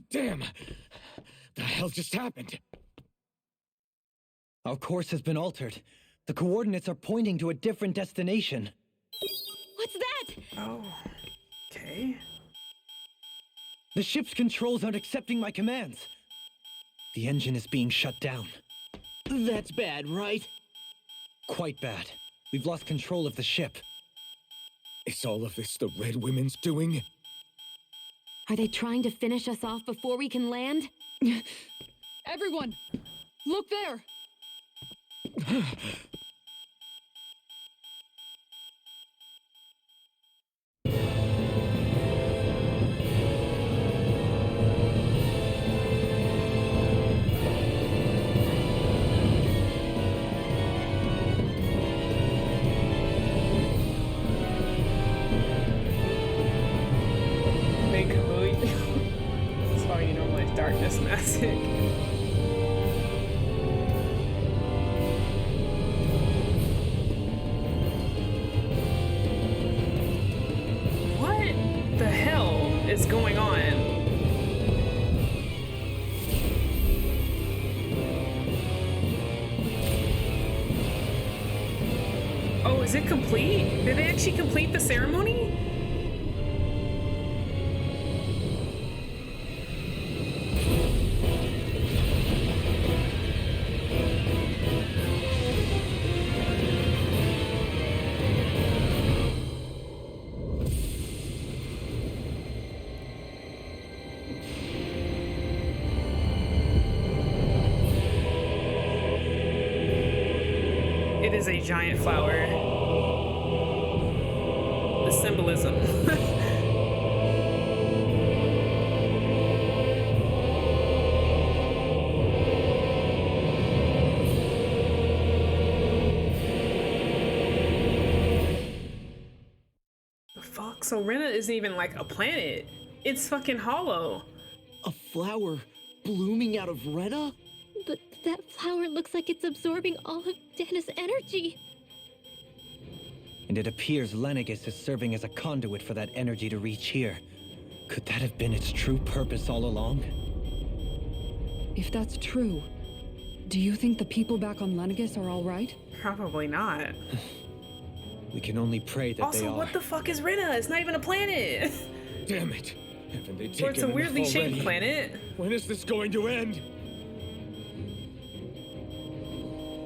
Damn! The hell just happened? Our course has been altered. The coordinates are pointing to a different destination. What's that? Oh, okay. The ship's controls aren't accepting my commands. The engine is being shut down. That's bad, right? Quite bad. We've lost control of the ship. Is all of this the Red Women's doing? Are they trying to finish us off before we can land? Everyone! Look there! Make That's how you normalize darkness magic. What the hell is going on? Oh, is it complete? Did they actually complete the ceremony? is a giant flower. The symbolism. The fuck? So Rena isn't even like a planet. It's fucking hollow. A flower blooming out of Rena? But that flower looks like it's absorbing all of Dana's energy. And it appears Lenegis is serving as a conduit for that energy to reach here. Could that have been its true purpose all along? If that's true, do you think the people back on Lenegis are all right? Probably not. We can only pray that they Also, are. what the fuck is Rena? It's not even a planet. Damn it. Haven't they taken Or it's a weirdly enough shaped already? planet. When is this going to end?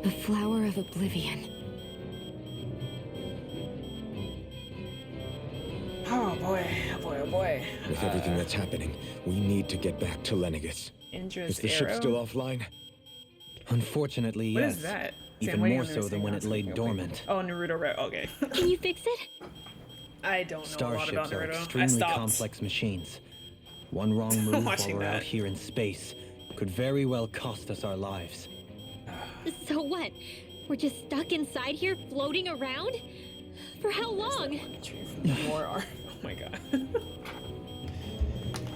The Flower of Oblivion. Oh boy, oh boy, oh boy. With everything that's happening, we need to get back to Lenegis. Indra's Is the ship arrow? still offline? Unfortunately, What yes. is that? Even Sam, what do you more so understand than when now? it lay Okay. dormant. Oh, Naruto, right? Okay. Can you fix it? I don't know a lot about Starships are Naruto. I extremely stopped. complex machines. One wrong move while Watching we're out that. here in space could very well cost us our lives. So what? We're just stuck inside here, floating around? For how long? More art. Oh my god.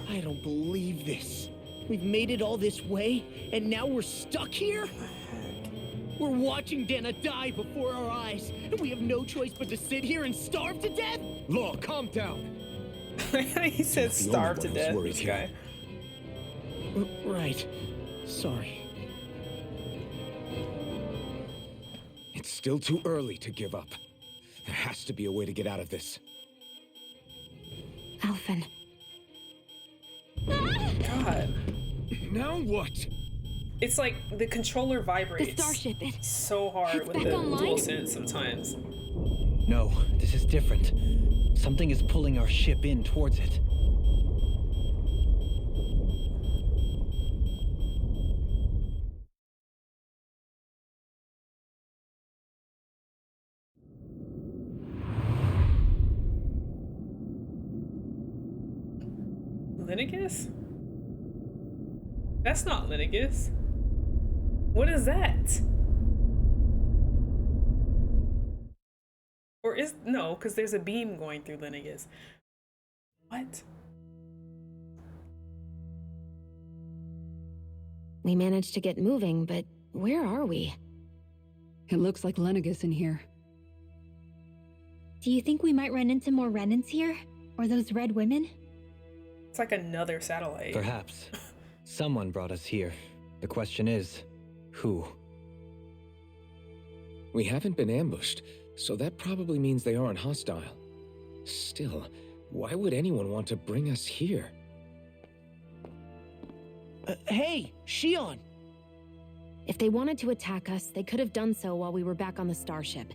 I don't believe this. We've made it all this way, and now we're stuck here? We're watching Dana die before our eyes, and we have no choice but to sit here and starve to death? Law, calm down. He said The only starve one to who's death. worried This here. guy. Right. Sorry. It's still too early to give up. There has to be a way to get out of this. Alphen. God. Now what? It's like the controller vibrates. The starship, it... So hard It's with back the online? DualSense sometimes. No, this is different. Something is pulling our ship in towards it. Lenegis? That's not Lenegis. What is that? Or is no, because there's a beam going through Lenegis. What? We managed to get moving, but where are we? It looks like Lenegis in here. Do you think we might run into more Renans here? Or those red women? It's like another satellite. Perhaps. Someone brought us here. The question is, who? We haven't been ambushed, so that probably means they aren't hostile. Still, why would anyone want to bring us here? Hey, Shion! If they wanted to attack us, they could have done so while we were back on the starship.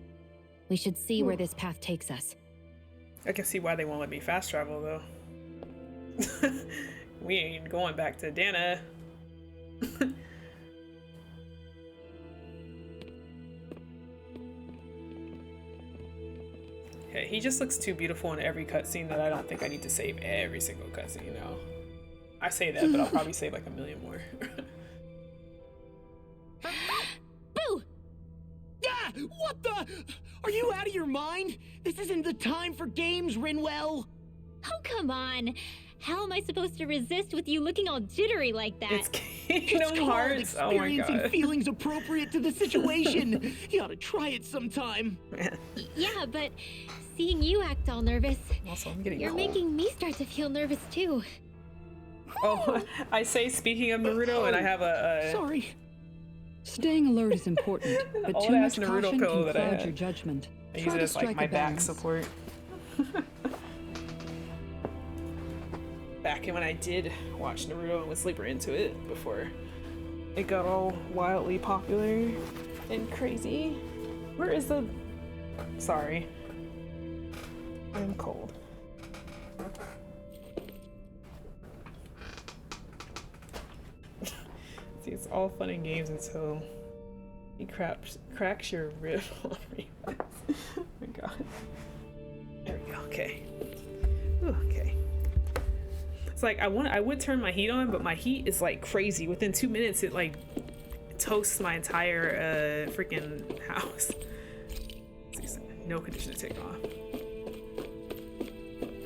We should see where this path takes us. I can see why they won't let me fast travel though. We ain't going back to Dana. Hey, he just looks too beautiful in every cutscene that I don't think I need to save every single cutscene now. I say that, but I'll probably save like a million more. Boo! Ah! What the? Are you out of your mind? This isn't the time for games, Rinwell! Oh, come on. How am I supposed to resist with you looking all jittery like that? It's It's Kingdom called Hearts. Oh my experiencing god. feelings appropriate to the situation. You ought to try it sometime. Yeah, but seeing you act all nervous, Also, I'm getting you're cold. making me start to feel nervous too. Oh, I say speaking of Naruto, and I have a. Sorry. Staying alert is important, but too much old-ass Naruto caution pillow can that I cloud had. your judgment. I use Try it to as like strike my a back balance. support. Back when I did watch Naruto and was super into it before it got all wildly popular and crazy. Where is the... Sorry. I'm cold. See, it's all fun and games until He cracks your rib on reflex. Oh my god. There we go. Okay. Ooh, okay. It's like I would turn my heat on, but my heat is like crazy. Within 2 minutes, it like toasts my entire freaking house. No condition to take off.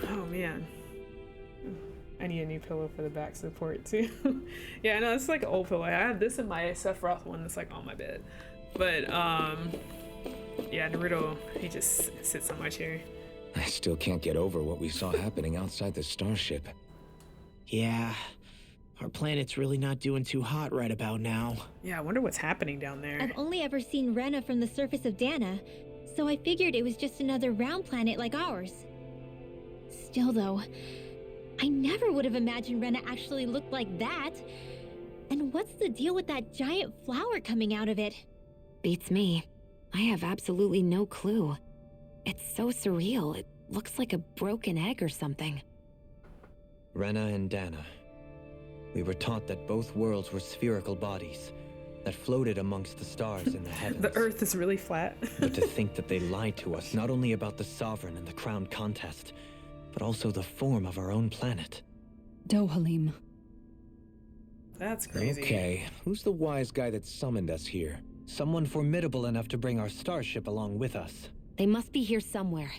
Oh man. I need a new pillow for the back support too. Yeah, I know it's like an old pillow. I have this in my Sephiroth one that's like on my bed. But yeah, Naruto, he just sits on my chair. I still can't get over what we saw happening outside the starship. Yeah, our planet's really not doing too hot right about now. Yeah, I wonder what's happening down there. I've only ever seen Rena from the surface of Dana, so I figured it was just another round planet like ours. Still though, I never would have imagined Rena actually looked like that. And what's the deal with that giant flower coming out of it? Beats me. I have absolutely no clue. It's so surreal. It looks like a broken egg or something. Rena and Dana. We were taught that both worlds were spherical bodies that floated amongst the stars in the heavens. The Earth is really flat. But to think that they lied to us not only about the Sovereign and the Crown contest, but also the form of our own planet. Dohalim. That's crazy. Okay, who's the wise guy that summoned us here? Someone formidable enough to bring our starship along with us. They must be here somewhere.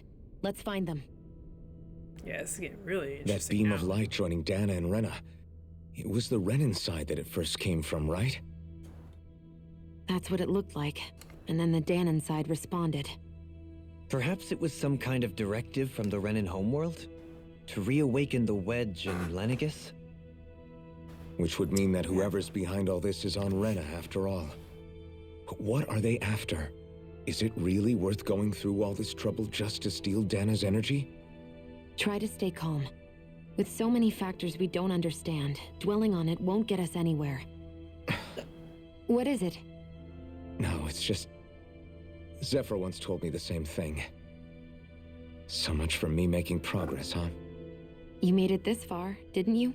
Let's find them. Yeah, it's getting really That interesting beam now. of light joining Dana and Rena. It was the Renan side that it first came from, right? That's what it looked like. And then the Danon side responded. Perhaps it was some kind of directive from the Renan homeworld? To reawaken the wedge in Lenegis? Which would mean that whoever's behind all this is on Rena after all. But what are they after? Is it really worth going through all this trouble just to steal Dana's energy? Try to stay calm. With so many factors we don't understand, dwelling on it won't get us anywhere. What is it? No, it's just... Zephyr once told me the same thing. So much for me making progress, huh? You made it this far, didn't you?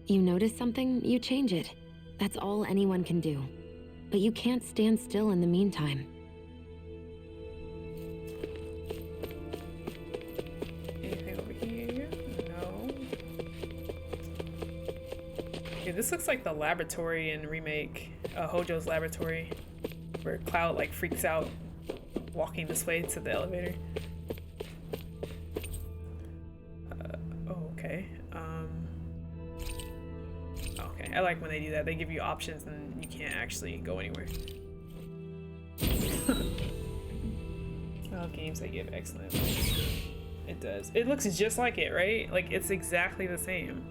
You notice something, you change it. That's all anyone can do. But you can't stand still in the meantime. Anything over here? No. Yeah, this looks like the laboratory in remake, Hojo's laboratory, where Cloud like freaks out walking this way to the elevator. Oh, okay. Okay, I like when they do that. They give you options and you can't actually go anywhere. Oh, games that give excellent. It does. It looks just like it, right? Like it's exactly the same.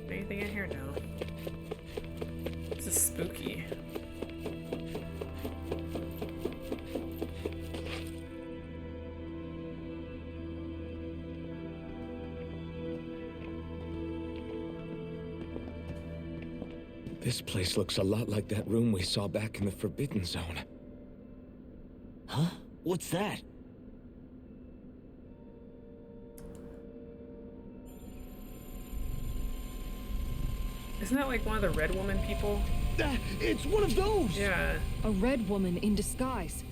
Anything in here? No. This is spooky. This place looks a lot like that room we saw back in the Forbidden Zone. Huh? What's that? Isn't that like one of the Red Woman people? It's one of those! Yeah. A red woman in disguise.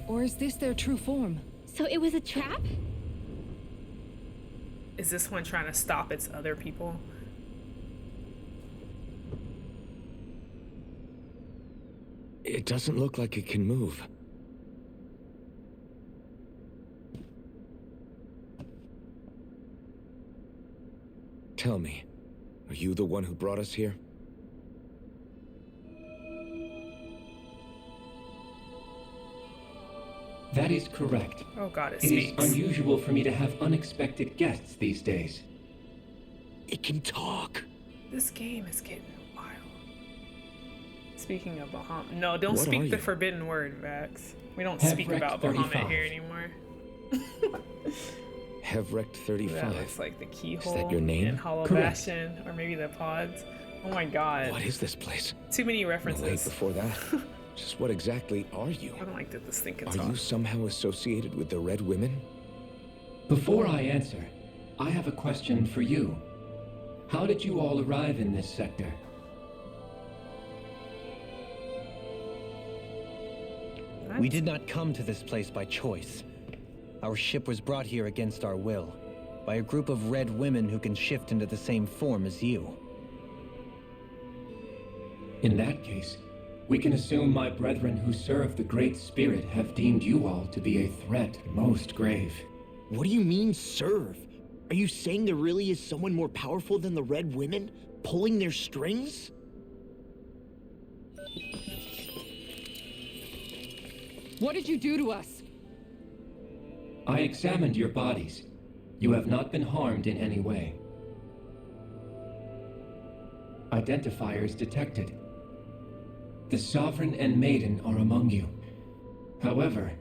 Or is this their true form? So it was a trap? Is this one trying to stop its other people? It doesn't look like it can move. Tell me, are you the one who brought us here? That is correct. Oh god, it is speaks. unusual for me to have unexpected guests these days. It can talk. This game is getting wild. Speaking of Bahamut, no, don't What are speak the you? forbidden word, Vax. We don't Have speak Rec about 35. Bahamut here anymore. Hevrect 35. That looks like the keyhole. Is that your name? In Hollow Correct. Bastion, or maybe the pods. Oh my god. What is this place? Too many No, wait, references. before that, just what exactly are you? I don't like that this thing can Are talk. you somehow associated with the Red Women? Before I answer, I have a question for you. How did you all arrive in this sector? We did not come to this place by choice. Our ship was brought here against our will, by a group of red women who can shift into the same form as you. In that case, we can assume my brethren who serve the Great Spirit have deemed you all to be a threat most grave. What do you mean, serve? Are you saying there really is someone more powerful than the red women, pulling their strings? What did you do to us? I examined your bodies. You have not been harmed in any way. Identifiers detected. The Sovereign and Maiden are among you. However,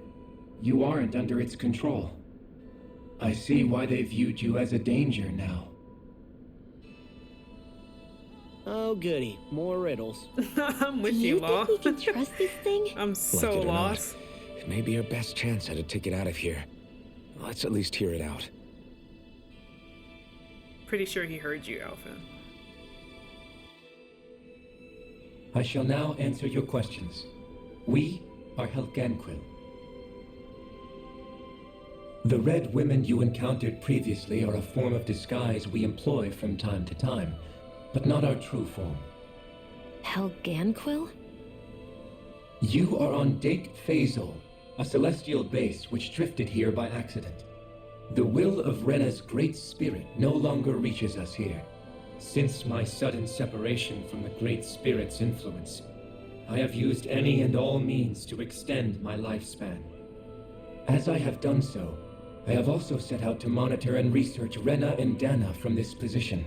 you aren't under its control. I see why they viewed you as a danger now. Oh goody, more riddles. I'm with Do you, you Law. think we can trust this thing? I'm so Like it or not, lost. it may be our best chance at a ticket out of here. Let's at least hear it out. Pretty sure he heard you, Alpha. I shall now answer your questions. We are Helganquil. The red women you encountered previously are a form of disguise we employ from time to time, but not our true form. Helganquil? You are on Dake Phasol, a celestial base which drifted here by accident. The will of Rena's great spirit no longer reaches us here. Since my sudden separation from the Great Spirit's influence, I have used any and all means to extend my lifespan. As I have done so, I have also set out to monitor and research Rena and Dana from this position.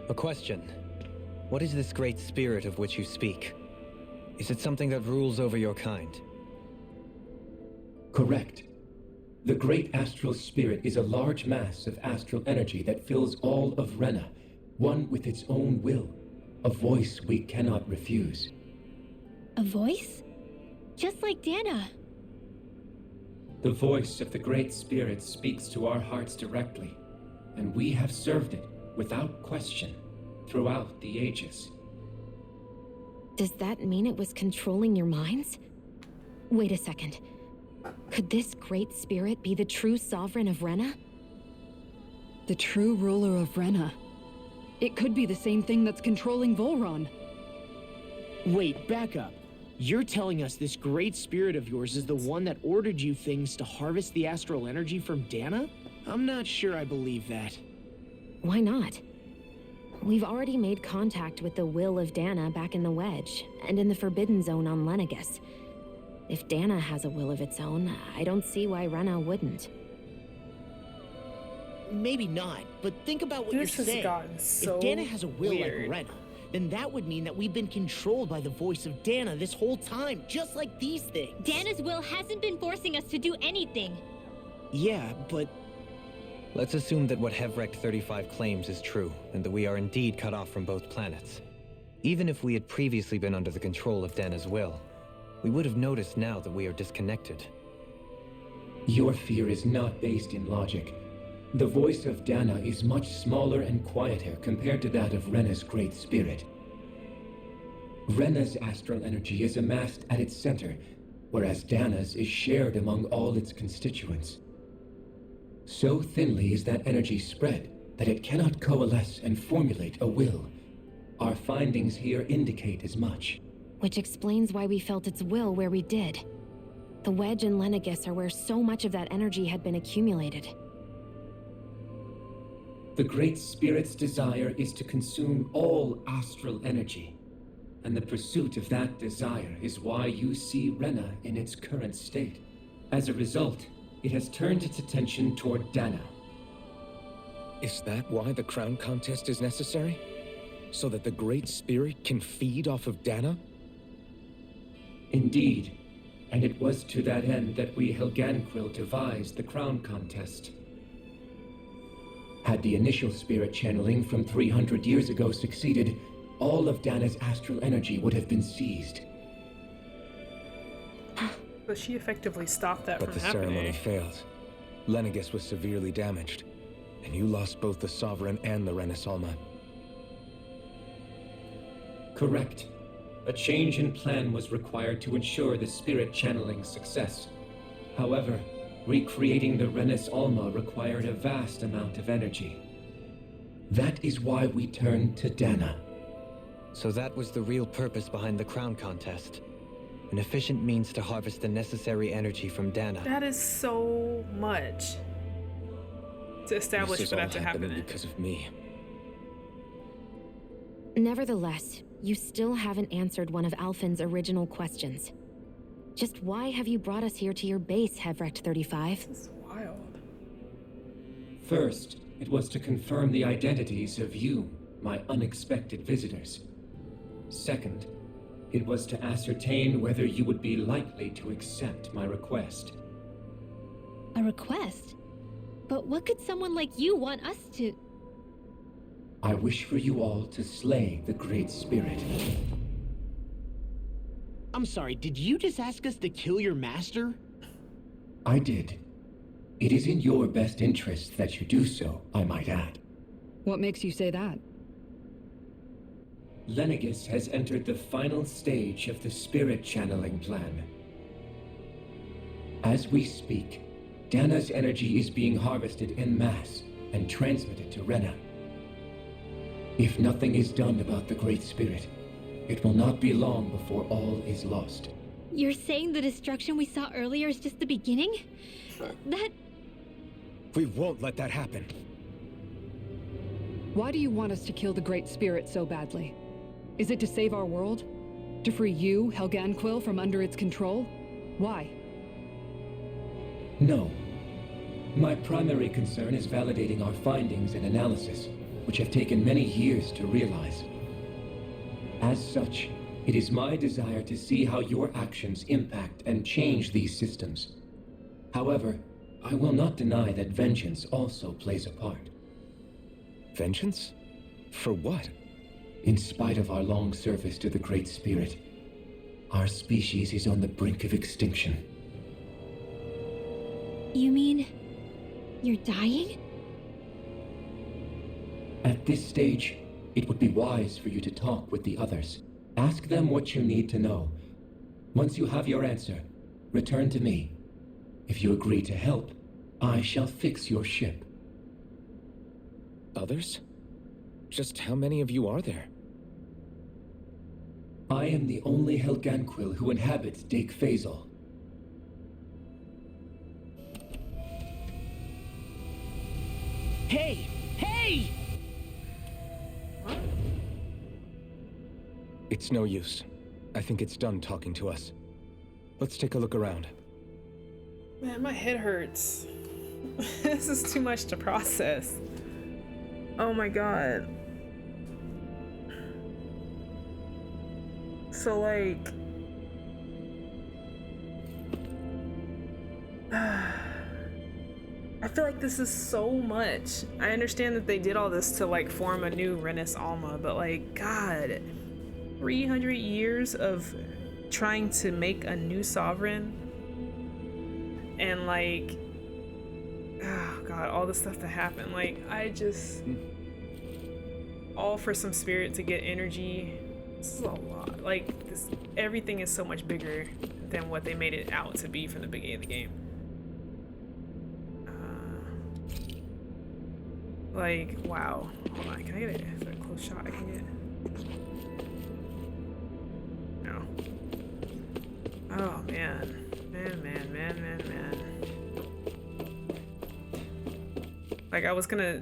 A question. What is this great spirit of which you speak? Is it something that rules over your kind? Correct. The Great Astral Spirit is a large mass of astral energy that fills all of Rena, one with its own will, a voice we cannot refuse. A voice? Just like Dana. The voice of the Great Spirit speaks to our hearts directly, and we have served it without question throughout the ages. Does that mean it was controlling your minds? Wait a second. Could this great spirit be the true sovereign of Rena? The true ruler of Rena. It could be the same thing that's controlling Volron. Wait, back up. You're telling us this great spirit of yours is the one that ordered you things to harvest the astral energy from Dana? I'm not sure I believe that. Why not? We've already made contact with the will of Dana back in the Wedge, and in the Forbidden Zone on Lenegus. If Dana has a will of its own, I don't see why Rena wouldn't. Maybe not, but think about what This you're has saying. gotten so If Dana has a will weird. like Rena, then that would mean that we've been controlled by the voice of Dana this whole time, just like these things. Dana's will hasn't been forcing us to do anything. Yeah, but Let's assume that what Hevrect 35 claims is true, and that we are indeed cut off from both planets. Even if we had previously been under the control of Dana's will, we would have noticed now that we are disconnected. Your fear is not based in logic. The voice of Dana is much smaller and quieter compared to that of Rena's great spirit. Rena's astral energy is amassed at its center, whereas Dana's is shared among all its constituents. So thinly is that energy spread that it cannot coalesce and formulate a will. Our findings here indicate as much. Which explains why we felt its will where we did. The Wedge and Lenegus are where so much of that energy had been accumulated. The Great Spirit's desire is to consume all astral energy, and the pursuit of that desire is why you see Rena in its current state. As a result, it has turned its attention toward Dana. Is that why the crown contest is necessary? So that the Great Spirit can feed off of Dana? Indeed, and it was to that end that we Helganquil devised the crown contest. Had the initial spirit channeling from 300 years ago succeeded, all of Dana's astral energy would have been seized. But she effectively stopped that But from the happening. ceremony failed. Lenegus was severely damaged. And you lost both the Sovereign and the Renis Alma. Correct. A change in plan was required to ensure the spirit channeling's success. However, recreating the Renis Alma required a vast amount of energy. That is why we turned to Dana. So that was the real purpose behind the crown contest. An efficient means to harvest the necessary energy from Dana. That is so much to establish for that to happen. Because of me. Nevertheless, you still haven't answered one of Alphen's original questions. Just why have you brought us here to your base, Hevrecht 35? This is wild. First, it was to confirm the identities of you, my unexpected visitors. Second, it was to ascertain whether you would be likely to accept my request. A request? But what could someone like you want us to... I wish for you all to slay the Great Spirit. I'm sorry, did you just ask us to kill your master? I did. It is in your best interest that you do so, I might add. What makes you say that? Lenegis has entered the final stage of the spirit channeling plan. As we speak, Dana's energy is being harvested en masse and transmitted to Rena. If nothing is done about the Great Spirit, it will not be long before all is lost. You're saying the destruction we saw earlier is just the beginning? That... We won't let that happen. Why do you want us to kill the Great Spirit so badly? Is it to save our world? To free you, Helganquil, from under its control? Why? No. My primary concern is validating our findings and analysis, which have taken many years to realize. As such, it is my desire to see how your actions impact and change these systems. However, I will not deny that vengeance also plays a part. Vengeance? For what? In spite of our long service to the Great Spirit, our species is on the brink of extinction. You mean... you're dying? At this stage, it would be wise for you to talk with the others. Ask them what you need to know. Once you have your answer, return to me. If you agree to help, I shall fix your ship. Others? Just how many of you are there? I am the only Helganquil who inhabits Dake Faisal. Hey! Hey! It's no use. I think it's done talking to us. Let's take a look around. Man, my head hurts. This is too much to process. Oh my god. So like... I feel like this is so much. I understand that they did all this to like form a new Renis Alma, but like, god, 300 years of trying to make a new sovereign and like, oh god, all the stuff that happened. Like, I just, all for some spirit to get energy. This is a lot. Like, this, everything is so much bigger than what they made it out to be from the beginning of the game. Like, wow. Hold on, can I get a close shot I can get? No. Oh, man. Man. Like, I was gonna...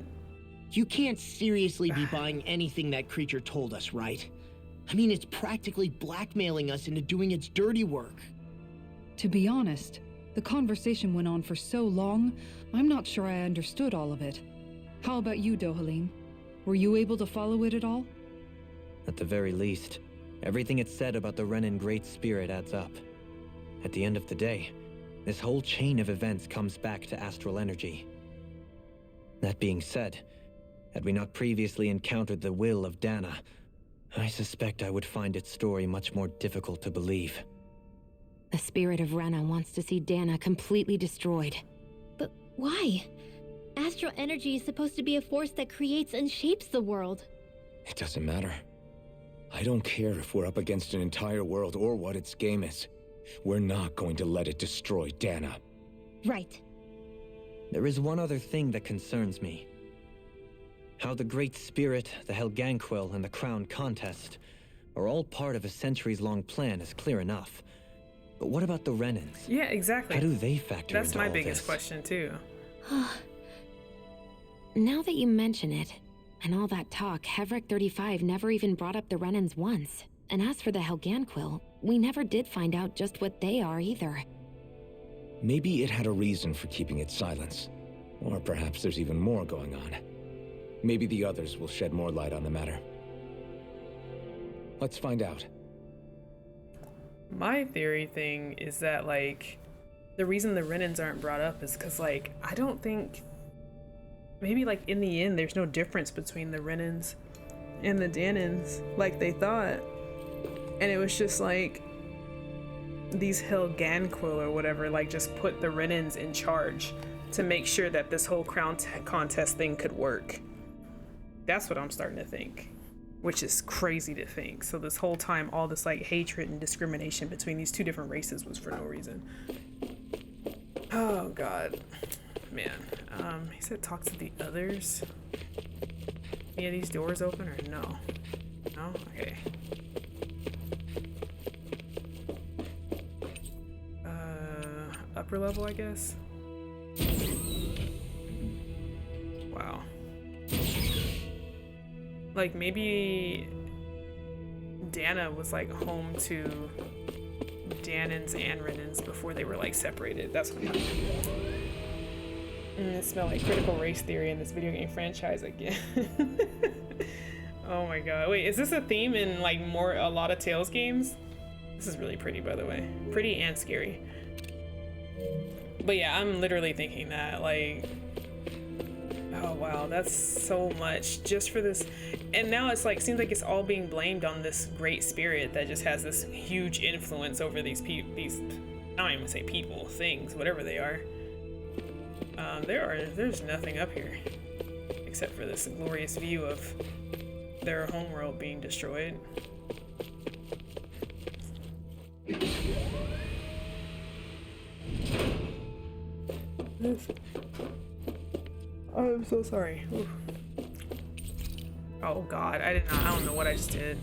You can't seriously be buying anything that creature told us, right? I mean, it's practically blackmailing us into doing its dirty work. To be honest, the conversation went on for so long, I'm not sure I understood all of it. How about you, Dohalim? Were you able to follow it at all? At the very least, everything it said about the Renin Great Spirit adds up. At the end of the day, this whole chain of events comes back to astral energy. That being said, had we not previously encountered the will of Dana, I suspect I would find its story much more difficult to believe. The spirit of Rena wants to see Dana completely destroyed. But why? Astral energy is supposed to be a force that creates and shapes the world. It doesn't matter. I don't care if we're up against an entire world or what its game is. We're not going to let it destroy Dana. Right. There is one other thing that concerns me. How the Great Spirit, the Helganquil, and the Crown Contest are all part of a centuries-long plan is clear enough. But what about the Renans? Yeah, exactly. How do they factor That's into my all biggest this? question, too. Now that you mention it, and all that talk, Hevric 35 never even brought up the Renans once. And as for the Helganquil, we never did find out just what they are either. Maybe it had a reason for keeping its silence. Or perhaps there's even more going on. Maybe the others will shed more light on the matter. Let's find out. My theory thing is that, like, the reason the Renans aren't brought up is because, like, I don't think... Maybe, like, in the end, there's no difference between the Renans and the Danans, like they thought. And it was just, like, these Helganquil or whatever, like, just put the Renans in charge to make sure that this whole crown contest thing could work. That's what I'm starting to think, which is crazy to think. So this whole time, all this, like, hatred and discrimination between these two different races was for no reason. Oh, God. Man. He said talk to the others. Any of these doors open or no? No? Okay. Upper level, I guess? Wow. Like, maybe Dana was, like, home to Danans and Renans before they were, like, separated. That's what happened. It smelled like critical race theory in this video game franchise again. Oh my god. Wait, is this a theme in, like, a lot of Tales games? This is really pretty, by the way. Pretty and scary. But yeah, I'm literally thinking that, like... Oh wow, that's so much just for this. And now it's like, seems like it's all being blamed on this great spirit that just has this huge influence over these I don't even say people, things, whatever they are. There's nothing up here except for this glorious view of their homeworld being destroyed. I'm so sorry. Oof. Oh god, I don't know what I just did.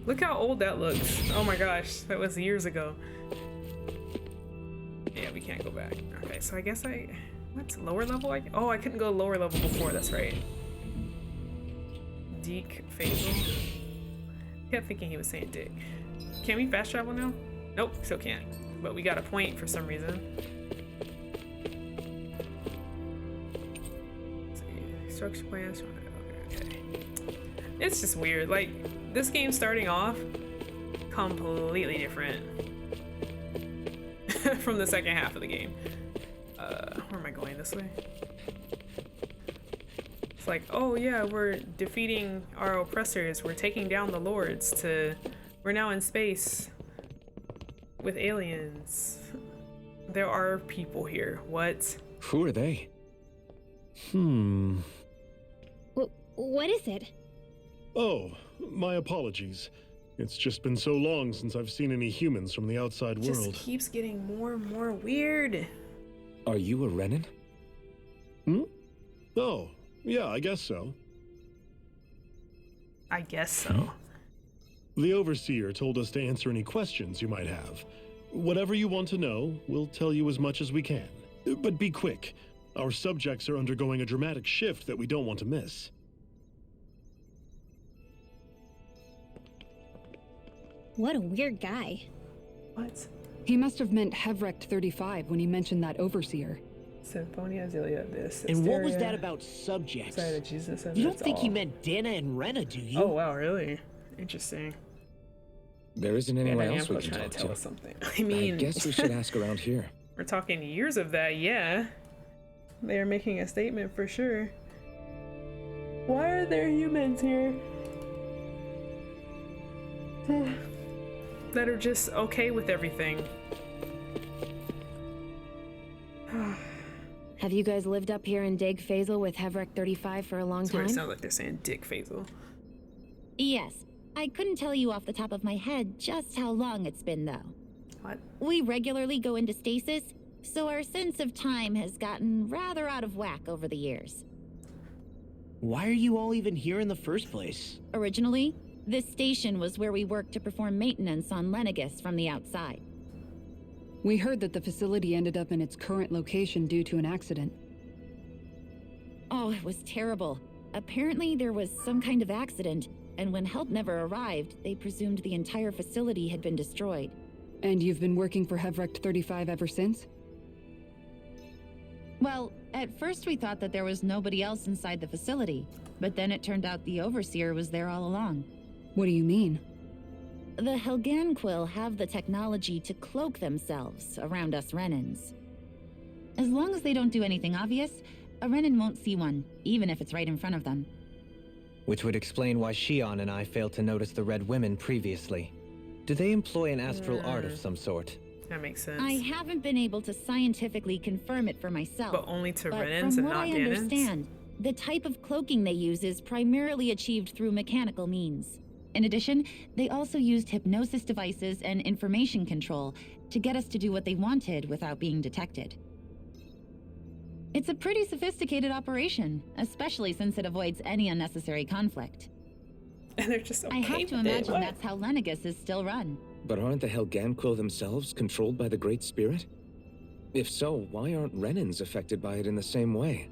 Look how old that looks. Oh my gosh, that was years ago. Yeah, we can't go back. Okay, so I guess what's lower level? Oh, I couldn't go lower level before, that's right. Deke Faisal. Kept thinking he was saying Dick. Can we fast travel now? Nope, still can't. But we got a point for some reason. Structure plans. Okay. It's just weird. Like, this game starting off completely different from the second half of the game. Where am I going? This way? It's like, oh yeah, we're defeating our oppressors. We're taking down the lords we're now in space with aliens. There are people here. What? Who are they? What is it? Oh, my apologies. It's just been so long since I've seen any humans from the outside world. It just keeps getting more and more weird. Are you a Renan? Oh, yeah, I guess so. I guess so. The Overseer told us to answer any questions you might have. Whatever you want to know, we'll tell you as much as we can. But be quick. Our subjects are undergoing a dramatic shift that we don't want to miss. What a weird guy. What? He must have meant Hevric 35 when he mentioned that Overseer. Symphonia, Zelia, this. And what was that about subjects? Sorry, Jesus, you don't think he meant Dana and Rena, do you? Oh wow, really? Interesting. There isn't anyone else we can trying talk to tell to. us something. I mean, I guess we should ask around here. We're talking years of that, yeah. They're making a statement for sure. Why are there humans here? That are just okay with everything. Have you guys lived up here in Deg Faisal with Hevrek 35 for a long That's what time? it sounds like they're saying Dick Faisal. Yes. I couldn't tell you off the top of my head just how long it's been, though. What? We regularly go into stasis, so our sense of time has gotten rather out of whack over the years. Why are you all even here in the first place? Originally, this station was where we worked to perform maintenance on Lenegis from the outside. We heard that the facility ended up in its current location due to an accident. Oh, it was terrible. Apparently there was some kind of accident, and when help never arrived, they presumed the entire facility had been destroyed. And you've been working for Hevrek 35 ever since? Well, at first we thought that there was nobody else inside the facility, but then it turned out the Overseer was there all along. What do you mean? The Helganquil have the technology to cloak themselves around us Renans. As long as they don't do anything obvious, a Renan won't see one, even if it's right in front of them. Which would explain why Shion and I failed to notice the Red Women previously. Do they employ an astral art of some sort? That makes sense. I haven't been able to scientifically confirm it for myself. But only to but Renans from and what not I Danans? understand, the type of cloaking they use is primarily achieved through mechanical means. In addition, they also used hypnosis devices and information control to get us to do what they wanted without being detected. It's a pretty sophisticated operation, especially since it avoids any unnecessary conflict. And they're just okay I have to with it. imagine What? that's how Lenegis is still run. But aren't the Helganquil themselves controlled by the Great Spirit? If so, why aren't Renans affected by it in the same way?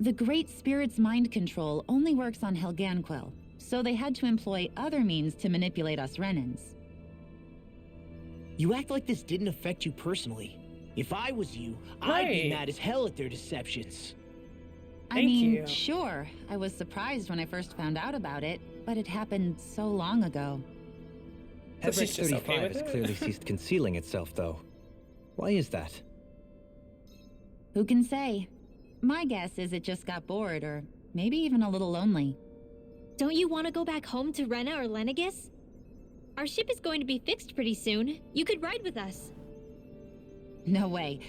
The Great Spirit's mind control only works on Helganquil, so they had to employ other means to manipulate us Renans. You act like this didn't affect you personally. If I was you, I'd be Right. mad as hell at their deceptions. I mean, sure, I was surprised when I first found out about it, but it happened so long ago. So Hevrek she's just 35 okay with has it? clearly ceased concealing itself, though. Why is that? Who can say? My guess is it just got bored, or maybe even a little lonely. Don't you want to go back home to Rena or Lenegis? Our ship is going to be fixed pretty soon. You could ride with us. No way.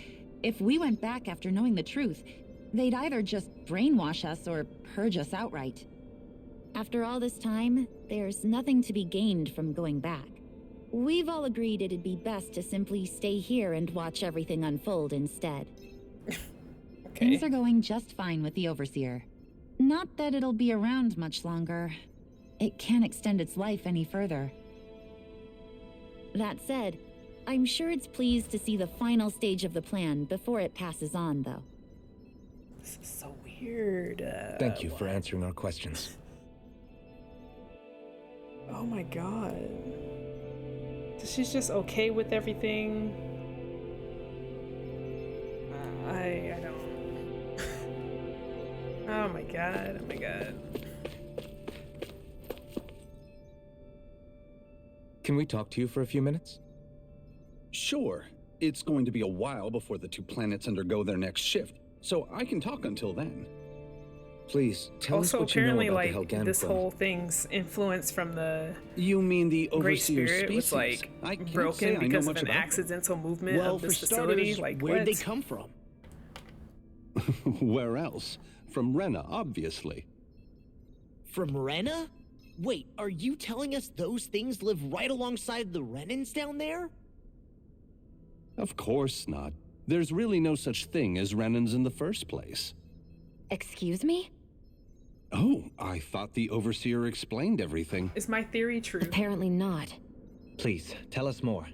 If we went back after knowing the truth, they'd either just brainwash us or purge us outright. After all this time, there's nothing to be gained from going back. We've all agreed it'd be best to simply stay here and watch everything unfold instead. Things are going just fine with the Overseer. Not that it'll be around much longer. It can't extend its life any further. That said, I'm sure it's pleased to see the final stage of the plan before it passes on, though. This is so weird. Thank you for answering our questions. Oh my god. She's just okay with everything. I don't. Oh my god. Oh my god. Can we talk to you for a few minutes? Sure. It's going to be a while before the two planets undergo their next shift, so I can talk until then. Please, tell us Also, what you know apparently, about the like, this Helganquil. whole thing's influence from the You mean the Great Overseer Spirit was, species? like, I can't say broken I know because of much an about them. accidental movement Well, of for this facility? starters, Like, where'd what? they come from? Where else? From Rena, obviously. From Rena? Wait, are you telling us those things live right alongside the Renans down there? Of course not. There's really no such thing as Renans in the first place. Excuse me? Oh, I thought the Overseer explained everything. Is my theory true? Apparently not. Please, tell us more.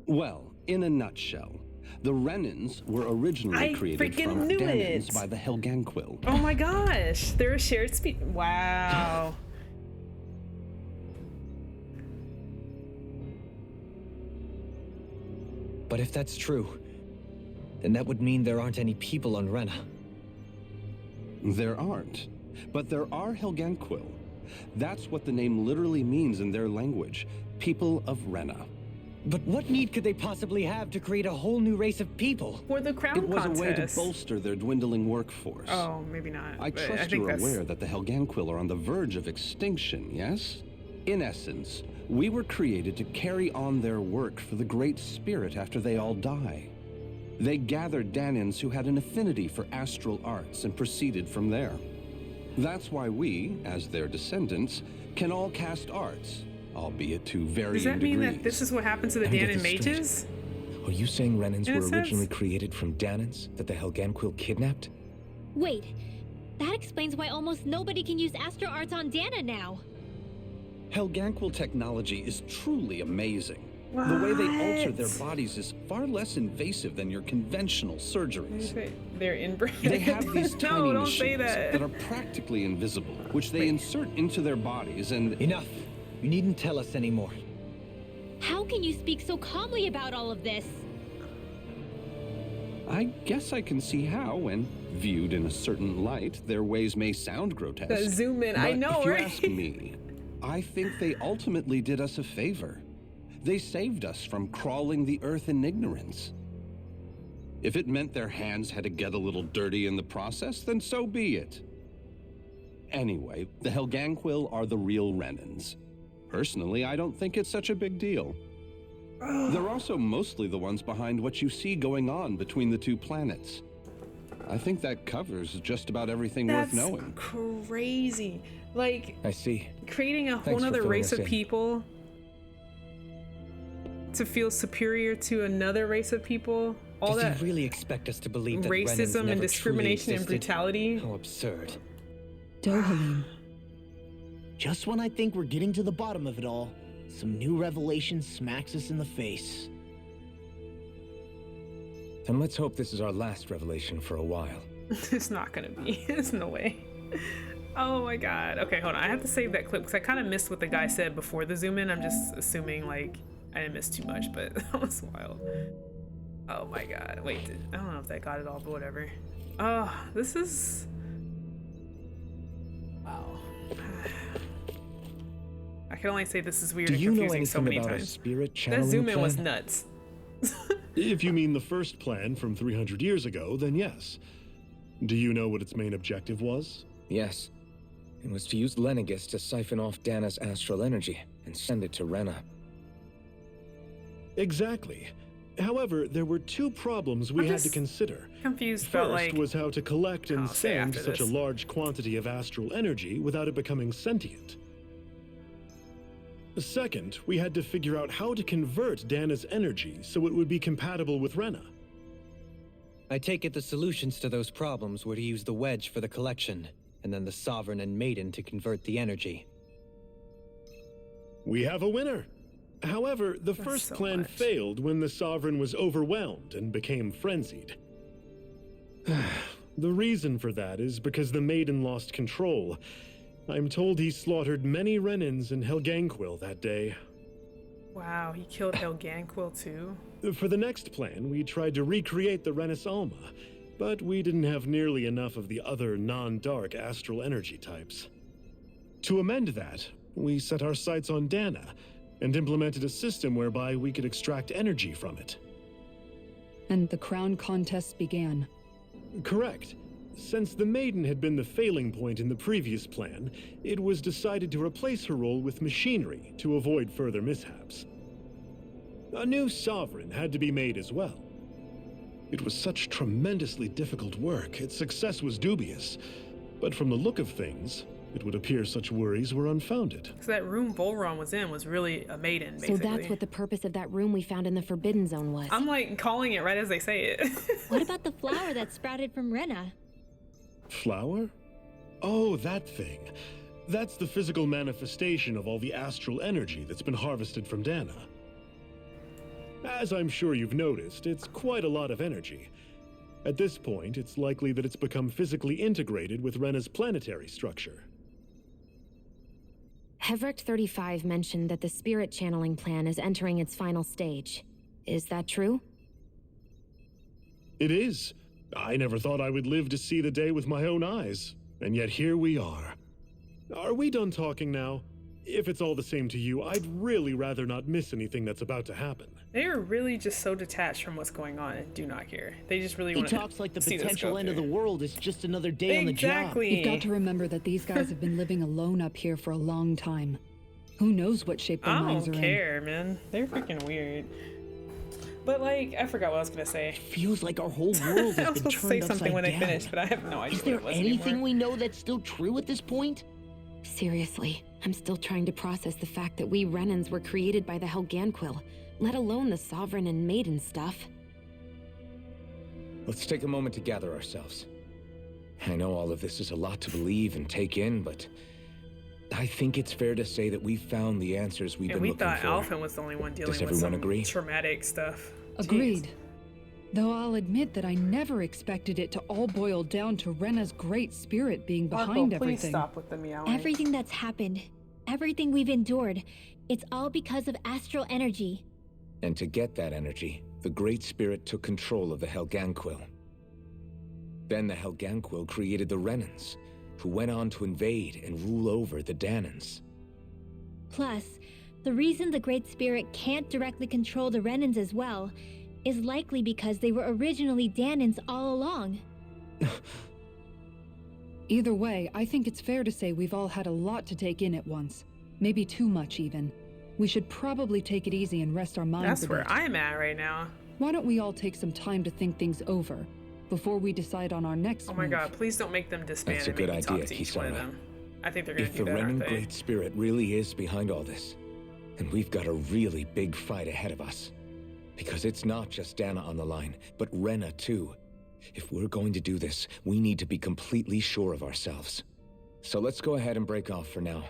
Well, in a nutshell, the Renans were originally I created freaking from knew Danans it. by the Helganquil. Oh my gosh, they're a shared speed. Wow. But if that's true, then that would mean there aren't any people on Rena. There aren't, but there are Helganquil. That's what the name literally means in their language, people of Rena. But what need could they possibly have to create a whole new race of people? For the crown It was contest. a way to bolster their dwindling workforce. Oh, maybe not. I but trust think you're that's... aware that the Helganquil are on the verge of extinction, yes? In essence, we were created to carry on their work for the Great Spirit after they all die. They gathered Danans who had an affinity for astral arts and proceeded from there. That's why we, as their descendants, can all cast arts, albeit to varying Does that mean degrees. that this is what happened to the Let me get Danan this straight. mages? Are you saying Renans In a were sense? originally created from Danans that the Helganquil kidnapped? Wait, that explains why almost nobody can use astral arts on Dana now. Helganquil technology is truly amazing. The way they alter their What? bodies is far less invasive than your conventional surgeries. They're inbred. They have these No, tiny don't say machines that. are practically invisible, which they insert into their bodies and... Enough. You needn't tell us anymore. How can you speak so calmly about all of this? I guess I can see how, when viewed in a certain light, their ways may sound grotesque. The zoom in, I But know, if you right? ask me, I think they ultimately did us a favor. They saved us from crawling the earth in ignorance. If it meant their hands had to get a little dirty in the process, then so be it. Anyway, the Helganquil are the real Renans. Personally, I don't think it's such a big deal. They're also mostly the ones behind what you see going on between the two planets. I think that covers just about everything That's worth knowing. crazy. Like, I see. creating a whole Thanks for other filling race us of in. people to feel superior to another race of people. All Does that he really expect us to believe that Renans racism never and discrimination truly and existed? brutality. How absurd. Dohalim. Just when I think we're getting to the bottom of it all, some new revelation smacks us in the face. Then let's hope this is our last revelation for a while. It's not gonna be. There's no way. Oh my god. Okay, hold on. I have to save that clip because I kind of missed what the guy said before the zoom in. I'm just assuming like I didn't miss too much, but that was wild. Oh my god. Wait, I don't know if that got it all, but whatever. Oh, this is... Wow. I can only say this is weird Do and you know confusing so anything many about a times. spirit That channeling zoom in plan? was nuts. If you mean the first plan from 300 years ago, then yes. Do you know what its main objective was? Yes. It was to use Lenegis to siphon off Dana's astral energy and send it to Rena. Exactly. However, there were two problems we I'm had to just consider. Confused First about like... was how to collect and I'll say send after such a this. large quantity of astral energy without it becoming sentient. Second, we had to figure out how to convert Dana's energy so it would be compatible with Rena. I take it the solutions to those problems were to use the wedge for the collection, and then the Sovereign and Maiden to convert the energy. We have a winner. However, the first plan failed when the Sovereign was overwhelmed and became frenzied. The reason for that is because the Maiden lost control. I'm told he slaughtered many Renans in Helganquil that day. Wow, he killed Helganquil too? For the next plan, we tried to recreate the Renis Alma, but we didn't have nearly enough of the other non-dark astral energy types. To amend that, we set our sights on Dana, and implemented a system whereby we could extract energy from it. And the crown contest began. Correct. Since the Maiden had been the failing point in the previous plan, it was decided to replace her role with machinery to avoid further mishaps. A new Sovereign had to be made as well. It was such tremendously difficult work, its success was dubious. But from the look of things, it would appear such worries were unfounded. So that room Volron was in was really a maiden, basically. So that's what the purpose of that room we found in the Forbidden Zone was. I'm like calling it right as they say it. What about the flower that sprouted from Rena? Flower? Oh, that thing. That's the physical manifestation of all the astral energy that's been harvested from Dana. As I'm sure you've noticed, it's quite a lot of energy. At this point, it's likely that it's become physically integrated with Rena's planetary structure. Hevrecht 35 mentioned that the spirit channeling plan is entering its final stage. Is that true? It is. I never thought I would live to see the day with my own eyes, and yet here we are. Are we done talking now? If it's all the same to you, I'd really rather not miss anything that's about to happen. They are really just so detached from what's going on and do not care. They just really He want to talks like the see this potential go end of the through. world is just another day on the job. Exactly. You've got to remember that these guys have been living alone up here for a long time. Who knows what shape their I minds don't are care, man. They're freaking weird. But like, I forgot what I was gonna say. Feels like our whole world has I was been supposed to say turned something when upside I down. finished, but I have no idea. Is there what it was anything anymore. we know that's still true at this point? Seriously, I'm still trying to process the fact that we Renans were created by the Helganquil, let alone the Sovereign and Maiden stuff. Let's take a moment to gather ourselves. I know all of this is a lot to believe and take in, but I think it's fair to say that we've found the answers we've And been we looking thought for. Alphen was the only one dealing Does with everyone some agree? traumatic stuff. Agreed. Though I'll admit that I never expected it to all boil down to Rena's great spirit being behind everything. Please stop with the meowing. Everything that's happened, everything we've endured, it's all because of astral energy. And to get that energy, the Great Spirit took control of the Helganquil. Then the Helganquil created the Renans, who went on to invade and rule over the Danans. Plus, the reason the Great Spirit can't directly control the Renans as well is likely because they were originally Danans all along. Either way, I think it's fair to say we've all had a lot to take in at once. Maybe too much, even. We should probably take it easy and rest our minds That's a where bit. I'm at right now. Why don't we all take some time to think things over before we decide on our next Oh my move? god, please don't make them disband That's a and good make me talk idea, to each one of Kisara. them. I think they're gonna If do the that, aren't Renan they? Great Spirit really is behind all this, then we've got a really big fight ahead of us. Because it's not just Dana on the line, but Rena too. If we're going to do this, we need to be completely sure of ourselves. So let's go ahead and break off for now.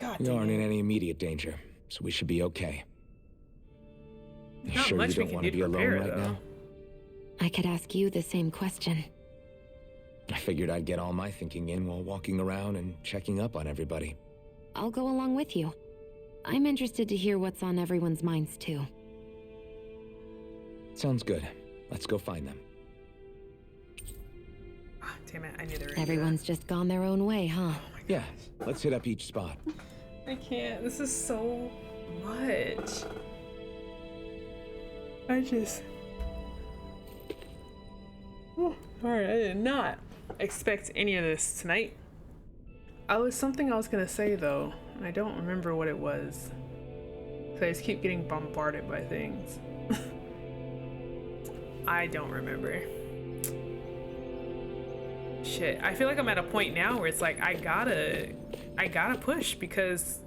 God We damn aren't it. in any immediate danger, so we should be okay. You Not sure much you we don't can want do to to be alone prepare, right though. now? I could ask you the same question. I figured I'd get all my thinking in while walking around and checking up on everybody. I'll go along with you. I'm interested to hear what's on everyone's minds, too. Sounds good. Let's go find them. Ah, damn it, I knew they were Everyone's just gone their own way, huh? Yeah, let's hit up each spot. I can't. This is so much. I just. Alright, I did not expect any of this tonight. Something I was gonna say though, and I don't remember what it was. So I just keep getting bombarded by things. I don't remember. Shit, I feel like I'm at a point now where it's like I gotta push because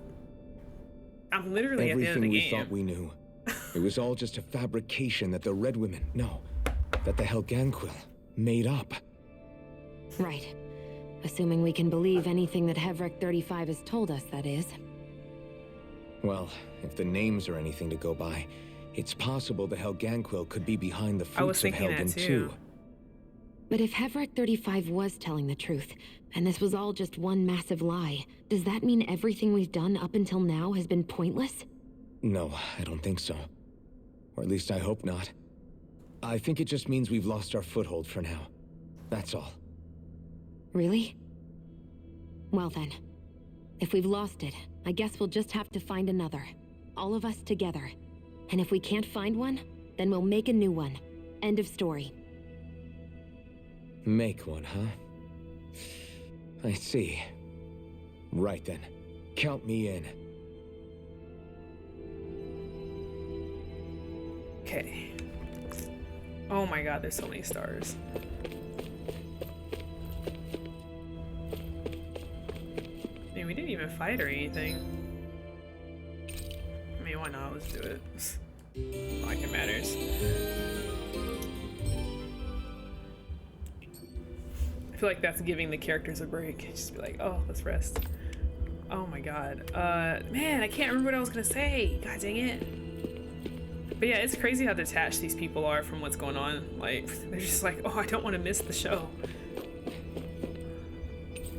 I'm literally at the end of Everything the we game. thought we knew. It was all just a fabrication that the Red Women, no, that the Helganquil made up. Right. Assuming we can believe anything that Hevrek 35 has told us, that is. Well, if the names are anything to go by, it's possible the Helganquil could be behind the I was fruits of thinking that Helgen too. too. But if Hevrek 35 was telling the truth, and this was all just one massive lie, does that mean everything we've done up until now has been pointless? No, I don't think so. Or at least I hope not. I think it just means we've lost our foothold for now. That's all. Really? Well then, if we've lost it, I guess we'll just have to find another. All of us together. And if we can't find one, then we'll make a new one. End of story. Make one, huh? I see. Right then. Count me in. Okay. Oh my god, there's so many stars. I mean, we didn't even fight or anything. I mean, why not? Let's do it. Not like it matters. I feel like that's giving the characters a break. Just be like, oh, let's rest. Oh my god. Man, I can't remember what I was gonna say. God dang it. But yeah, it's crazy how detached these people are from what's going on. Like, they're just like, oh, I don't want to miss the show.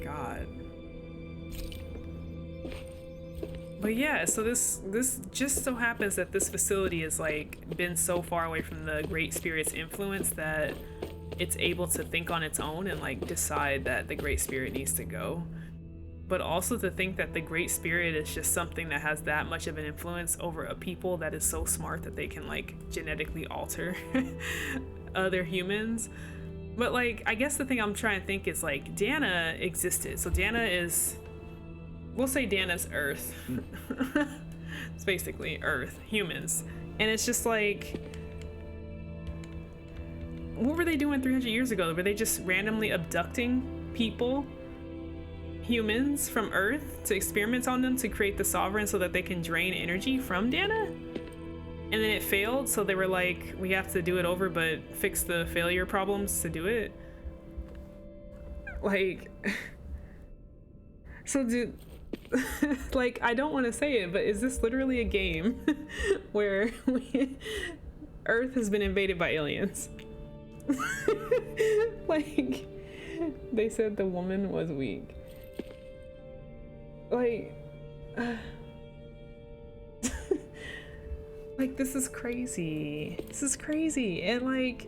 God. But yeah, so this just so happens that this facility has like been so far away from the Great Spirit's influence that it's able to think on its own and like decide that the Great Spirit needs to go. But also to think that the Great Spirit is just something that has that much of an influence over a people that is so smart that they can like genetically alter other humans. But like, I guess the thing I'm trying to think is like Dana existed. So Dana is, we'll say Dana's Earth. It's basically Earth, humans. And it's just like, what were they doing 300 years ago? Were they just randomly abducting people, humans from Earth, to experiment on them to create the Sovereign so that they can drain energy from Dana? And then it failed, so they were like, we have to do it over, but fix the failure problems to do it. Like, so dude, like, I don't want to say it, but is this literally a game where Earth has been invaded by aliens? Like, they said the woman was weak. Like, like, this is crazy. This is crazy. And like,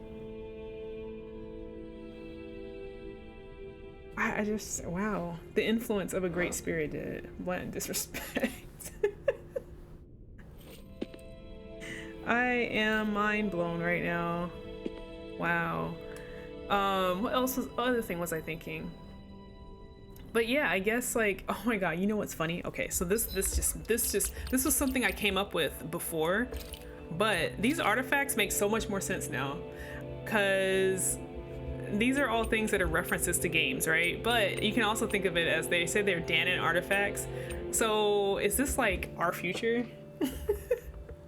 I just, wow. The influence of a great spirit did. What disrespect. I am mind blown right now. Wow. What else was, other thing was I thinking? But yeah, I guess like, oh my god, you know what's funny? Okay, so this was something I came up with before, but these artifacts make so much more sense now, because these are all things that are references to games, right? But you can also think of it as, they say they're Danon artifacts. So is this like our future?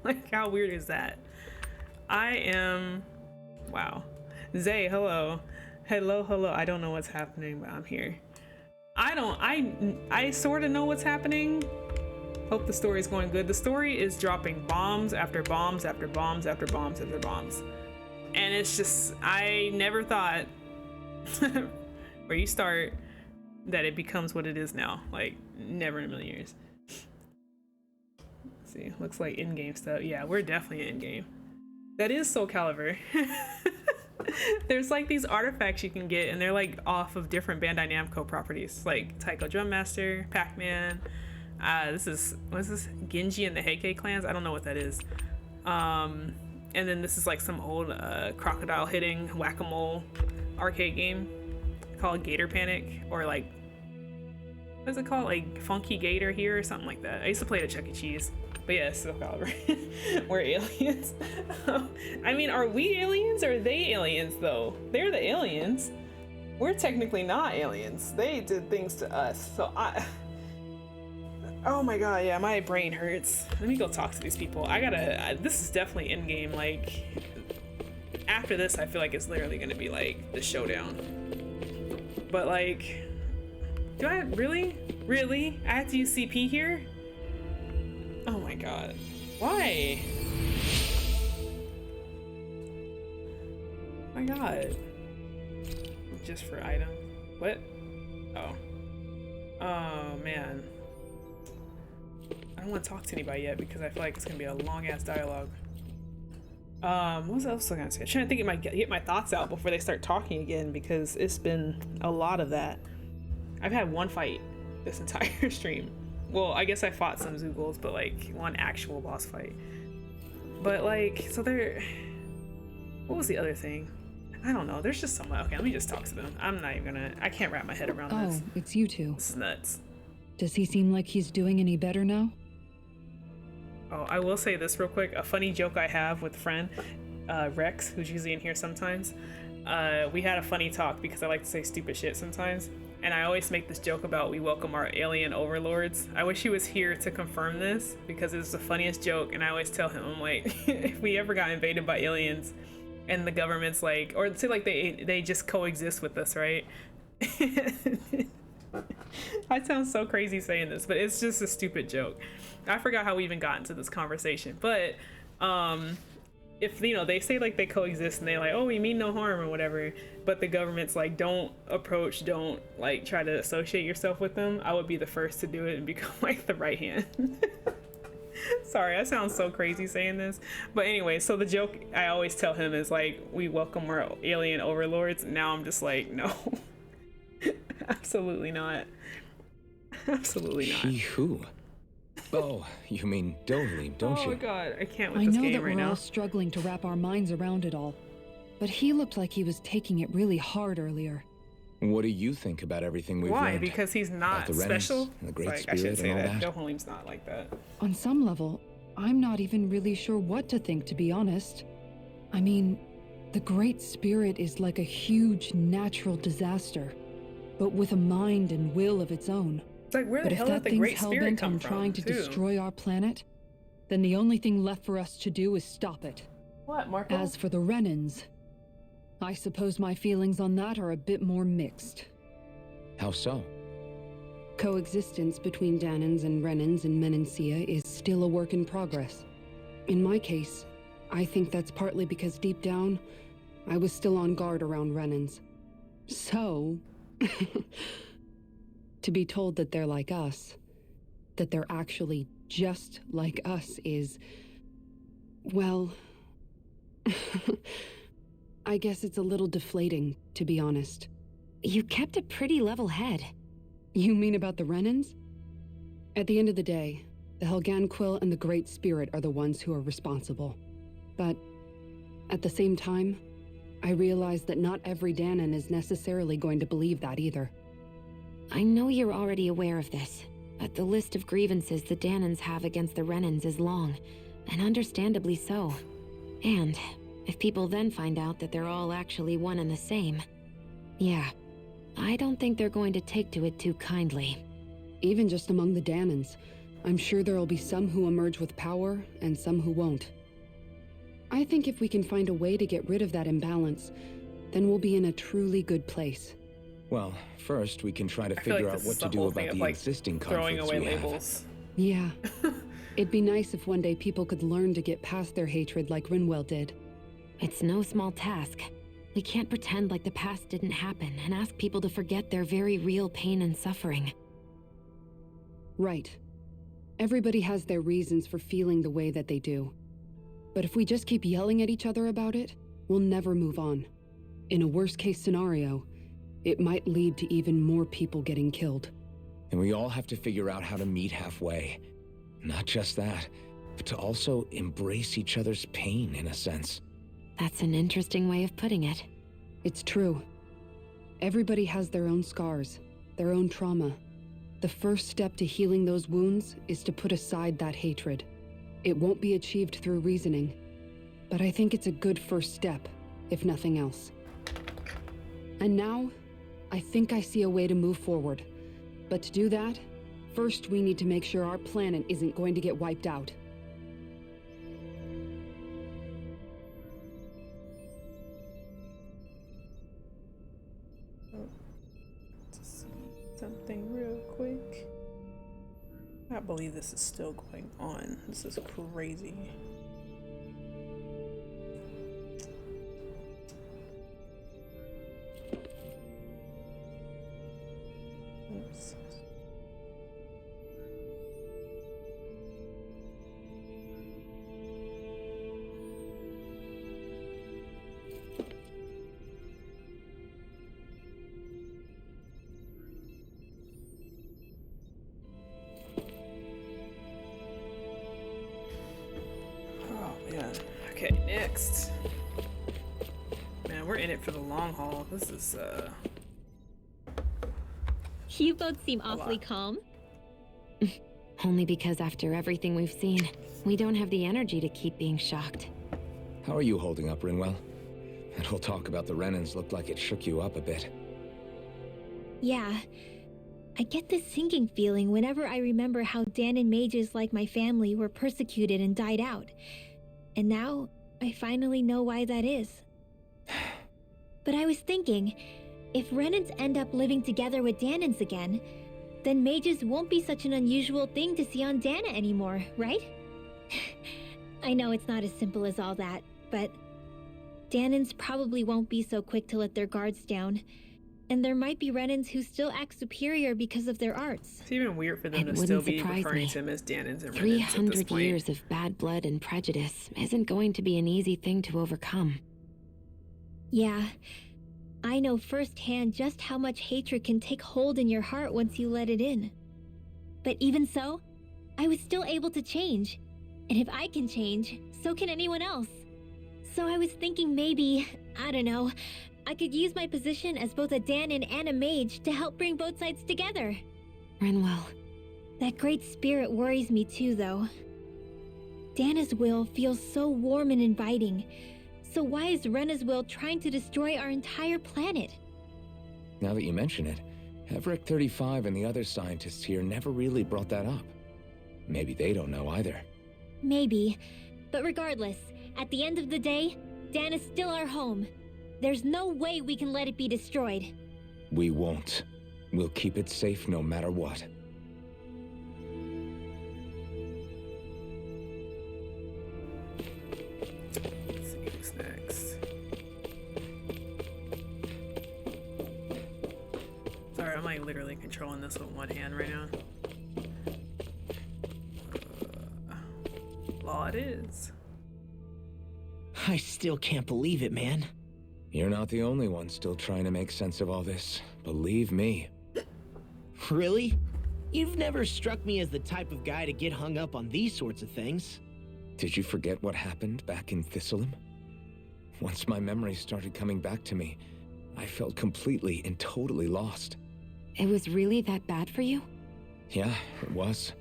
Like, how weird is that? I am, wow. Zay, hello. Hello. I don't know what's happening, but I'm here. I sort of know what's happening. Hope the story is going good. The story is dropping bombs after bombs after bombs after bombs after bombs. And it's just, I never thought where you start that it becomes what it is now. Like, never in a million years. Let's see, looks like in-game stuff. Yeah, we're definitely in-game. That is Soul Calibur. There's like these artifacts you can get, and they're like off of different Bandai Namco properties, like Taiko Drum Master, Pac-Man. This is, what's this? Genji and the Heike clans? I don't know what that is. And then this is like some old crocodile hitting whack-a-mole arcade game called Gator Panic, or like, what's it called? Like Funky Gator here or something like that. I used to play it at Chuck E. Cheese. But yeah, Soul Calibur. We're aliens. I mean, are we aliens or are they aliens though? They're the aliens. We're technically not aliens. They did things to us. So oh my god, yeah, my brain hurts. Let me go talk to these people. This is definitely in-game. Like, after this, I feel like it's literally gonna be like the showdown. But like, do I really? I have to use CP here? Oh my god. Why? Oh my god. Just for item. What? Oh. Oh man. I don't want to talk to anybody yet because I feel like it's gonna be a long ass dialogue. What else was I gonna say? I'm trying to think of get my thoughts out before they start talking again, because it's been a lot of that. I've had one fight this entire stream. Well, I guess I fought some Zoogols, but like one actual boss fight. But like, so there, what was the other thing? I don't know. There's just so much. Okay, let me just talk to them. I'm not even gonna, I can't wrap my head around this. Oh, it's you two. This is nuts. Does he seem like he's doing any better now? Oh, I will say this real quick. A funny joke I have with a friend, Rex, who's usually in here sometimes. We had a funny talk because I like to say stupid shit sometimes. And I always make this joke about we welcome our alien overlords. I wish he was here to confirm this because it's the funniest joke. And I always tell him, I'm like, if we ever got invaded by aliens and the government's like, or say like they just coexist with us, right? I sound so crazy saying this, but it's just a stupid joke. I forgot how we even got into this conversation, but if they say like they coexist and they like, oh, we mean no harm or whatever, but the government's like, don't approach, don't like try to associate yourself with them, I would be the first to do it and become like the right hand. Sorry, I sound so crazy saying this, but anyway, so the joke I always tell him is like, we welcome our alien overlords. Now I'm just like, no. Absolutely not. Absolutely not. She who? Oh, you mean Dohalim, don't you? Oh my god, I can't with this game right now. I know that we're all struggling to wrap our minds around it all, but he looked like he was taking it really hard earlier. What do you think about everything we've learned? Why? Because he's not the special? And the Great like, Spirit I should say and all that. that? Dohalim's not like that. On some level, I'm not even really sure what to think, to be honest. I mean, The Great Spirit is like a huge natural disaster, but with a mind and will of its own. It's like, where the But if hell did that the thing's Great Spirit hell-bent come on from, trying to too? destroy our planet, then the only thing left for us to do is stop it. What, Marco? As for the Renans, I suppose my feelings on that are a bit more mixed. How so? Coexistence between Danans and Renans in Menancia is still a work in progress. In my case, I think that's partly because deep down, I was still on guard around Renans. So, to be told that they're like us, that they're actually just like us is, well, I guess it's a little deflating, to be honest. You kept a pretty level head. You mean about the Renans? At the end of the day, the Helganquil and the Great Spirit are the ones who are responsible. But at the same time, I realize that not every Danan is necessarily going to believe that either. I know you're already aware of this, but the list of grievances the Danans have against the Renans is long, and understandably so. And if people then find out that they're all actually one and the same, yeah, I don't think they're going to take to it too kindly. Even just among the Danans, I'm sure there'll be some who emerge with power and some who won't. I think if we can find a way to get rid of that imbalance, then we'll be in a truly good place. Well, first we can try to I feel figure like out this what is to the do whole about thing of, the like, existing throwing conflicts away we have. labels. Yeah. It'd be nice if one day people could learn to get past their hatred like Rinwell did. It's no small task. We can't pretend like the past didn't happen and ask people to forget their very real pain and suffering. Right. Everybody has their reasons for feeling the way that they do. But if we just keep yelling at each other about it, we'll never move on. In a worst-case scenario, it might lead to even more people getting killed. And we all have to figure out how to meet halfway. Not just that, but to also embrace each other's pain in a sense. That's an interesting way of putting it. It's true. Everybody has their own scars, their own trauma. The first step to healing those wounds is to put aside that hatred. It won't be achieved through reasoning, but I think it's a good first step, if nothing else. And now, I think I see a way to move forward. But to do that, first we need to make sure our planet isn't going to get wiped out. Let's see something real quick. I can't believe this is still going on. This is crazy. Oops. Okay, next. Man, we're in it for the long haul. This is, You both seem awfully calm. Only because after everything we've seen, we don't have the energy to keep being shocked. How are you holding up, Rinwell? That whole talk about the Renans looked like it shook you up a bit. Yeah. I get this sinking feeling whenever I remember how Danan mages like my family were persecuted and died out. And now, I finally know why that is. But I was thinking, if Renans end up living together with Danans again, then mages won't be such an unusual thing to see on Dana anymore, right? I know it's not as simple as all that, but Danans probably won't be so quick to let their guards down. And there might be Renans who still act superior because of their arts. it's even weird for them It to still wouldn't be surprise referring me. to him as Danans and Renans at this 300 point. years of bad blood and prejudice isn't going to be an easy thing to overcome. Yeah, I know firsthand just how much hatred can take hold in your heart once you let it in. But even so, I was still able to change. And if I can change, so can anyone else. So I was thinking maybe, I don't know, I could use my position as both a Danan and a mage to help bring both sides together. Rinwell. That great spirit worries me too, though. Dana's will feels so warm and inviting, So why is Rena's will trying to destroy our entire planet? Now that you mention it, Everick 35 and the other scientists here never really brought that up. Maybe they don't know either. Maybe. But regardless, at the end of the day, Dan is still our home. There's no way we can let it be destroyed. We won't. We'll keep it safe no matter what. Let's see who's next. Sorry, I'm like literally controlling this with one hand right now. Law it is. I still can't believe it, man. You're not the only one still trying to make sense of all this. Believe me. Really? You've never struck me as the type of guy to get hung up on these sorts of things. Did you forget what happened back in Thistleum? Once my memories started coming back to me, I felt completely and totally lost. It was really that bad for you? Yeah, it was.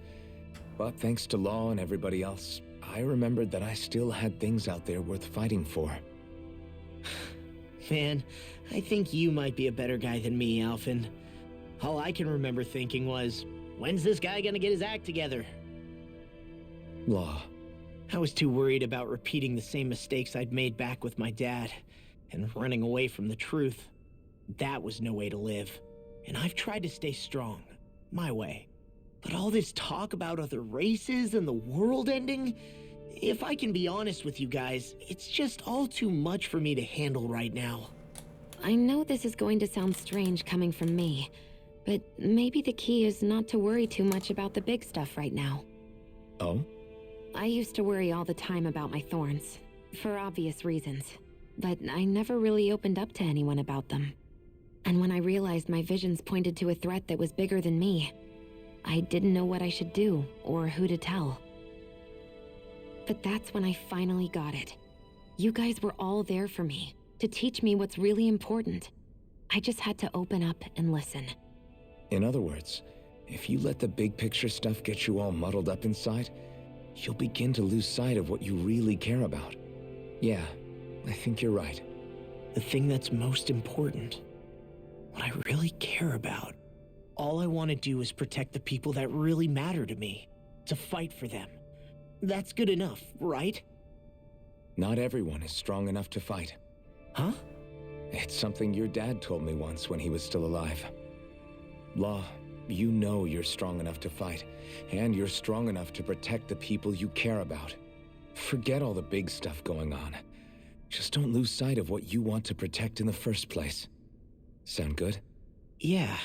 But thanks to Law and everybody else, I remembered that I still had things out there worth fighting for. Man, I think you might be a better guy than me, Alphen. All I can remember thinking was, when's this guy gonna get his act together? Law. I was too worried about repeating the same mistakes I'd made back with my dad, and running away from the truth. That was no way to live, and I've tried to stay strong, my way. But all this talk about other races and the world ending, if I can be honest with you guys, it's just all too much for me to handle right now. I know this is going to sound strange coming from me, but maybe the key is not to worry too much about the big stuff right now. Oh? I used to worry all the time about my thorns, for obvious reasons, but I never really opened up to anyone about them. And when I realized my visions pointed to a threat that was bigger than me, I didn't know what I should do or who to tell. But that's when I finally got it. You guys were all there for me, to teach me what's really important. I just had to open up and listen. In other words, if you let the big picture stuff get you all muddled up inside, you'll begin to lose sight of what you really care about. Yeah, I think you're right. The thing that's most important, what I really care about, all I want to do is protect the people that really matter to me, to fight for them. That's good enough, right? Not everyone is strong enough to fight. Huh? It's something your dad told me once when he was still alive. Law, you know you're strong enough to fight, and you're strong enough to protect the people you care about. Forget all the big stuff going on. Just don't lose sight of what you want to protect in the first place. Sound good? Yeah,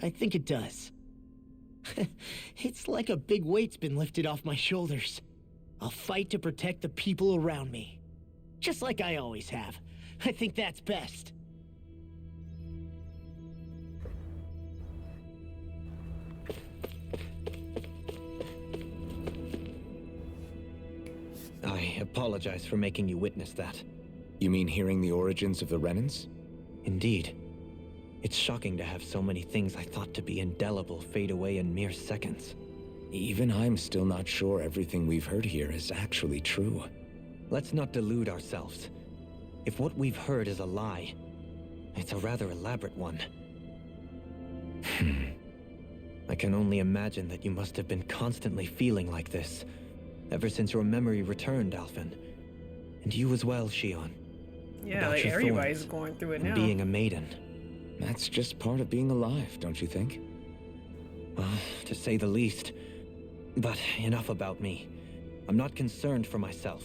I think it does. It's like a big weight's been lifted off my shoulders. I'll fight to protect the people around me. Just like I always have. I think that's best. I apologize for making you witness that. You mean hearing the origins of the Renans? Indeed. It's shocking to have so many things I thought to be indelible fade away in mere seconds. Even I'm still not sure everything we've heard here is actually true. Let's not delude ourselves. If what we've heard is a lie, it's a rather elaborate one. I can only imagine that you must have been constantly feeling like this, ever since your memory returned, Alphen. And you as well, Shionne. Yeah, About like your everybody's thorns going through it and now. being a maiden. That's just part of being alive, don't you think? Well, to say the least. But enough about me. I'm not concerned for myself.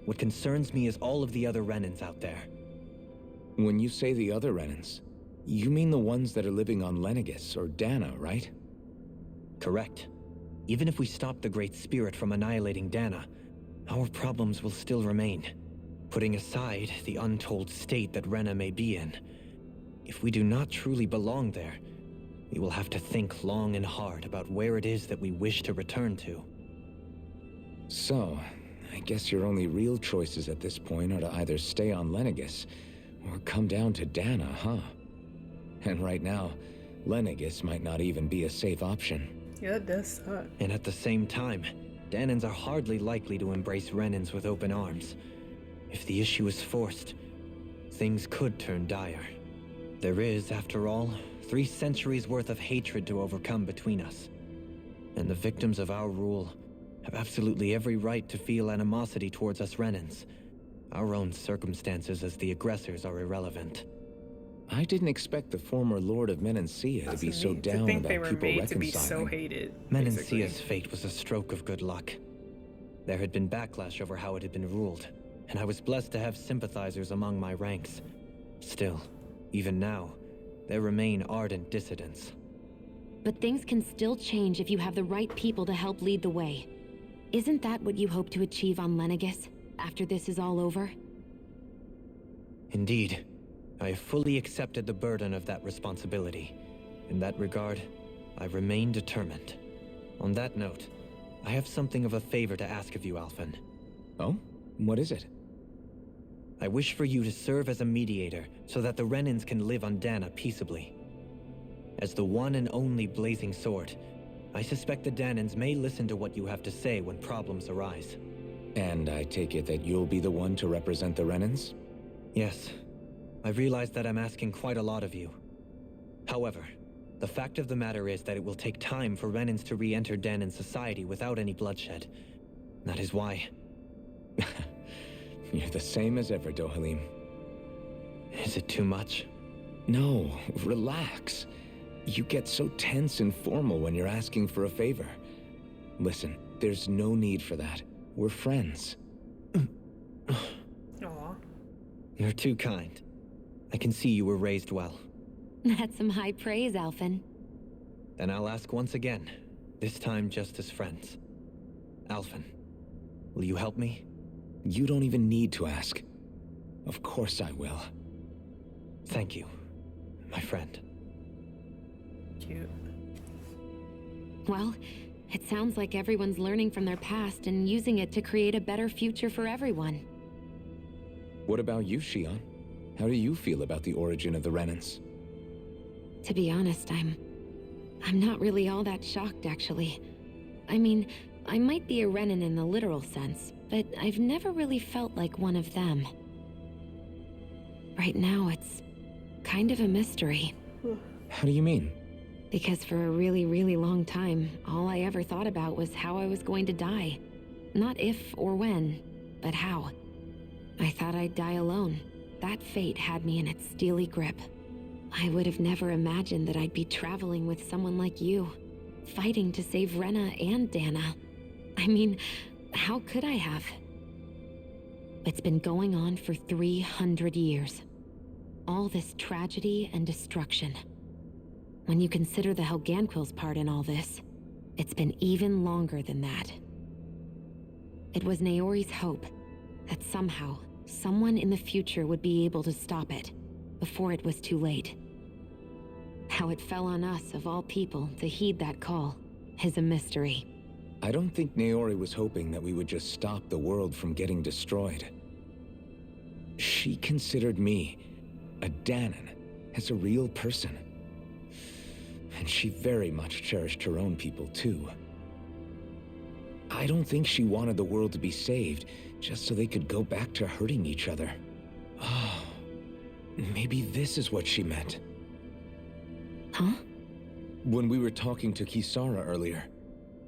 What concerns me is all of the other Renans out there. When you say the other Renans, you mean the ones that are living on Lenegis or Dana, right? Correct. Even if we stop the Great Spirit from annihilating Dana, our problems will still remain. Putting aside the untold state that Rena may be in, if we do not truly belong there, we will have to think long and hard about where it is that we wish to return to. So, I guess your only real choices at this point are to either stay on Lenegis or come down to Dana, huh? And right now, Lenegis might not even be a safe option. Yeah, that does suck. And at the same time, Danans are hardly likely to embrace Renans with open arms. If the issue is forced, things could turn dire. There is, after all, 3 centuries worth of hatred to overcome between us. And the victims of our rule have absolutely every right to feel animosity towards us Renans. Our own circumstances as the aggressors are irrelevant. I didn't expect the former Lord of Menancia to be so down about people reconciling. To be so hated. Menancia's fate was a stroke of good luck. There had been backlash over how it had been ruled, and I was blessed to have sympathizers among my ranks. Still, even now, there remain ardent dissidents. But things can still change if you have the right people to help lead the way. Isn't that what you hope to achieve on Lenegis, after this is all over? Indeed. I have fully accepted the burden of that responsibility. In that regard, I remain determined. On that note, I have something of a favor to ask of you, Alphen. Oh? What is it? I wish for you to serve as a mediator so that the Renans can live on Dana peaceably. As the one and only Blazing Sword, I suspect the Danans may listen to what you have to say when problems arise. And I take it that you'll be the one to represent the Renans? Yes. I realize that I'm asking quite a lot of you. However, the fact of the matter is that it will take time for Renans to re-enter Danan society without any bloodshed. That is why... You're the same as ever, Dohalim. Is it too much? No, relax. You get so tense and formal when you're asking for a favor. Listen, there's no need for that. We're friends. Aw. You're too kind. I can see you were raised well. That's some high praise, Alphen. Then I'll ask once again, this time just as friends. Alphen, will you help me? You don't even need to ask. Of course I will. Thank you, my friend. Cute. Well, it sounds like everyone's learning from their past and using it to create a better future for everyone. What about you, Shionne? How do you feel about the origin of the Renans? To be honest, I'm not really all that shocked, actually. I mean, I might be a Renan in the literal sense, but I've never really felt like one of them. Right now, it's kind of a mystery. How do you mean? Because for a really, really long time, all I ever thought about was how I was going to die. Not if or when, but how. I thought I'd die alone. That fate had me in its steely grip. I would have never imagined that I'd be traveling with someone like you, fighting to save Rena and Dana. I mean, how could I have? It's been going on for 300 years. All this tragedy and destruction. When you consider the Helganquil's part in all this, it's been even longer than that. It was Naori's hope that somehow, someone in the future would be able to stop it, before it was too late. How it fell on us, of all people, to heed that call, is a mystery. I don't think Naori was hoping that we would just stop the world from getting destroyed. She considered me, a Danan, as a real person. And she very much cherished her own people, too. I don't think she wanted the world to be saved, just so they could go back to hurting each other. Oh, maybe this is what she meant. Huh? When we were talking to Kisara earlier,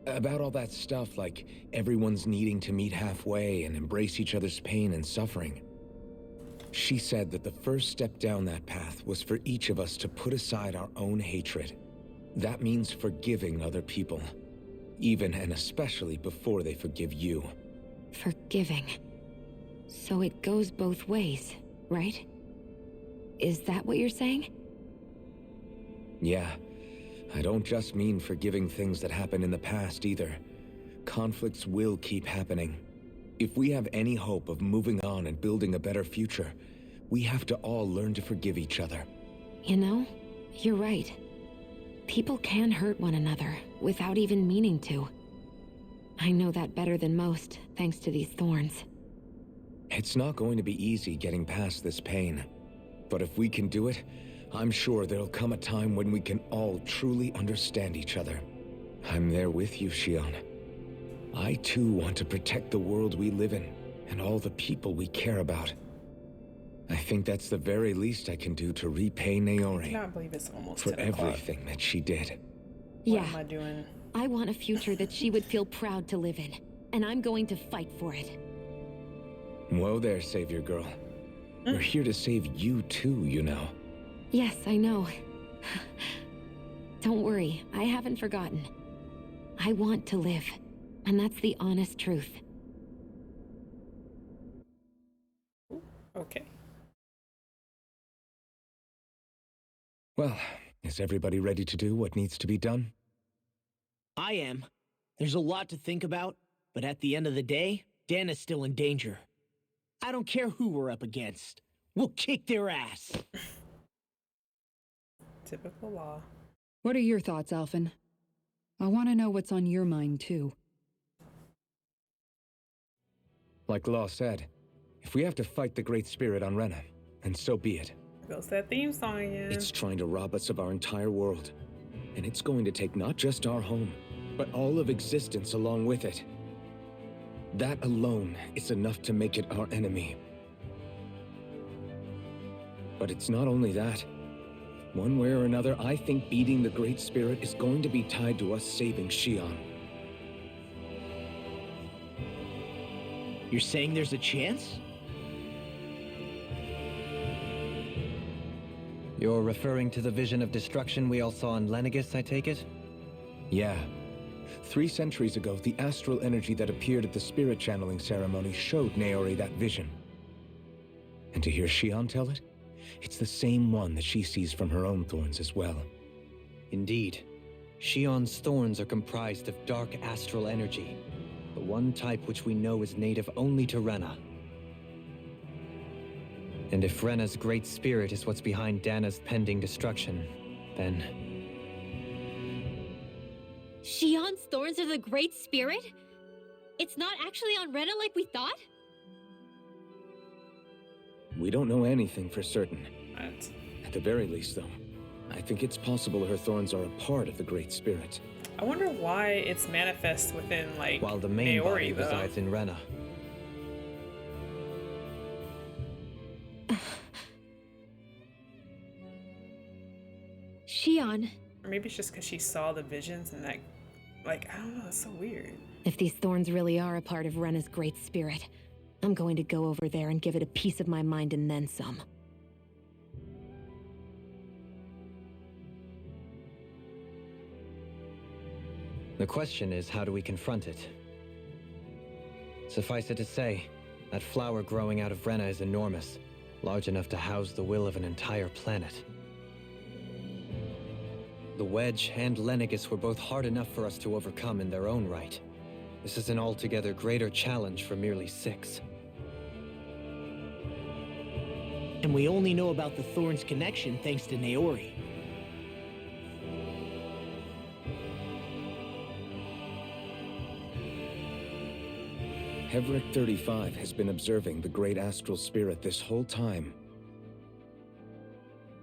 about all that stuff like everyone's needing to meet halfway and embrace each other's pain and suffering. She said that the first step down that path was for each of us to put aside our own hatred. That means forgiving other people, even and especially before they forgive you. Forgiving. So it goes both ways, right? Is that what you're saying? Yeah. I don't just mean forgiving things that happened in the past either. Conflicts will keep happening. If we have any hope of moving on and building a better future, we have to all learn to forgive each other. You know, you're right. People can hurt one another without even meaning to. I know that better than most, thanks to these thorns. It's not going to be easy getting past this pain. But if we can do it, I'm sure there'll come a time when we can all truly understand each other. I'm there with you, Shionne. I too want to protect the world we live in, and all the people we care about. I think that's the very least I can do to repay I Naori cannot believe it's almost for 10 o'clock. everything that she did. Yeah. What am I doing? I want a future that she would feel proud to live in, and I'm going to fight for it. Whoa there, Savior Girl. We're here to save you too, you know. Yes, I know. Don't worry, I haven't forgotten. I want to live, and that's the honest truth. Okay. Well, is everybody ready to do what needs to be done? I am. There's a lot to think about, but at the end of the day, Dana's still in danger. I don't care who we're up against. We'll kick their ass. Typical law. What are your thoughts, Alphen? I want to know what's on your mind, too. Like Law said, if we have to fight the Great Spirit on Rena, then so be it. Goes that theme song again. It's trying to rob us of our entire world. And it's going to take not just our home, but all of existence along with it. That alone is enough to make it our enemy. But it's not only that. One way or another, I think beating the Great Spirit is going to be tied to us saving Xion. You're saying there's a chance? You're referring to the vision of destruction we all saw in Lenegis, I take it? Yeah. 3 centuries ago, the astral energy that appeared at the spirit channeling ceremony showed Naori that vision. And to hear Xion tell it, it's the same one that she sees from her own thorns as well. Indeed. Xion's thorns are comprised of dark astral energy, the one type which we know is native only to Rena. And if Rena's great spirit is what's behind Dana's pending destruction, then... Xion's thorns are the Great Spirit? It's not actually on Rena like we thought? We don't know anything for certain. What? At the very least, though, I think it's possible her thorns are a part of the Great Spirit. I wonder why it's manifest within, like, while the main body Naori, though. resides in Rena. Xion. Or maybe it's just because she saw the visions and that, like, I don't know, it's so weird. If these thorns really are a part of Rena's great spirit, I'm going to go over there and give it a piece of my mind and then some. The question is, how do we confront it? Suffice it to say, that flower growing out of Rena is enormous, large enough to house the will of an entire planet. The Wedge and Lenegis were both hard enough for us to overcome in their own right. This is an altogether greater challenge for merely 6. And we only know about the Thorns connection thanks to Naori. Hevric 35 has been observing the Great Astral Spirit this whole time.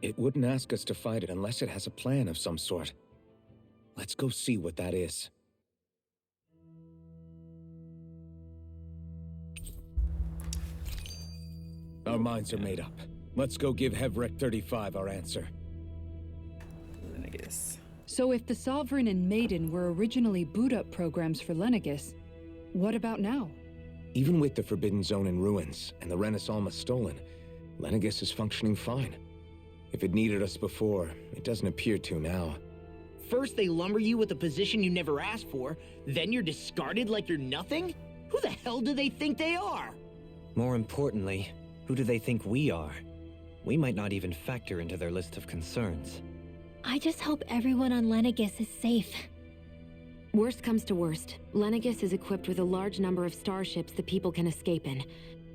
It wouldn't ask us to fight it unless it has a plan of some sort. Let's go see what that is. Our minds are made up. Let's go give Hevric 35 our answer. Lenegis. So if the Sovereign and Maiden were originally boot-up programs for Lenegis, what about now? Even with the Forbidden Zone in ruins and the Renis Alma stolen, Lenegis is functioning fine. If it needed us before, it doesn't appear to now. First they lumber you with a position you never asked for, then you're discarded like you're nothing? Who the hell do they think they are? More importantly, who do they think we are? We might not even factor into their list of concerns. I just hope everyone on Lenegis is safe. Worst comes to worst, Lenegis is equipped with a large number of starships the people can escape in.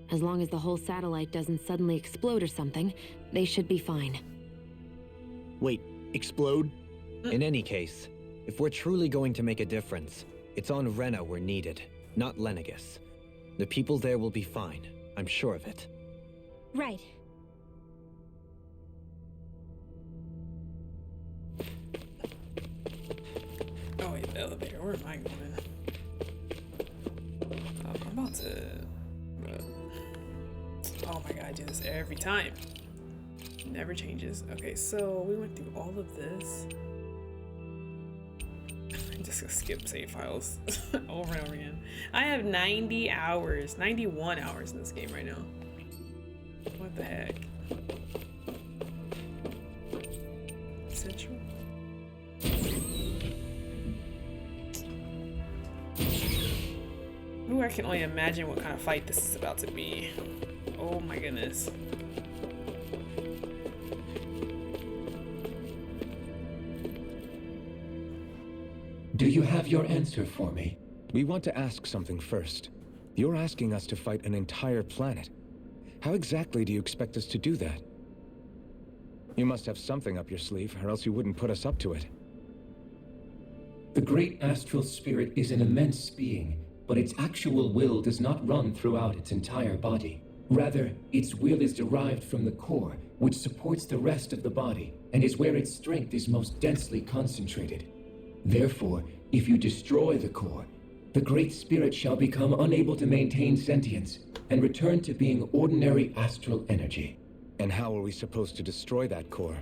As long as the whole satellite doesn't suddenly explode or something, they should be fine. Wait, explode? In any case, if we're truly going to make a difference, it's on Rena we're needed, not Lenegis. The people there will be fine, I'm sure of it. Right. Oh wait, the elevator. Where am I going? I'm about to I gotta do this every time. Never changes. Okay, so we went through all of this. I'm just gonna skip save files over and over again. I have 90 hours, 91 hours in this game right now. What the heck? Central? Ooh, I can only imagine what kind of fight this is about to be. Oh my goodness. Do you have your answer for me? We want to ask something first. You're asking us to fight an entire planet. How exactly do you expect us to do that? You must have something up your sleeve, or else you wouldn't put us up to it. The great astral spirit is an immense being, but its actual will does not run throughout its entire body. Rather, its will is derived from the core, which supports the rest of the body, and is where its strength is most densely concentrated. Therefore, if you destroy the core, the Great Spirit shall become unable to maintain sentience and return to being ordinary astral energy. And how are we supposed to destroy that core?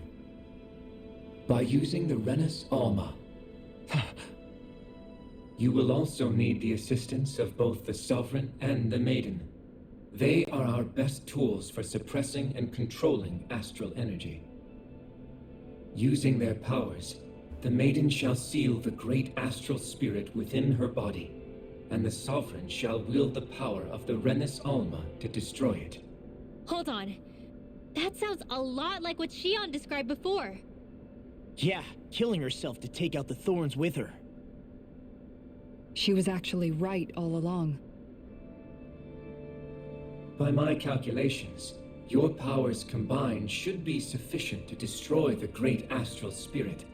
By using the Renus Alma. You will also need the assistance of both the Sovereign and the Maiden. They are our best tools for suppressing and controlling astral energy. Using their powers, the Maiden shall seal the great astral spirit within her body, and the Sovereign shall wield the power of the Renus Alma to destroy it. Hold on. That sounds a lot like what Shion described before. Yeah, killing herself to take out the thorns with her. She was actually right all along. By my calculations, your powers combined should be sufficient to destroy the great astral spirit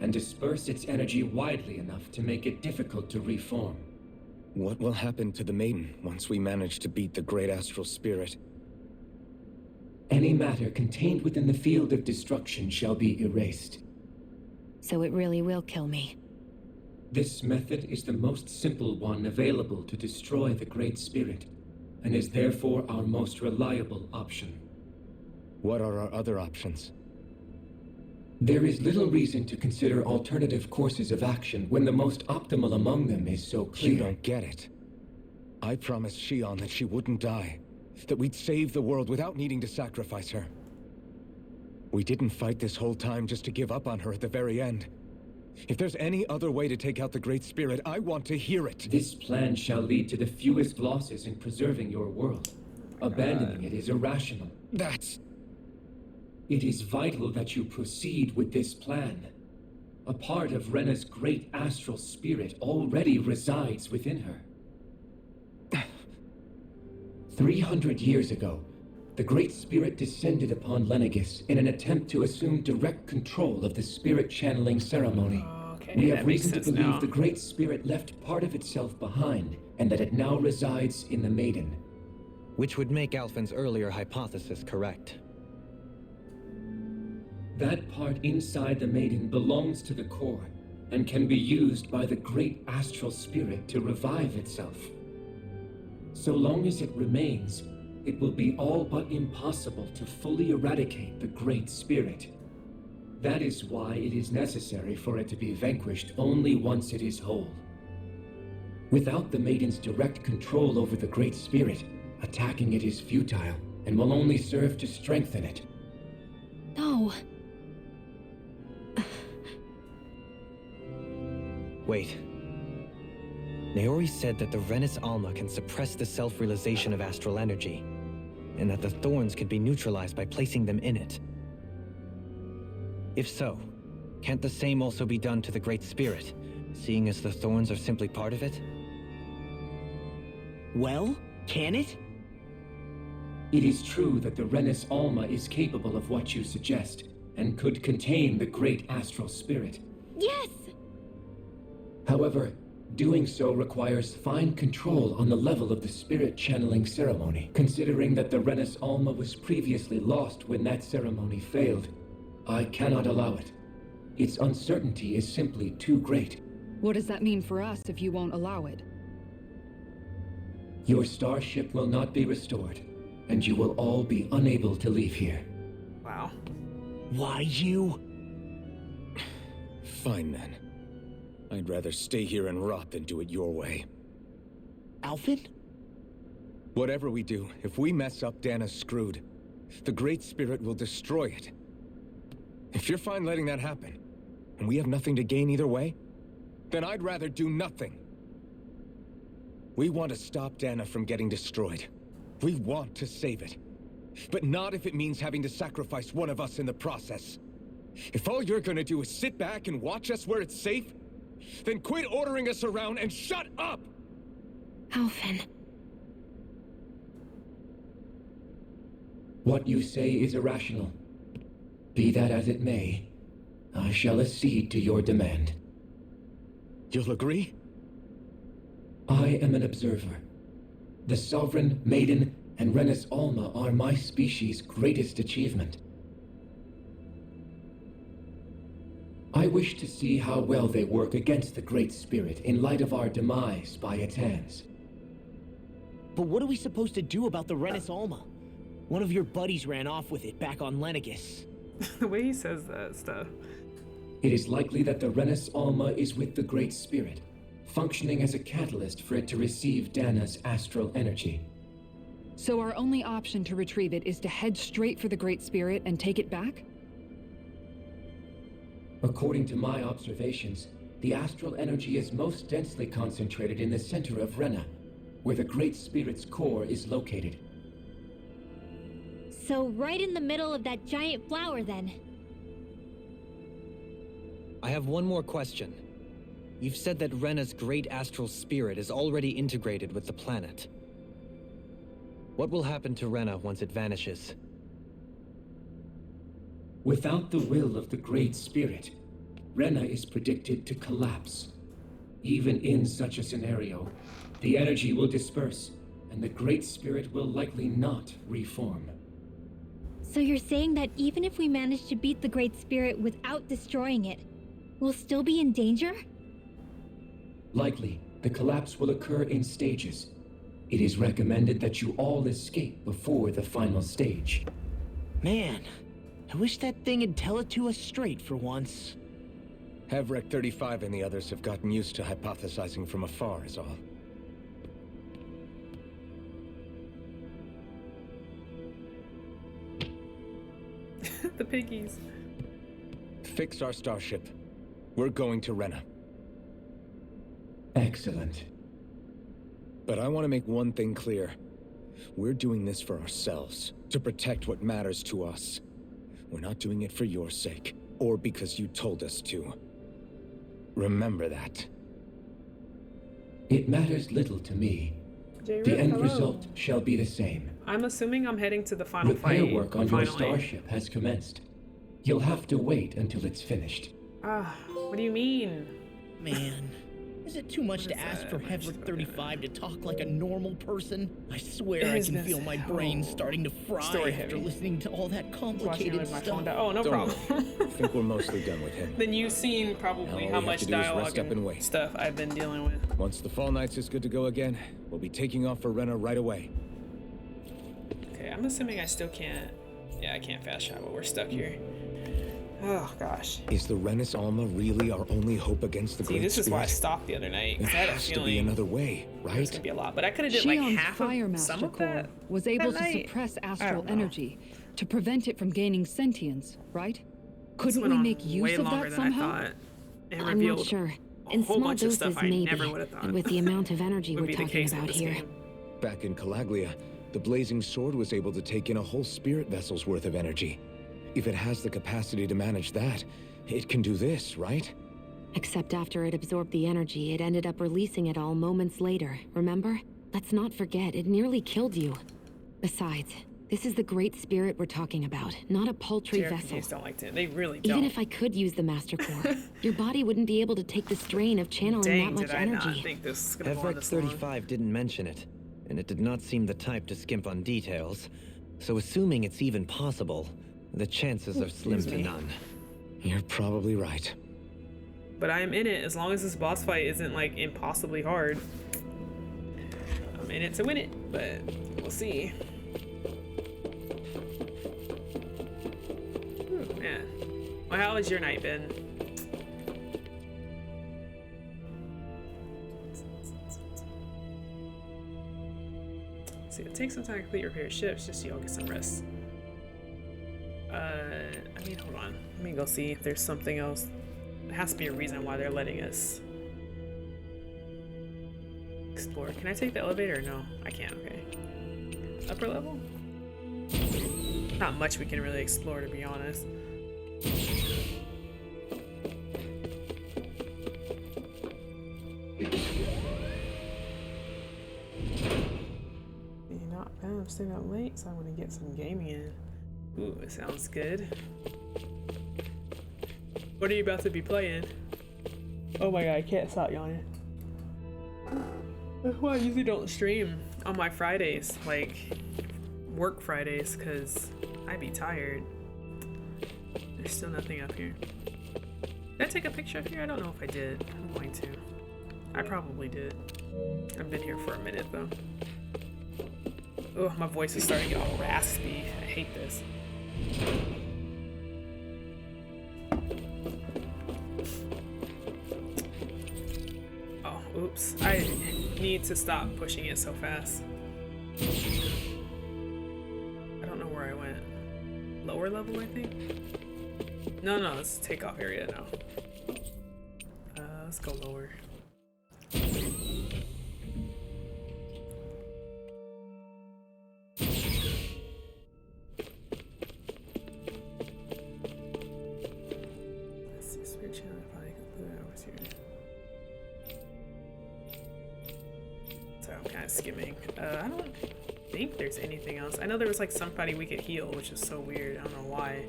and disperse its energy widely enough to make it difficult to reform. What will happen to the Maiden once we manage to beat the great astral spirit? Any matter contained within the field of destruction shall be erased. So it really will kill me. This method is the most simple one available to destroy the Great Spirit, and is therefore our most reliable option. What are our other options? There is little reason to consider alternative courses of action when the most optimal among them is so clear. You don't get it. I promised Shion that she wouldn't die, that we'd save the world without needing to sacrifice her. We didn't fight this whole time just to give up on her at the very end. If there's any other way to take out the Great Spirit, I want to hear it. This plan shall lead to the fewest losses in preserving your world. Abandoning it is irrational. It is vital that you proceed with this plan. A part of Rena's great astral spirit already resides within her. 300 years ago, the Great Spirit descended upon Lenegis in an attempt to assume direct control of the spirit channeling ceremony. We have reason to believe the Great Spirit left part of itself behind, and that it now resides in the Maiden. Which would make Alphen's earlier hypothesis correct. That part inside the Maiden belongs to the core, and can be used by the great astral spirit to revive itself. So long as it remains, it will be all but impossible to fully eradicate the Great Spirit. That is why it is necessary for it to be vanquished only once it is whole. Without the Maiden's direct control over the Great Spirit, attacking it is futile, and will only serve to strengthen it. No. Wait. Naori said that the Renus Alma can suppress the self-realization of astral energy, and that the thorns can be neutralized by placing them in it. If so, can't the same also be done to the Great Spirit, seeing as the thorns are simply part of it? Well, can it? It is true that the Renus Alma is capable of what you suggest, and could contain the great astral spirit. Yes! However, doing so requires fine control on the level of the spirit channeling ceremony, considering that the Renus Alma was previously lost when that ceremony failed. I cannot allow it. Its uncertainty is simply too great. What does that mean for us if you won't allow it? Your starship will not be restored, and you will all be unable to leave here. Wow. Why you? Fine then. I'd rather stay here and rot than do it your way. Alphen? Whatever we do, if we mess up, Dana's screwed. The Great Spirit will destroy it. If you're fine letting that happen, and we have nothing to gain either way, then I'd rather do nothing. We want to stop Dana from getting destroyed. We want to save it. But not if it means having to sacrifice one of us in the process. If all you're gonna do is sit back and watch us where it's safe, then quit ordering us around and shut up! Alphen. What you say is irrational. Be that as it may, I shall accede to your demand. You'll agree? I am an observer. The Sovereign, Maiden, and Renis Alma are my species' greatest achievement. I wish to see how well they work against the Great Spirit in light of our demise by its hands. But what are we supposed to do about the Renis Alma? One of your buddies ran off with it back on Lenegus. The way he says that stuff. It is likely that the Renis Alma is with the Great Spirit, functioning as a catalyst for it to receive Dana's astral energy. So our only option to retrieve it is to head straight for the Great Spirit and take it back? According to my observations, the astral energy is most densely concentrated in the center of Rena, where the Great Spirit's core is located. So right in the middle of that giant flower, then. I have one more question. You've said that Rena's great astral spirit is already integrated with the planet. What will happen to Rena once it vanishes? Without the will of the Great Spirit, Rena is predicted to collapse. Even in such a scenario, the energy will disperse, and the Great Spirit will likely not reform. So you're saying that even if we manage to beat the Great Spirit without destroying it, we'll still be in danger? Likely, the collapse will occur in stages. It is recommended that you all escape before the final stage. Man, I wish that thing would tell it to us straight for once. Havrek 35 and the others have gotten used to hypothesizing from afar is all. The piggies. Fix our starship. We're going to Rena. Excellent. But I want to make one thing clear. We're doing this for ourselves, to protect what matters to us. We're not doing it for your sake, or because you told us to. Remember that. It matters little to me. The end result shall be the same. I'm assuming I'm heading to the final Repair fight. work on your starship has commenced. You'll have to wait until it's finished. What do you mean? Man, is it too much to ask for Havrek 35 to talk like a normal person? I swear I can feel my brain starting to fry after listening to all that complicated stuff. Oh, no problem. I think we're mostly done with him. Then you've seen probably how much dialogue and stuff I've been dealing with. Once the Fall Knights is good to go again, we'll be taking off for Rena right away. Okay, I'm assuming I still can't. Yeah, I can't fast travel. We're stuck here. Oh gosh. Is the Renis Alma really our only hope against the Great Spirit? See, this is why I stopped the other night. There I had a has to feeling be another way, right? There's gonna be a lot, but I could have did like Shion's half Fire of Master some of Core that. was able that to night. suppress I astral don't know. energy to prevent it from gaining sentience, right? Couldn't went we on make use way of longer that than I somehow? thought. It I'm revealed not sure. a In whole small bunch of doses, stuff I maybe. never would have thought. And with the amount of energy would we're be the talking case with about this here. game. Back in Calaglia, the Blazing Sword was able to take in a whole spirit vessel's worth of energy. If it has the capacity to manage that, it can do this, right? Except after it absorbed the energy, it ended up releasing it all moments later, remember? Let's not forget, it nearly killed you. Besides, this is the Great Spirit we're talking about, not a paltry vessel. JRPGs don't like it. They really don't. Even if I could use the Master Core, your body wouldn't be able to take the strain of channeling Dang, that much did I energy. not think this was gonna go on Havrek this long? 35 didn't mention it, and it did not seem the type to skimp on details. So assuming it's even possible, the chances are slim to none. You're probably right. But I am in it as long as this boss fight isn't like impossibly hard. I'm in it to win it, but we'll see. how has your night been? See, it takes some time to complete repair ships just so y'all get some rest. I mean, hold on. Let me go see if there's something else. There has to be a reason why they're letting us explore. Can I take the elevator or no? I can't, okay. Upper level? Not much we can really explore, to be honest. Not bad. I'm staying up late, so I'm gonna get some gaming in. Ooh, it sounds good. What are you about to be playing? Oh my god, I can't stop yawning. That's why I usually don't stream on my Fridays, like work Fridays, because I be tired. There's still nothing up here. Did I take a picture up here? I don't know if I did. I'm going to. I probably did. I've been here for a minute though. Oh, my voice is starting to get all raspy. I hate this. Oh, oops. I need to stop pushing it so fast. I don't know where I went. Lower level, I think? No, it's takeoff area now. Let's go lower. Skimming. I don't think there's anything else. I know there was like somebody we could heal, which is so weird. I don't know why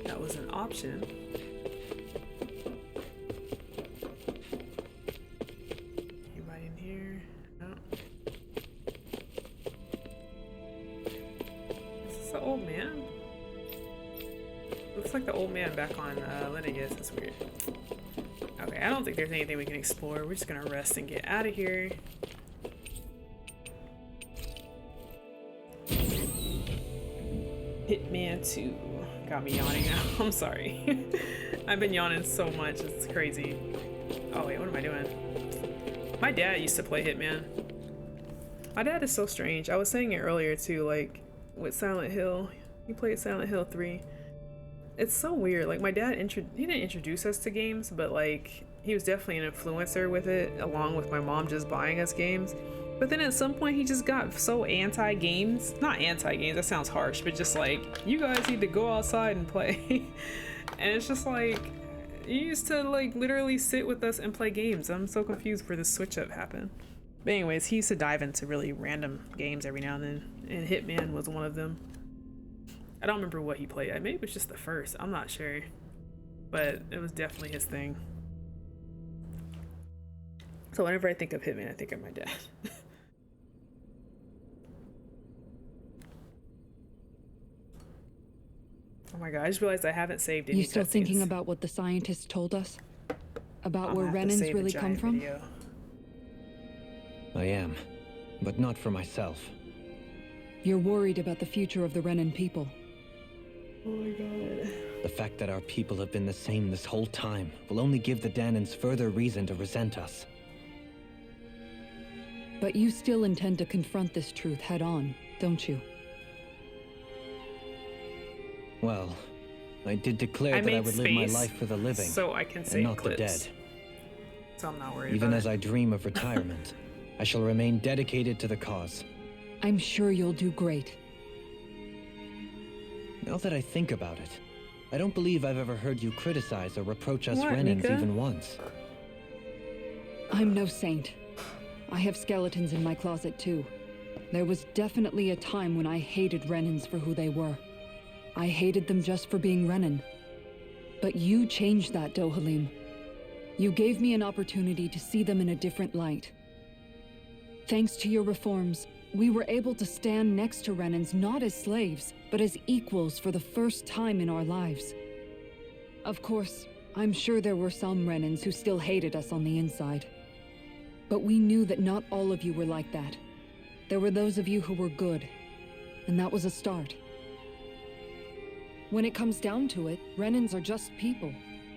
that was an option. Anybody in here? No. Is this the old man? Looks like the old man back on Lenegis. That's weird. Okay, I don't think there's anything we can explore. We're just gonna rest and get out of here. Hitman 2 got me yawning now. I'm sorry. I've been yawning so much, it's crazy. Oh wait, what am I doing? My dad used to play Hitman. My dad is so strange. I was saying it earlier too, like with Silent Hill. He played Silent Hill 3. It's so weird. Like my dad, he didn't introduce us to games, but like he was definitely an influencer with it, along with my mom just buying us games. But then at some point he just got so anti-games. Not anti-games, that sounds harsh, but just like, you guys need to go outside and play. And it's just like, you used to like literally sit with us and play games. I'm so confused where this switch up happened. But anyways, he used to dive into really random games every now and then, and Hitman was one of them. I don't remember what he played. Maybe it was just the first, I'm not sure. But it was definitely his thing. So whenever I think of Hitman, I think of my dad. Oh my god, I just realized I haven't saved any. You still thinking about what the scientists told us? About where Renans really come from? I am, but not for myself. You're worried about the future of the Renan people. Oh my god. The fact that our people have been the same this whole time will only give the Danans further reason to resent us. But you still intend to confront this truth head on, don't you? Well, I did declare that I would live my life for the living, so I can and not the dead. So I'm not worried Even about as I dream of retirement, I shall remain dedicated to the cause. I'm sure you'll do great. Now that I think about it, I don't believe I've ever heard you criticize or reproach us Renans even once. I'm no saint. I have skeletons in my closet too. There was definitely a time when I hated Renans for who they were. I hated them just for being Renan. But you changed that, Dohalim. You gave me an opportunity to see them in a different light. Thanks to your reforms, we were able to stand next to Renans not as slaves, but as equals for the first time in our lives. Of course, I'm sure there were some Renans who still hated us on the inside. But we knew that not all of you were like that. There were those of you who were good, and that was a start. When it comes down to it, Renans are just people.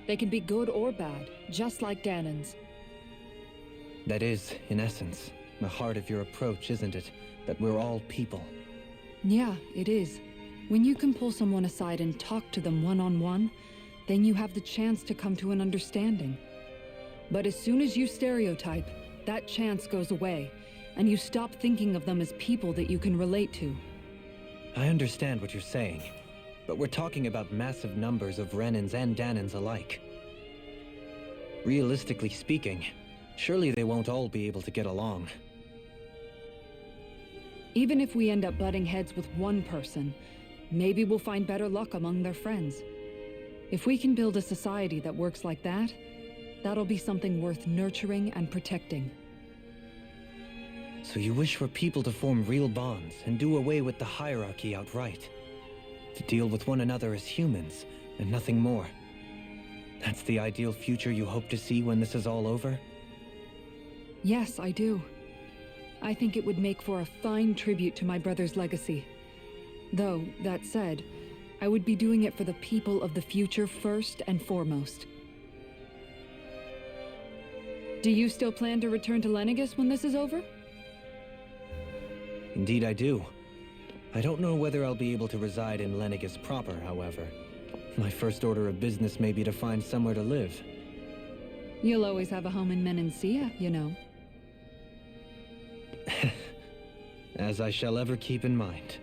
They can be good or bad, just like Danans. That is, in essence, the heart of your approach, isn't it? That we're all people. Yeah, it is. When you can pull someone aside and talk to them one-on-one, then you have the chance to come to an understanding. But as soon as you stereotype, that chance goes away, and you stop thinking of them as people that you can relate to. I understand what you're saying, but we're talking about massive numbers of Renans and Danans alike. Realistically speaking, surely they won't all be able to get along. Even if we end up butting heads with one person, maybe we'll find better luck among their friends. If we can build a society that works like that, that'll be something worth nurturing and protecting. So you wish for people to form real bonds and do away with the hierarchy outright. To deal with one another as humans, and nothing more. That's the ideal future you hope to see when this is all over? Yes, I do. I think it would make for a fine tribute to my brother's legacy. Though, that said, I would be doing it for the people of the future first and foremost. Do you still plan to return to Lenegis when this is over? Indeed I do. I don't know whether I'll be able to reside in Lenegis proper, however. My first order of business may be to find somewhere to live. You'll always have a home in Menancia, you know. As I shall ever keep in mind.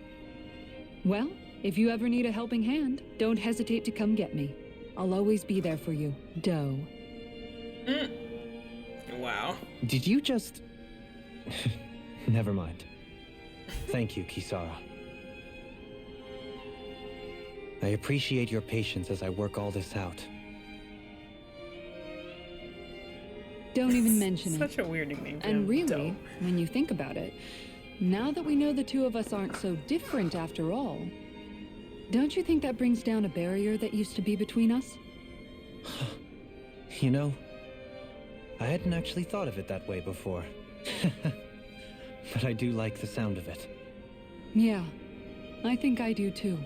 Well, if you ever need a helping hand, don't hesitate to come get me. I'll always be there for you, Doe. Wow. Did you just... Never mind. Thank you, Kisara. I appreciate your patience as I work all this out. Don't even mention it. Such a weird nickname. And really, when you think about it, now that we know the two of us aren't so different after all, don't you think that brings down a barrier that used to be between us? You know, I hadn't actually thought of it that way before. But I do like the sound of it. Yeah, I think I do too.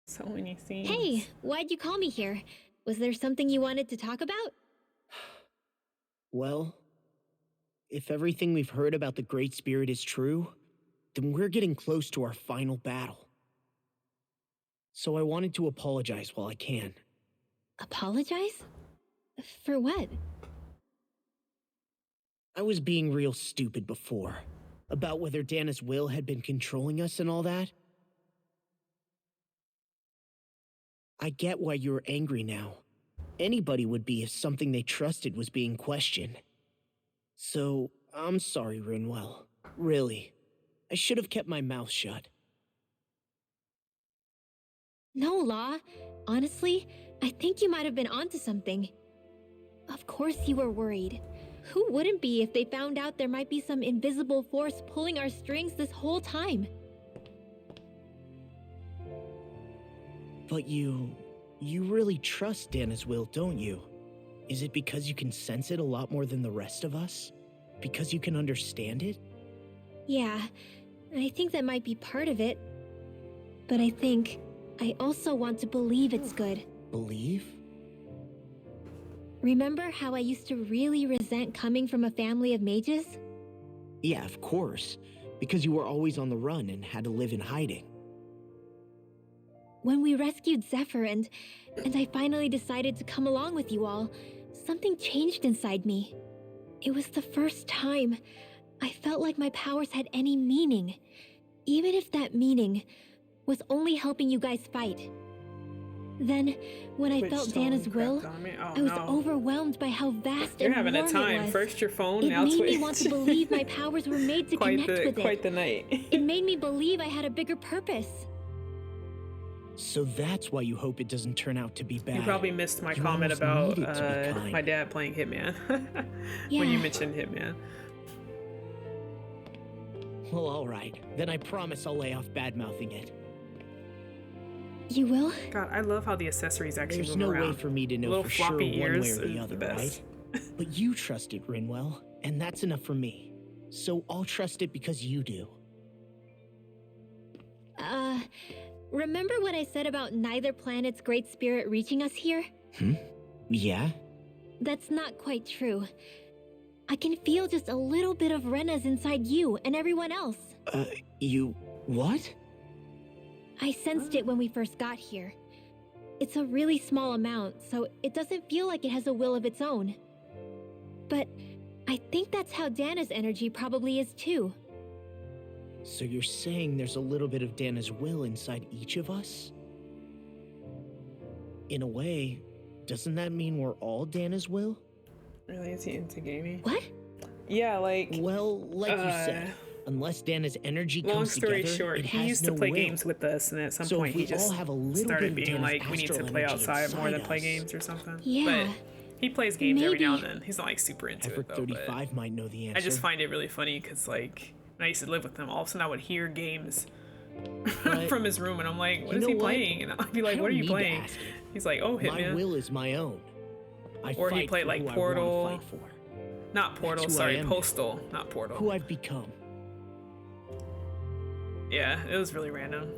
So many scenes. Hey, why'd you call me here? Was there something you wanted to talk about? Well, if everything we've heard about the Great Spirit is true, then we're getting close to our final battle. So I wanted to apologize while I can. Apologize? For what? I was being real stupid before, about whether Dana's will had been controlling us and all that. I get why you're angry now. Anybody would be if something they trusted was being questioned. So, I'm sorry, Rinwell. Really. I should have kept my mouth shut. No, Law. Honestly, I think you might have been onto something. Of course you were worried. Who wouldn't be if they found out there might be some invisible force pulling our strings this whole time? But you really trust Dana's will, don't you? Is it because you can sense it a lot more than the rest of us? Because you can understand it? Yeah, I think that might be part of it. But I also want to believe it's good. Believe? Remember how I used to really resent coming from a family of mages? Yeah, of course. Because you were always on the run and had to live in hiding. When we rescued Zephyr and I finally decided to come along with you all, something changed inside me. It was the first time I felt like my powers had any meaning, even if that meaning was only helping you guys fight. Then, when I felt Dana's will, I was overwhelmed by how vast You're and having warm a time. it was. First your phone, It now made Twitch. me want to believe my powers were made to connect with it. Quite the night. It made me believe I had a bigger purpose. So that's why you hope it doesn't turn out to be bad. You probably missed my You comment almost about needed to be kind. my dad playing Hitman. Yeah. When you mentioned Hitman. Well, alright. Then I promise I'll lay off bad-mouthing it. You will? God, I love how the accessories actually There's move no around. way for me to know Little for sure floppy one way ears or is the other, best. right? But you trusted Rinwell, and that's enough for me. So I'll trust it because you do. Remember what I said about neither planet's great spirit reaching us here? Yeah? That's not quite true. I can feel just a little bit of Rena's inside you and everyone else. You... what? I sensed it when we first got here. It's a really small amount, so it doesn't feel like it has a will of its own. But I think that's how Dana's energy probably is too. So you're saying there's a little bit of Dana's will inside each of us? In a way, doesn't that mean we're all Dana's will? Really? Is he into gaming? What? Yeah, like... Well, like you said, unless Dana's energy Long comes story together, short, it he has used no to play will. games with us, and at some So point if he we just all have a little started bit of being Dana's like, we need to astral play energy outside more than inside play us. games or something. Yeah. But he plays games every now and Maybe. then. He's not like super into Effort it though. 35 might know the But answer. I just find it really funny because like when I used to live with him, all of a sudden I would hear games But from his room, and I'm like, what you is know he what? playing? And I'd be like, I what are don't you need to playing? ask it. He's like, oh, My Hitman. will is my own. I Or he fight played for like who I Portal. wanna fight for. Not Portal, That's who I sorry, am now. Postal, not Portal. Who I've become. Yeah, it was really random.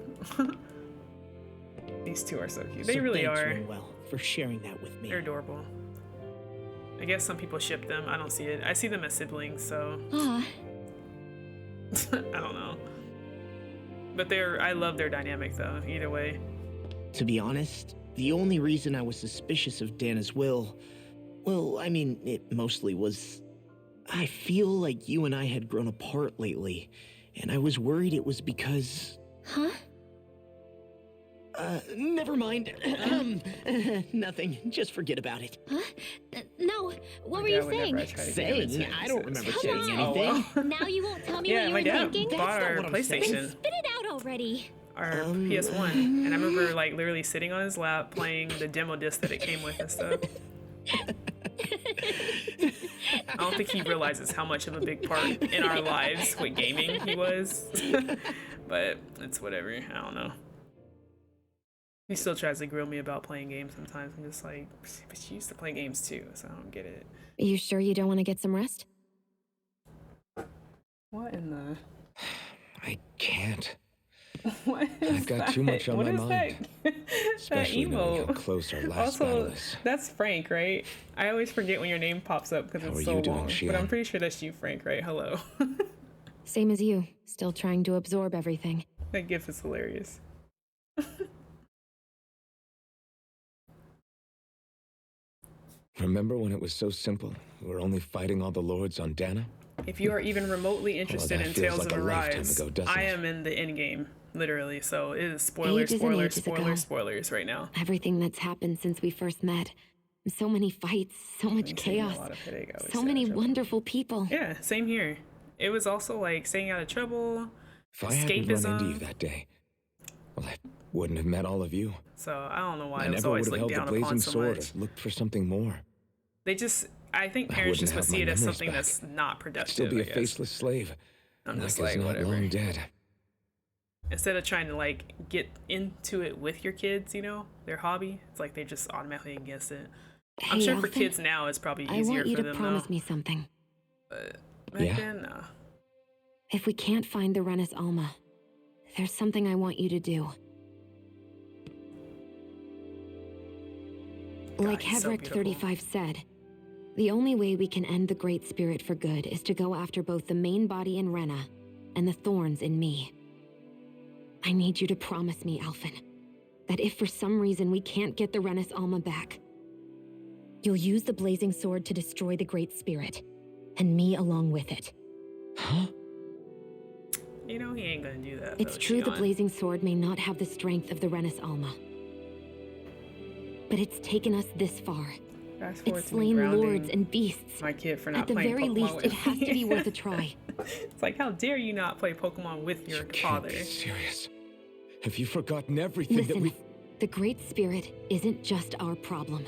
These two are so cute. They So really thanks, are. Rinwell, for sharing that with me. They're adorable. I guess some people ship them. I don't see it. I see them as siblings, so Ah, I don't know. But I love their dynamic though, either way. To be honest, the only reason I was suspicious of Dana's will, well, I mean, it mostly was... I feel like you and I had grown apart lately, and I was worried it was because... huh? Never mind. Nothing. Just forget about it. Huh? No, what were you saying? Saying? I don't remember Come saying on. anything. Now you won't tell me Yeah, what my you were dad thinking? bought our what I'm saying. PlayStation, Spit it out already. our PS1, and I remember like literally sitting on his lap playing the demo disc that it came with and stuff. I don't think he realizes how much of a big part in our lives with gaming he was. But it's whatever. I don't know. He still tries to grill me about playing games sometimes. I'm just like, but you used to play games too, so I don't get it. Are you sure you don't want to get some rest? What in the... I can't. What is I've got that? too much on What my is mind. That Especially knowing how emote. close our last battle Also, is. that's Frank, right? I always forget when your name pops up because How it's are so you doing, long. But Shion? I'm pretty sure that's you, Frank, right? Hello. Same as you, still trying to absorb everything. That gif is hilarious. Remember when it was so simple? We were only fighting all the lords on Dana? If you are even remotely interested that in feels Tales like of a lifetime Arise, ago, doesn't I it? am in the end game, literally. So it is spoilers, Ages and spoilers, ages spoilers, ago. spoilers right now. Everything that's happened since we first met. So many fights, so much You've seen a chaos, lot of headache, I would so say, many trouble. wonderful people. Yeah, same here. It was also like staying out of trouble, If I hadn't run into you escapism. that day, well, I wouldn't have met all of you. So I don't know why I it was never would always have looked held the down upon blazing so sword much. or looked for something more. They just, I think I parents just wouldn't would have see my it as memories something back. that's not I'd productive. still be I a guess. faceless slave. I'm and just like like, is not whatever. long dead. Instead of trying to like get into it with your kids, you know, their hobby, it's like they're just automatically against it. I'm Hey, sure for Elfin, kids now it's probably I easier want you for to them promise though. me something. But back Yeah? then, no. If we can't find the Renis Alma, there's something I want you to do. Like he's so Hevric beautiful. 35 said, the only way we can end the Great Spirit for good is to go after both the main body in Rena and the thorns in me. I need you to promise me, Alphen, that if for some reason we can't get the Renis Alma back, you'll use the Blazing Sword to destroy the Great Spirit, and me along with it. Huh? You know he ain't gonna do that. It's though, true the Shion. Blazing Sword may not have the strength of the Renis Alma. But it's taken us this far. Fast forward It's to me slain grounding lords and beasts. my kid for not At the playing very Pokemon least, with it has to be me. worth a try. It's like, how dare you not play Pokemon with your father? Can't be serious. Have you forgotten everything that Listen, we... the Great Spirit isn't just our problem.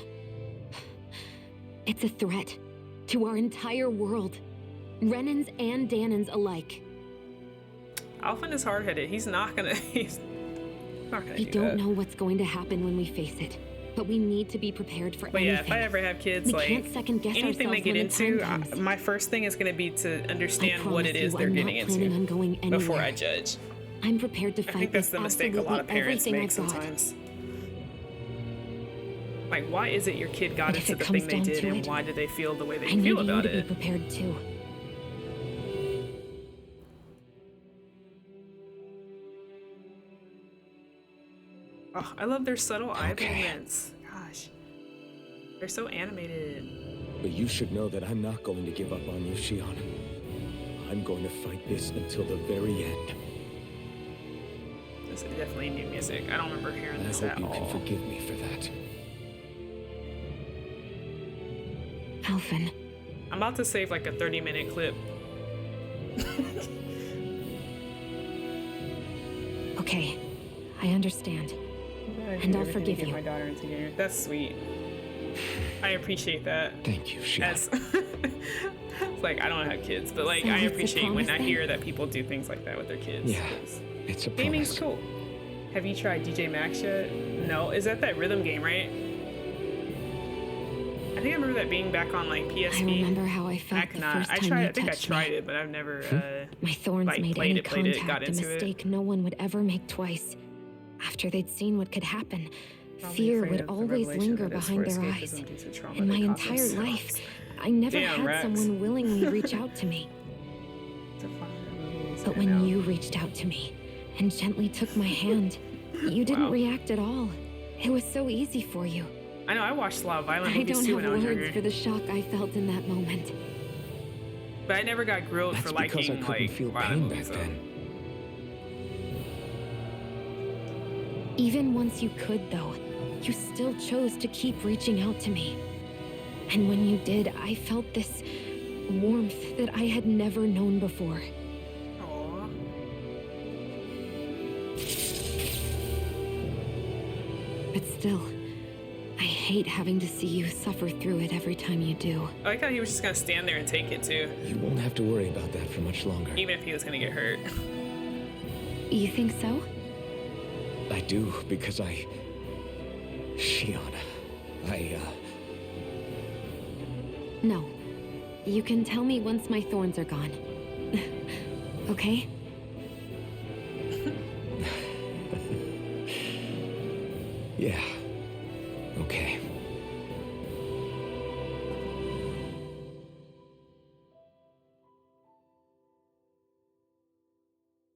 It's a threat to our entire world. Renans and Danans alike. Alphen is hard-headed. He's not gonna. not gonna We do don't that. know what's going to happen when we face it, but we need to be prepared for But anything. yeah, if I ever have kids, we like can't second guess anything they ourselves get when the into, time comes. my first thing is gonna be to understand what it promise is you, they're I'm getting not planning on going into before anywhere. I judge. I'm prepared to I fight think that's with the mistake a lot of absolutely parents everything make I've got. sometimes. Like, why is it your kid got And if into it the comes thing they down did, to and it, why did they feel the way they I need feel you about to be it? prepared too. Oh, I love their subtle eye movements. Gosh, they're so animated. But you should know that I'm not going to give up on you, Shion. I'm going to fight this until the very end. This is definitely new music. I don't remember hearing And I this hope at you all. can forgive me for that. Alphen. I'm about to save like a 30-minute clip. Okay, I understand. And I'll forgive you. My daughter into gear. That's sweet. I appreciate that. Thank you, Shion. As it's like I don't have kids, but like So I it's a appreciate when promise I then? hear that people do things like that with their kids. Yeah, 'cause it's a gaming's promise. cool. Have you tried DJ Max yet? No. Is that rhythm game, right? I think I remember that being back on like PSP. I remember how I felt the Nah, first I time tried. you I think I touched tried me. it, but I've never My thorns like made played any it, contact got a into it. mistake no one would ever make twice. After they'd seen what could happen, Probably fear afraid would of the always revelation linger that it's behind for their escapism eyes. due to trauma In my they caused entire themselves. life, I never Damn, had Rex. someone willingly reach out to me. But when you reached out to me and gently took my hand, you didn't Wow. react at all. It was so easy for you. I know I watched a lot of violent I movies don't too when I have was words younger, for the shock I felt in that moment. but I never got grilled That's for because I liking couldn't like feel violent pain movies. back though. then. Even once you could, though, you still chose to keep reaching out to me. And when you did, I felt this warmth that I had never known before. Aw. But still, I hate having to see you suffer through it every time you do. I like how he was just gonna stand there and take it too, You won't have to worry about that for much longer. even if he was gonna get hurt. You think so? I do, because Shion, No. You can tell me once my thorns are gone. Okay? yeah. Okay.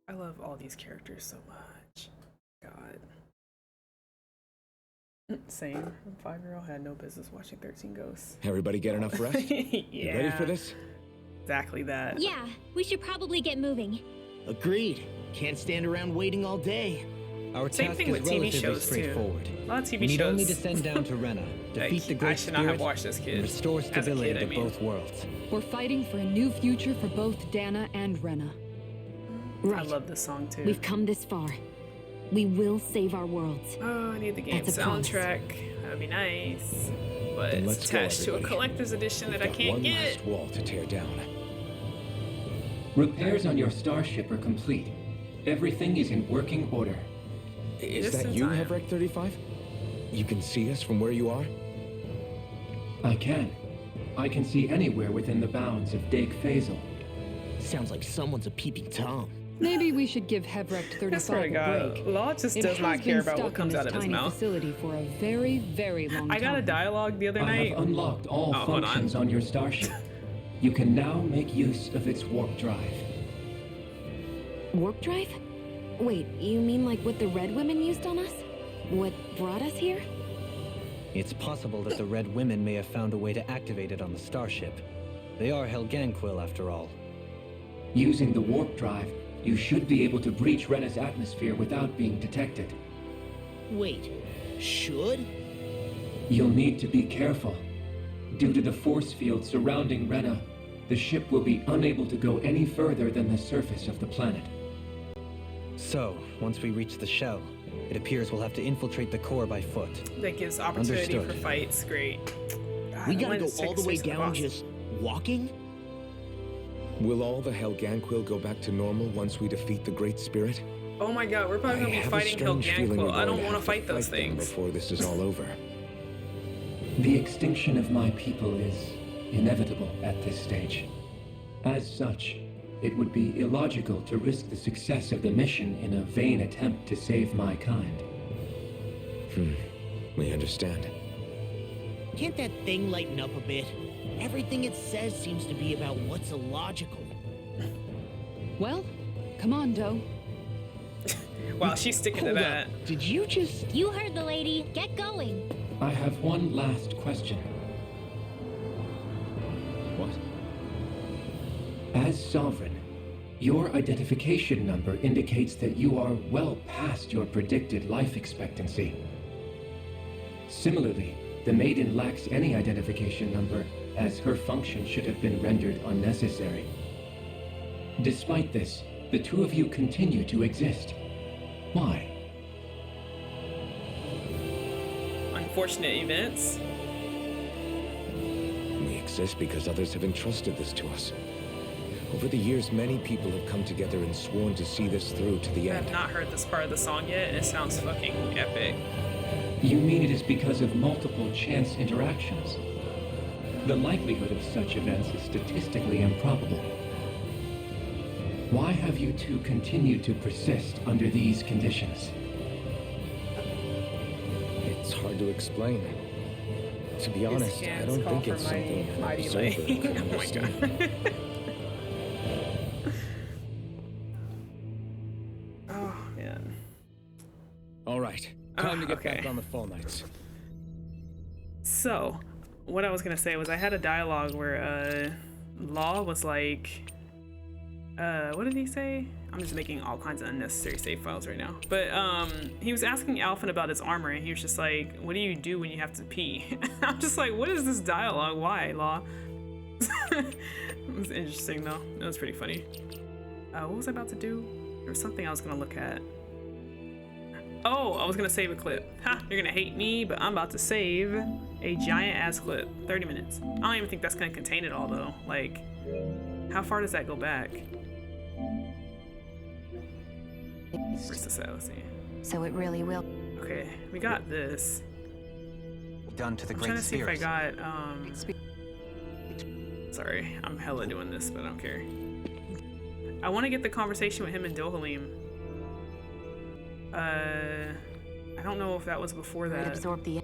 I love all these characters so much. God. Same. 5-year-old had no business watching 13 Ghosts. Everybody get enough rest? Yeah. You ready for this? Exactly that. Yeah, we should probably get moving. Agreed. Can't stand around waiting all day. Our Same task thing is with TV relatively shows, too. straightforward. A lot of TV we need shows. only descend down to Rena, defeat the I Great should not have Spirit, watched this kid. and restore As a stability kid, I to mean. both worlds. We're fighting for a new future for both Dana and Rena. Right. I love this song too. We've come this far. We will save our worlds. Oh, I need the game That's a promise. soundtrack. That would be nice. But Then it's let's go, attached to a everybody. collector's edition that I Got can't one get. last wall to tear down. Repairs on your starship are complete. Everything is in working order. Is Just that in you, time. Hevrek 35? You can see us from where you are? I can. I can see anywhere within the bounds of Dake Faisal. Sounds like someone's a peeping Tom. Maybe we should give Hevrek I swear 35 to a God, break. Law just It does has not care been about what stuck in comes this out of his tiny mouth. facility for a very, very long time. I got a dialogue the other I night. have unlocked all Oh, hold on. functions on your starship. You can now make use of its warp drive. Warp drive? Wait, you mean like what the Red Women used on us? What brought us here? It's possible that the Red Women may have found a way to activate it on the starship. They are Helganquil, after all. Using the warp drive, you should be able to breach Rena's atmosphere without being detected. Wait, should? You'll need to be careful. Due to the force field surrounding Rena, the ship will be unable to go any further than the surface of the planet. So, once we reach the shell, it appears we'll have to infiltrate the core by foot. That gives opportunity Understood. for fights. Great. God, We I gotta wanted go to take all a the way switch to down boss. just walking? Will all the Helganquil go back to normal once we defeat the Great Spirit? Oh my god, we're probably gonna be fighting Helganquil. I don't want to fight those things. Before this is all over. The extinction of my people is inevitable at this stage. As such, it would be illogical to risk the success of the mission in a vain attempt to save my kind. We understand. Can't that thing lighten up a bit? Everything it says seems to be about what's illogical. Well, come on, Doe. Wow, she's sticking to that. Did you just... You heard the lady. Get going. I have one last question. What? As Sovereign, your identification number indicates that you are well past your predicted life expectancy. Similarly, the Maiden lacks any identification number, as her function should have been rendered unnecessary. Despite this, the two of you continue to exist. Why? Unfortunate events. We exist because others have entrusted this to us. Over the years, many people have come together and sworn to see this through to the I end. have not heard this part of the song yet, and it sounds fucking epic. You mean it is because of multiple chance interactions? The likelihood of such events is statistically improbable. Why have you two continued to persist under these conditions? It's hard to explain. To be honest, I don't think it's something an observer could understand. Oh, man. All right, time to get back on the Fall Knights. So, what I was gonna say was I had a dialogue where Law was like, what did he say? I'm just making all kinds of unnecessary save files right now. But he was asking Alphen about his armor, and he was just like, what do you do when you have to pee? I'm just like, what is this dialogue? Why, Law? It was interesting though. It was pretty funny. What was I about to do? There was something I was gonna look at. Oh, I was gonna save a clip. Ha, you're gonna hate me, but I'm about to save a giant ass clip. 30 minutes. I don't even think that's gonna contain it all though. Like, how far does that go back? Where's this at? Let's see. So it really will. Okay, we got this. Done to the I'm great trying to see if I spirits. got sorry, I'm hella doing this, but I don't care. I want to get the conversation with him and Dohalim. I don't know if that was before that. Absorb the...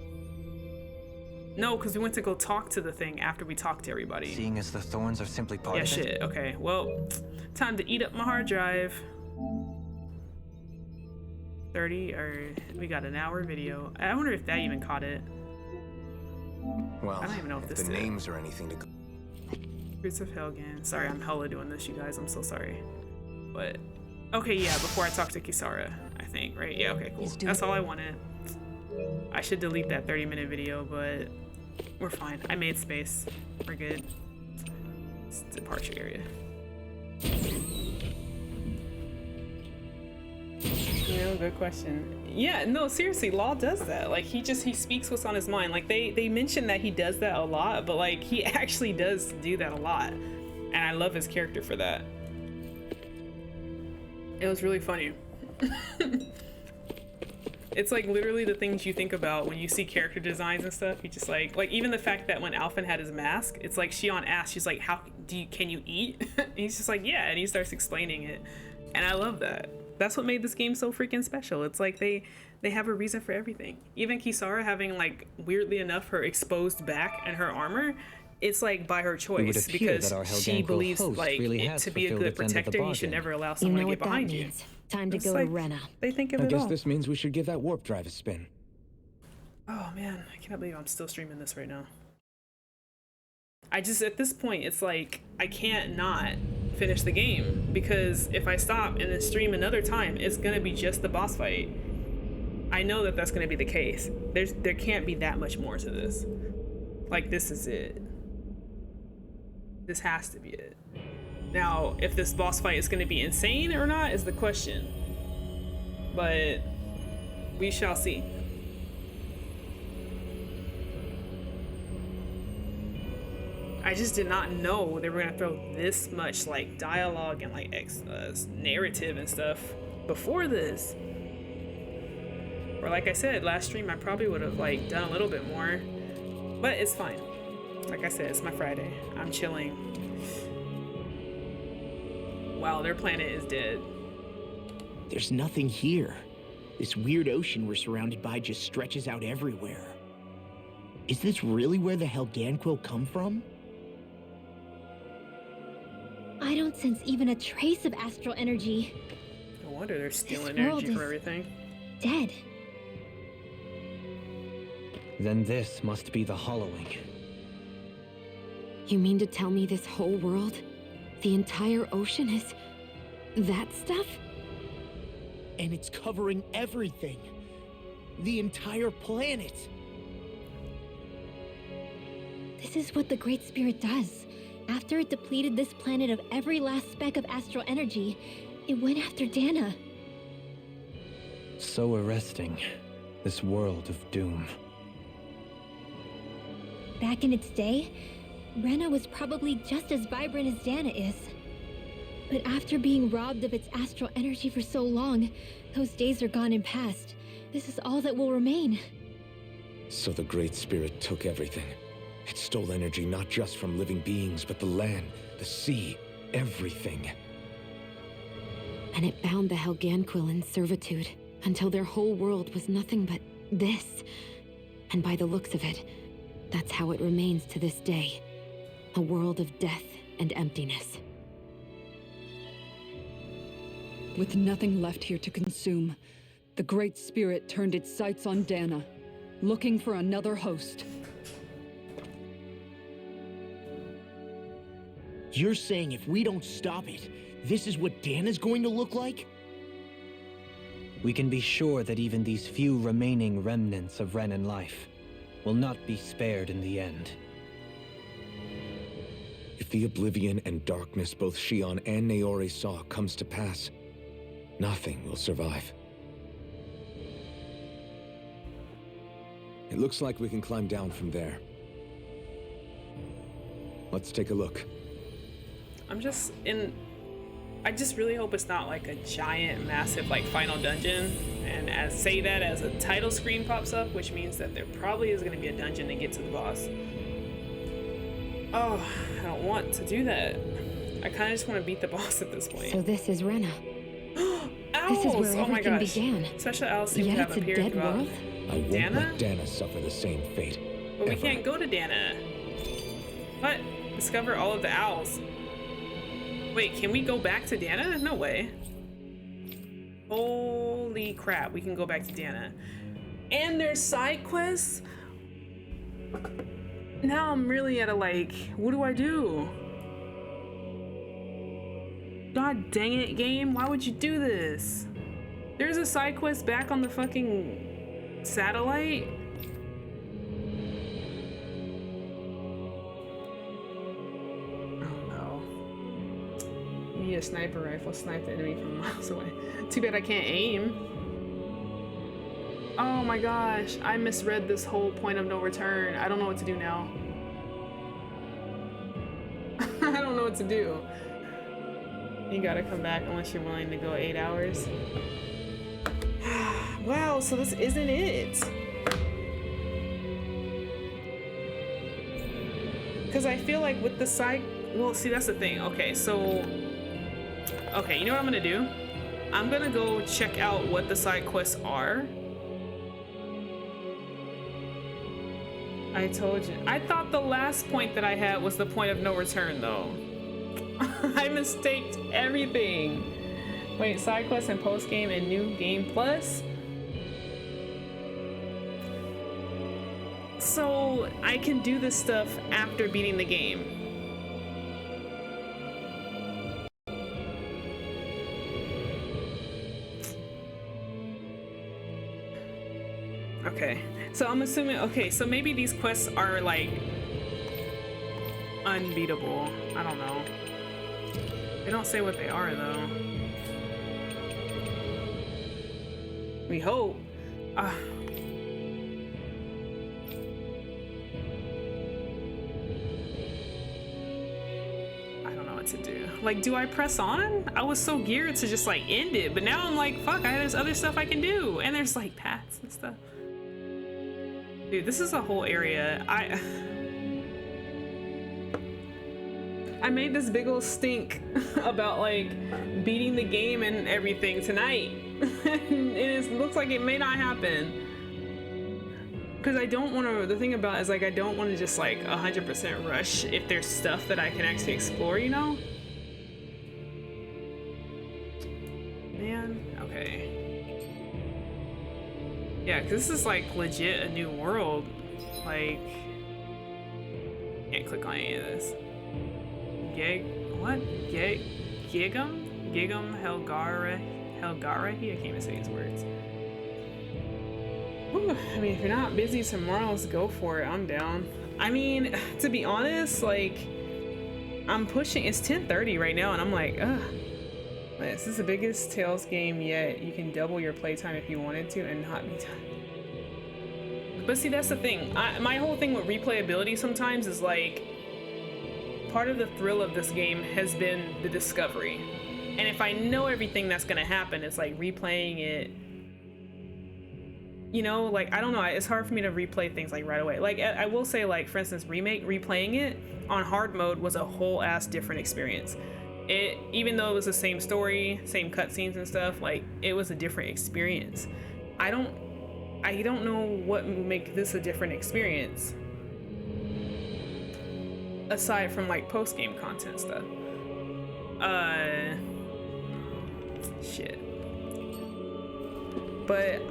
No, because we went to go talk to the thing after we talked to everybody. Seeing as the thorns are simply part Yeah, of it. shit. Okay, well, time to eat up my hard drive. 30, or we got an hour video. I wonder if that even caught it. Well, I don't even know if this the did. names or anything to go. Fruits of Helgen. Sorry, I'm hella doing this, you guys. I'm so sorry. But, okay, yeah, before I talk to Kisara, I think, right? Yeah, okay, cool. That's all I wanted. I should delete that 30-minute video, but we're fine. I made space. We're good. It's departure area. Yeah, good question. Yeah, no, seriously, Law does that. Like, he speaks what's on his mind. Like, they mention that he does that a lot, but like, he actually does do that a lot. And I love his character for that. It was really funny. It's like literally the things you think about when you see character designs and stuff. You just like even the fact that when Alphen had his mask, it's like Shion asked, she's like, how can you eat? And he's just like, yeah, and he starts explaining it. And I love that. That's what made this game so freaking special. It's like they have a reason for everything. Even Kisara having, like, weirdly enough, her exposed back and her armor, it's like by her choice because she believes like to be a good protector, you should never allow someone to get behind you. Time to go to Rena. They think of I it guess all. this means we should give that warp drive a spin. Oh man, I cannot believe I'm still streaming this right now. I just, at this point, it's like I can't not finish the game, because if I stop and then stream another time, it's gonna be just the boss fight. I know that that's gonna be the case. There can't be that much more to this. Like, this is it. This has to be it. Now, if this boss fight is gonna be insane or not is the question, but we shall see. I just did not know they were gonna throw this much like dialogue and like narrative and stuff before this. Or like I said, last stream I probably would have like done a little bit more. But it's fine. Like I said, it's my Friday. I'm chilling. Wow, their planet is dead. There's nothing here. This weird ocean we're surrounded by just stretches out everywhere. Is this really where the Helganquil come from? I don't sense even a trace of astral energy. No wonder they're stealing This world energy from is everything. Dead. Then this must be the hollowing. You mean to tell me this whole world, the entire ocean is that stuff? And it's covering everything. The entire planet. This is what the Great Spirit does. After it depleted this planet of every last speck of astral energy, it went after Dana. So arresting. This world of doom. Back in its day, Rena was probably just as vibrant as Dana is. But after being robbed of its astral energy for so long, those days are gone and past. This is all that will remain. So the Great Spirit took everything. It stole energy not just from living beings, but the land, the sea, everything. And it bound the Helganquil in servitude until their whole world was nothing but this. And by the looks of it, that's how it remains to this day. A world of death and emptiness. With nothing left here to consume, the Great Spirit turned its sights on Dana, looking for another host. You're saying if we don't stop it, this is what Dana's going to look like? We can be sure that even these few remaining remnants of Renan life will not be spared in the end. If the oblivion and darkness both Shion and Naori saw comes to pass, nothing will survive. It looks like we can climb down from there. Let's take a look. I just really hope it's not like a giant, massive, like final dungeon. And say that as a title screen pops up, which means that there probably is going to be a dungeon to get to the boss. Oh, I don't want to do that. I kind of just want to beat the boss at this point. So this is Rena. Owls! This is where Oh my everything gosh. began. Special owls seem to Yet have it's a appeared dead throughout. world? I won't Dana? let Dana suffer the same fate. But we ever. can't go to Dana. What? Discover all of the owls. Wait, can we go back to Dana? No way. Holy crap, we can go back to Dana. And there's side quests? Now I'm really at a like, what do I do? God dang it, game. Why would you do this? There's a side quest back on the fucking satellite? A sniper rifle, snipe the enemy from miles away. Too bad I can't aim. Oh my gosh, I misread this whole point of no return. I don't know what to do now. I don't know what to do. You gotta come back unless you're willing to go 8 hours. Wow, so this isn't it. Because I feel like with the side, well, see, that's the thing. Okay, so okay, you know what I'm gonna do? I'm gonna go check out what the side quests are. I told you. I thought the last point that I had was the point of no return, though. I mistaked everything. Wait, side quests and post game and new game plus? So I can do this stuff after beating the game. Okay, so I'm assuming, okay, so maybe these quests are like unbeatable. I don't know. They don't say what they are though. We hope. I don't know what to do. Like, do I press on? I was so geared to just like end it, but now I'm like, fuck, there's other stuff I can do. And there's like paths and stuff. Dude, this is a whole area. I made this big old stink about like beating the game and everything tonight. It looks like it may not happen. Because I don't want to, the thing about it is like, I don't want to just like 100% rush if there's stuff that I can actually explore, you know? Man, okay. Yeah, because this is like legit a new world. Like, can't click on any of this. Gigum Helgarahi? I can't even say these words. Whew, I mean, if you're not busy tomorrow, let's go for it. I'm down. I mean, to be honest, like, I'm pushing. It's 10:30 right now, and I'm like, ugh. This is the biggest Tales game yet. You can double your playtime if you wanted to and not be done. But see, that's the thing. My whole thing with replayability sometimes is like, part of the thrill of this game has been the discovery. And if I know everything that's gonna happen, it's like replaying it. You know, like, I don't know, it's hard for me to replay things like right away. Like, I will say, like, for instance, replaying it on hard mode was a whole ass different experience. Even though it was the same story, same cutscenes and stuff, like, it was a different experience. I don't know what would make this a different experience. Aside from like post-game content stuff. Shit. But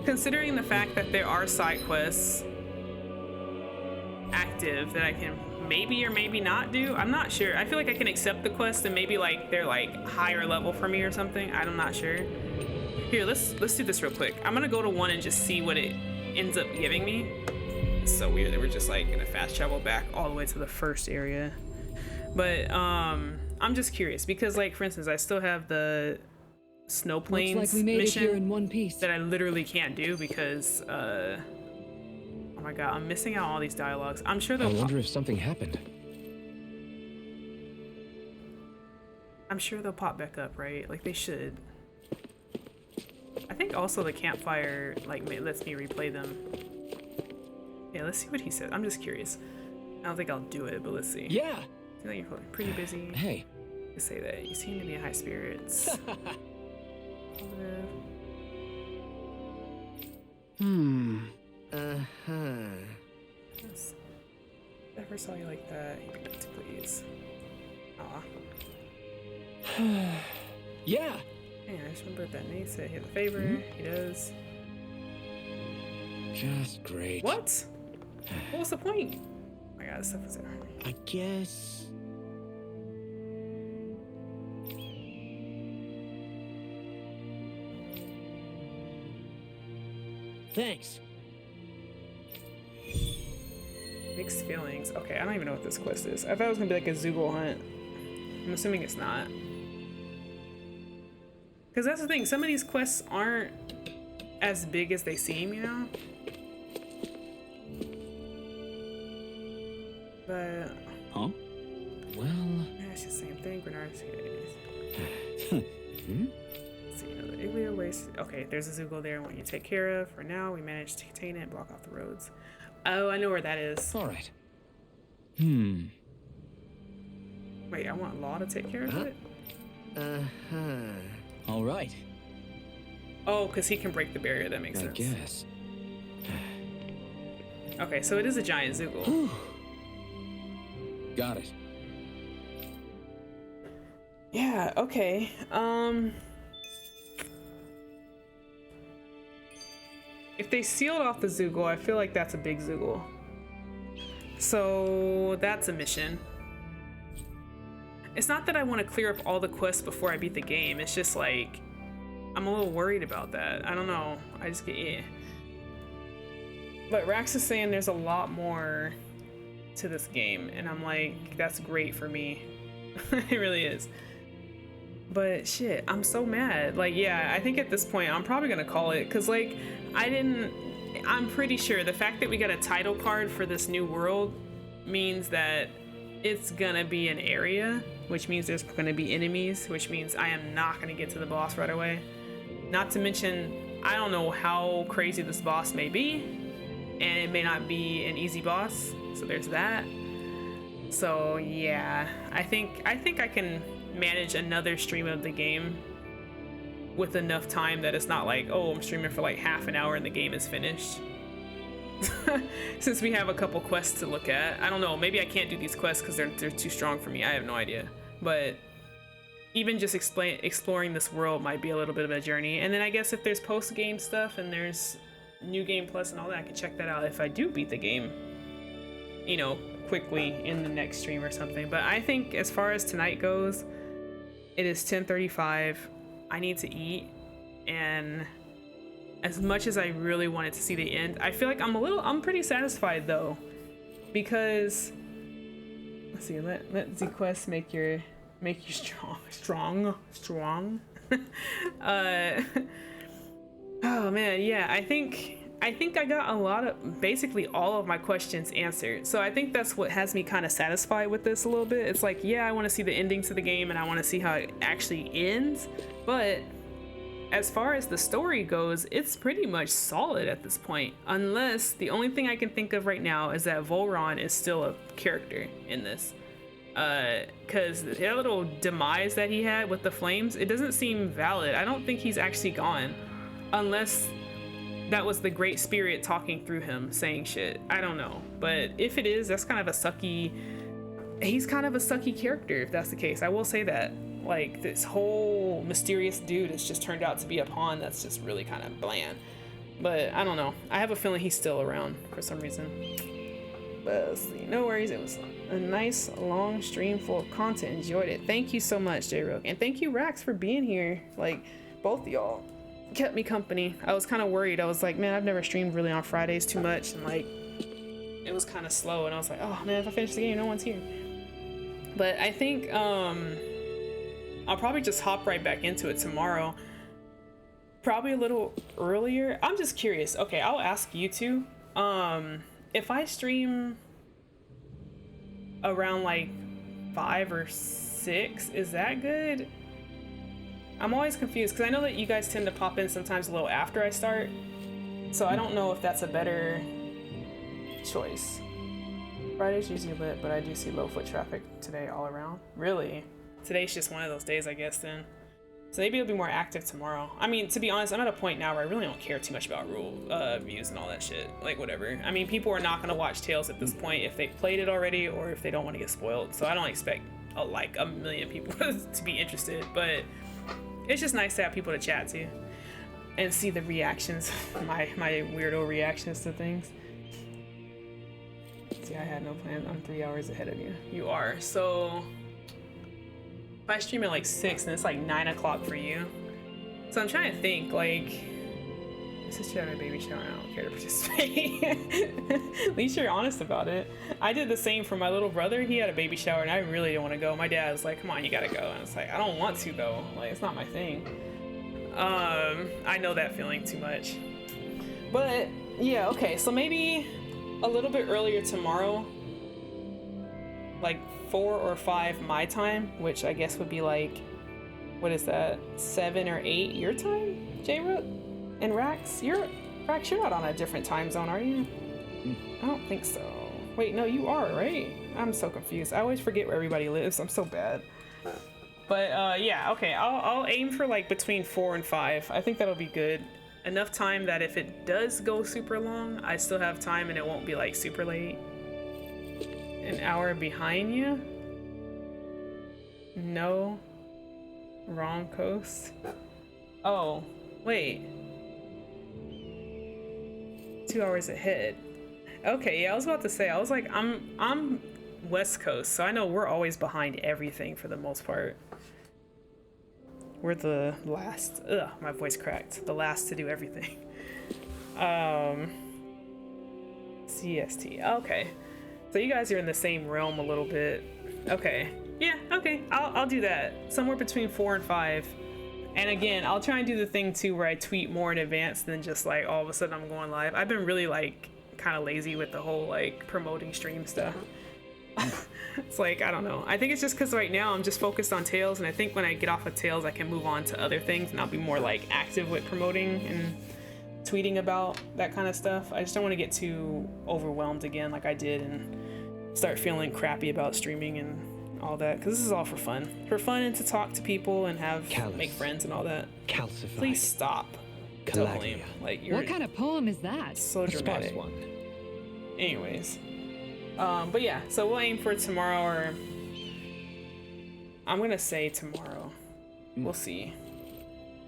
considering the fact that there are side quests active that I can maybe or maybe not do, I'm not sure. I feel like I can accept the quest and maybe like they're like higher level for me or something. I'm not sure. Here, let's do this real quick. I'm gonna go to one and just see what it ends up giving me. It's so weird that we're just like gonna fast travel back all the way to the first area. But I'm just curious because, like, for instance, I still have the snow plains Looks like we made mission it here in one piece. that I literally can't do because oh my god, I'm missing out on all these dialogues. I'm sure I wonder if something happened. I'm sure they'll pop back up, right? Like they should. I think also the campfire like lets me replay them. Yeah, let's see what he said. I'm just curious. I don't think I'll do it, but let's see. Yeah. I feel like you're pretty busy. Hey. You say that. You seem to be in high spirits. Yes. Never saw you like that. You could please. Aw. Yeah. Hey, I just remembered that Nate said he had a favor. He does. Just great. What? What was the point? Oh my god, this stuff was there. I guess. Thanks. Mixed feelings. Okay, I don't even know what this quest is. I thought it was gonna be like a Zoogle hunt. I'm assuming it's not. Because that's the thing, some of these quests aren't as big as they seem, you know? But... Huh? Well... Yeah, it's the same thing. Grenard's Let's see, another Igloo waste. Okay, there's a Zoogle there I want you to take care of. For now, we managed to contain it and block off the roads. Oh, I know where that is. Alright. Wait, I want Law to take care of it? All right. Oh, because he can break the barrier. That makes sense. I guess. Okay, so it is a giant Zoogle. Got it. Yeah, okay. If they sealed off the Zoogle, I feel like that's a big Zoogle. So that's a mission. It's not that I want to clear up all the quests before I beat the game. It's just like, I'm a little worried about that. I don't know. I just get, yeah. But Rax is saying there's a lot more to this game. And I'm like, that's great for me. It really is. But shit, I'm so mad. Like, yeah, I think at this point, I'm probably gonna call it. Cause like, I'm pretty sure the fact that we got a title card for this new world means that it's gonna be an area, which means there's gonna be enemies, which means I am not gonna get to the boss right away. Not to mention, I don't know how crazy this boss may be, and it may not be an easy boss, so there's that. So yeah, I think I can manage another stream of the game with enough time that it's not like, oh, I'm streaming for like half an hour and the game is finished. Since we have a couple quests to look at. I don't know, maybe I can't do these quests because they're too strong for me. I have no idea. But even just exploring this world might be a little bit of a journey. And then I guess if there's post-game stuff and there's New Game Plus and all that, I can check that out if I do beat the game, you know, quickly in the next stream or something. But I think as far as tonight goes, it is 10:35. I need to eat, and as much as I really wanted to see the end, I feel like I'm pretty satisfied though, because let's see, let the quest make you strong. Oh man, yeah, I think I got basically all of my questions answered. So I think that's what has me kind of satisfied with this a little bit. It's like, yeah, I want to see the ending to the game and I want to see how it actually ends, but as far as the story goes, it's pretty much solid at this point, unless the only thing I can think of right now is that Volron is still a character in this. Because that little demise that he had with the flames, it doesn't seem valid. I don't think he's actually gone, unless that was the Great Spirit talking through him saying shit. I don't know, but if it is, that's kind of a sucky, he's kind of a sucky character if that's the case. I will say that. Like, this whole mysterious dude has just turned out to be a pawn that's just really kind of bland. But I don't know. I have a feeling he's still around for some reason. But let's see. No worries. It was a nice long stream full of content. Enjoyed it. Thank you so much, J-Rogue. And thank you, Rax, for being here. Like, both of y'all kept me company. I was kind of worried. I was like, man, I've never streamed really on Fridays too much. And like, it was kind of slow. And I was like, oh man, if I finish the game, no one's here. But I think, I'll probably just hop right back into it tomorrow. Probably a little earlier. I'm just curious. Okay, I'll ask you two. If I stream around like 5 or 6, is that good? I'm always confused because I know that you guys tend to pop in sometimes a little after I start. So I don't know if that's a better choice. Friday's usually lit, but I do see low foot traffic today all around. Really? Today's just one of those days, I guess, then. So maybe it'll be more active tomorrow. I mean, to be honest, I'm at a point now where I really don't care too much about rule views and all that shit. Like, whatever. I mean, people are not going to watch Tales at this point if they've played it already or if they don't want to get spoiled. So I don't expect, like, a million people to be interested. But it's just nice to have people to chat to and see the reactions, my weirdo reactions to things. See, I had no plan. I'm 3 hours ahead of you. You are. So if I stream at like 6 and it's like 9 o'clock for you. So I'm trying to think, like, my sister had a baby shower and I don't care to participate. At least you're honest about it. I did the same for my little brother. He had a baby shower and I really didn't want to go. My dad was like, come on, you gotta go. And it's like, I don't want to though. Like, it's not my thing. I know that feeling too much. But yeah, okay, so maybe a little bit earlier tomorrow, like 4 or 5 my time, which I guess would be like, what is that, 7 or 8 your time, J-Rook? And Rax, you're not on a different time zone, are you? I don't think so. Wait, no, you are, right? I'm so confused. I always forget where everybody lives. I'm so bad. But yeah, okay, I'll aim for like between 4 and 5. I think that'll be good. Enough time that if it does go super long, I still have time and it won't be like super late. An hour behind you? No. Wrong coast. Oh, wait. 2 hours ahead. Okay, yeah, I was about to say, I was like, I'm West Coast, so I know we're always behind everything for the most part. We're the last, my voice cracked. The last to do everything. CST, okay. So you guys are in the same realm a little bit. Okay, yeah, okay, I'll do that. Somewhere between 4 and 5. And again, I'll try and do the thing too where I tweet more in advance than just like all of a sudden I'm going live. I've been really like kind of lazy with the whole like promoting stream stuff. It's like, I don't know. I think it's just because right now I'm just focused on Tales, and I think when I get off of Tales, I can move on to other things, and I'll be more like active with promoting and tweeting about that kind of stuff. I just don't want to get too overwhelmed again like I did and start feeling crappy about streaming and all that, because this is all for fun. For fun and to talk to people and make friends and all that. Calcified. Please stop. Totally. Like, What kind of poem is that? So dramatic. one. Anyways. But yeah, so we'll aim for tomorrow, or I'm gonna say tomorrow. We'll see.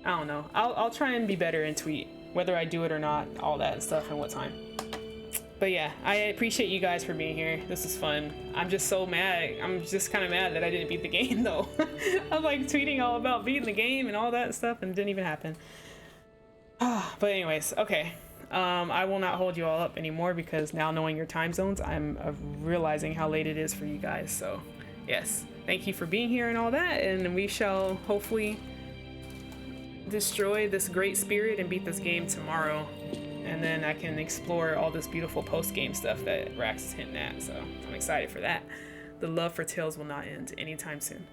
I don't know. I'll try and be better and tweet, whether I do it or not, all that stuff, and what time. But yeah, I appreciate you guys for being here. This is fun. I'm just so mad. I'm just kind of mad that I didn't beat the game though. I'm like tweeting all about beating the game and all that stuff, and it didn't even happen. But anyways, okay. I will not hold you all up anymore, because now knowing your time zones, I'm realizing how late it is for you guys. So yes, thank you for being here and all that, and we shall hopefully destroy this great spirit and beat this game tomorrow, and then I can explore all this beautiful post-game stuff that Rax is hinting at. So I'm excited for that. The love for Tales will not end anytime soon.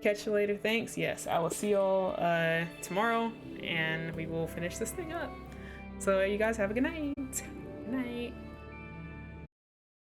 Catch you later. Thanks. Yes, I will see y'all tomorrow, and we will finish this thing up. So you guys have a good night. Good night.